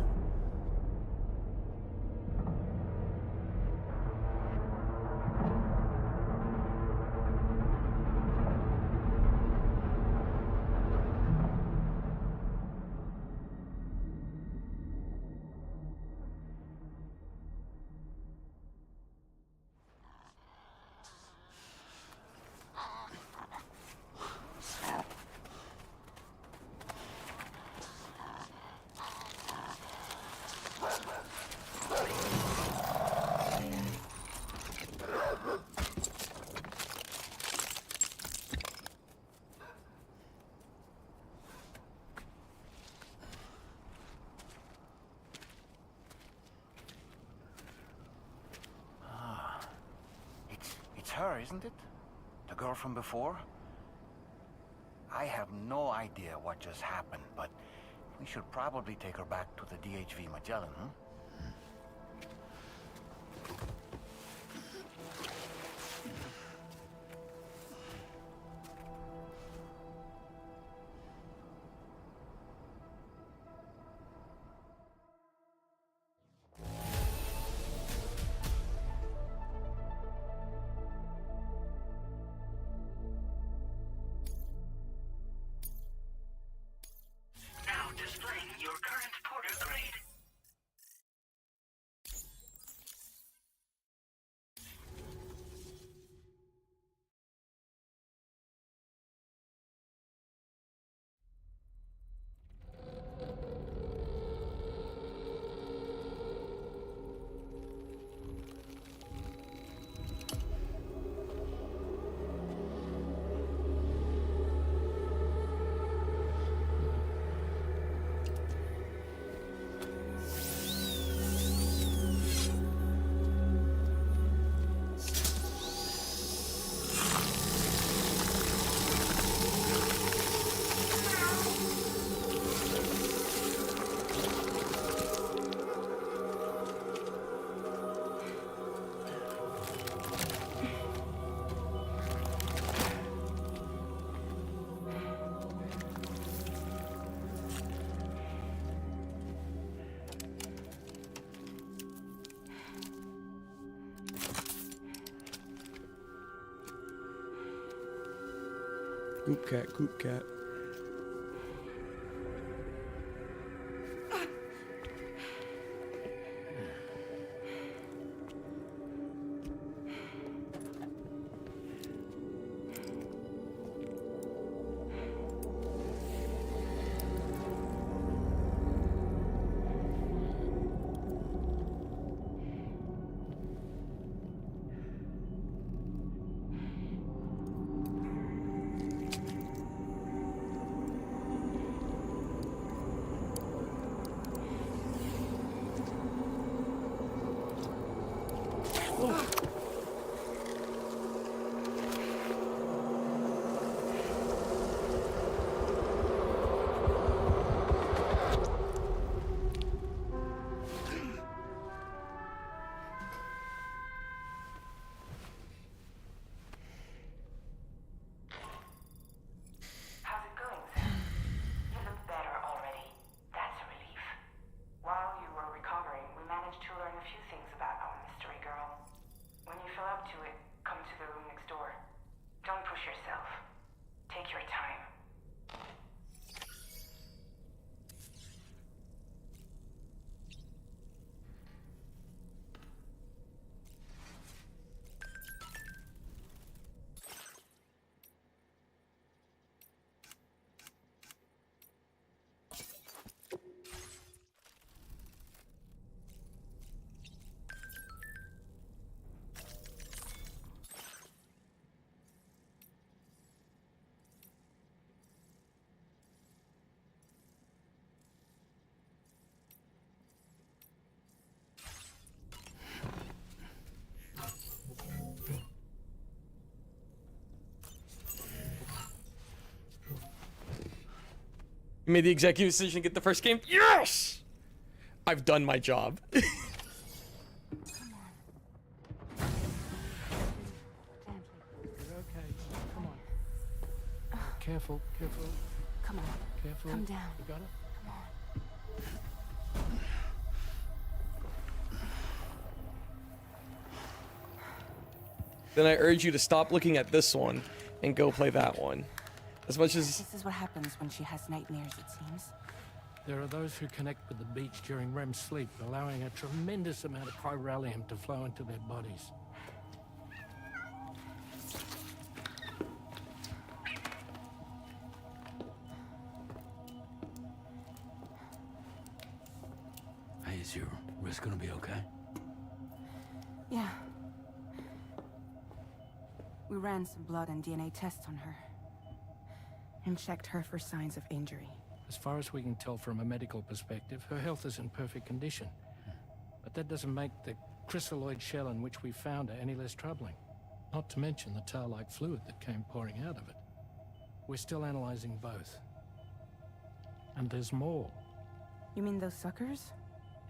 It's her, isn't it? The girl from before? I have no idea what just happened, but we should probably take her back to the DHV Magellan, huh? Now displaying your current porter grade. Goop cat, goop cat. How's it going, Sam? You look better already. That's a relief. While you were recovering, we managed to learn a few things about our mystery girl. When you feel up to it, come to the room next door. Don't push yourself. Take your time. You made the executive decision to get the first game. Yes! I've done my job. You're okay. Come on. Careful, careful. Come on. Careful. Come down. You got it? Come on. Then I urge you to stop looking at this one and go play that one. As much as... This is what happens when she has nightmares, it seems. There are those who connect with the beach during REM sleep, allowing a tremendous amount of chiralium to flow into their bodies. Hey, is your wrist gonna be okay? Yeah. We ran some blood and DNA tests on her. And checked her for signs of injury. As far as we can tell from a medical perspective, her health is in perfect condition. But that doesn't make the crystalloid shell in which we found her any less troubling. Not to mention the tar-like fluid that came pouring out of it. We're still analyzing both. And there's more. You mean those suckers?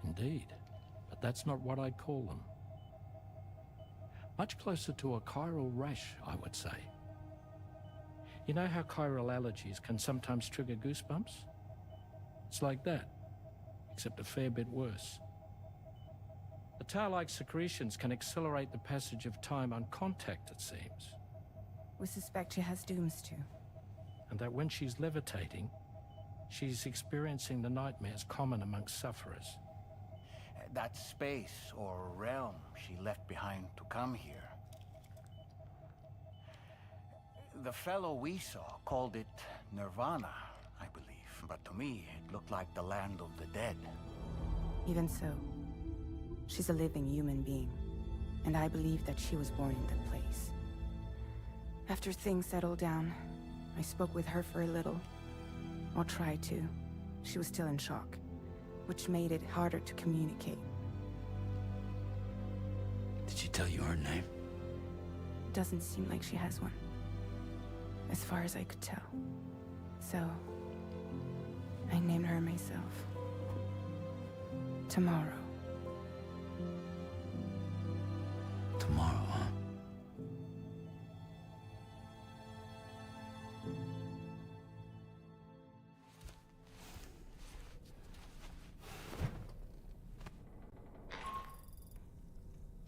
Indeed. But that's not what I'd call them. Much closer to a chiral rash, I would say. You know how chiral allergies can sometimes trigger goosebumps? It's like that, except a fair bit worse. The tar-like secretions can accelerate the passage of time on contact, it seems. We suspect she has dooms too. And that when she's levitating, she's experiencing the nightmares common amongst sufferers. That space or realm she left behind to come here. The fellow we saw called it Nirvana, I believe. But to me, it looked like the land of the dead. Even so, she's a living human being. And I believe that she was born in that place. After things settled down, I spoke with her for a little. Or tried to. She was still in shock, which made it harder to communicate. Did she tell you her name? Doesn't seem like she has one. As far as I could tell. So, I named her myself. Tomorrow. Tomorrow, huh?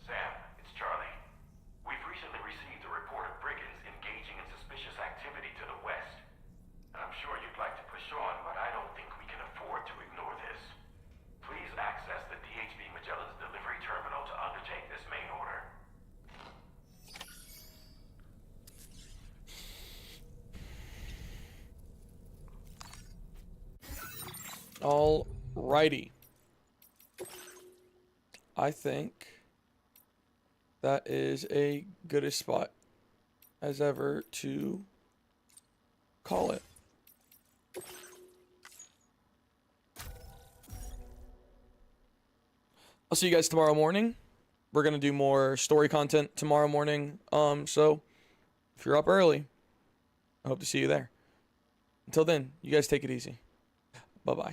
Sam, it's Charlie. We've recently received a report of brigands engaging in suspicious activity to the west. And I'm sure you'd like to push on, but I don't think we can afford to ignore this. Please access the DHB Magellan's delivery terminal to undertake this main order. Alrighty. I think that is a good spot as ever to call it. I'll see you guys tomorrow morning. we're gonna do more story content tomorrow morning. So if you're up early, I hope to see you there. Until then, you guys take it easy. Bye-bye.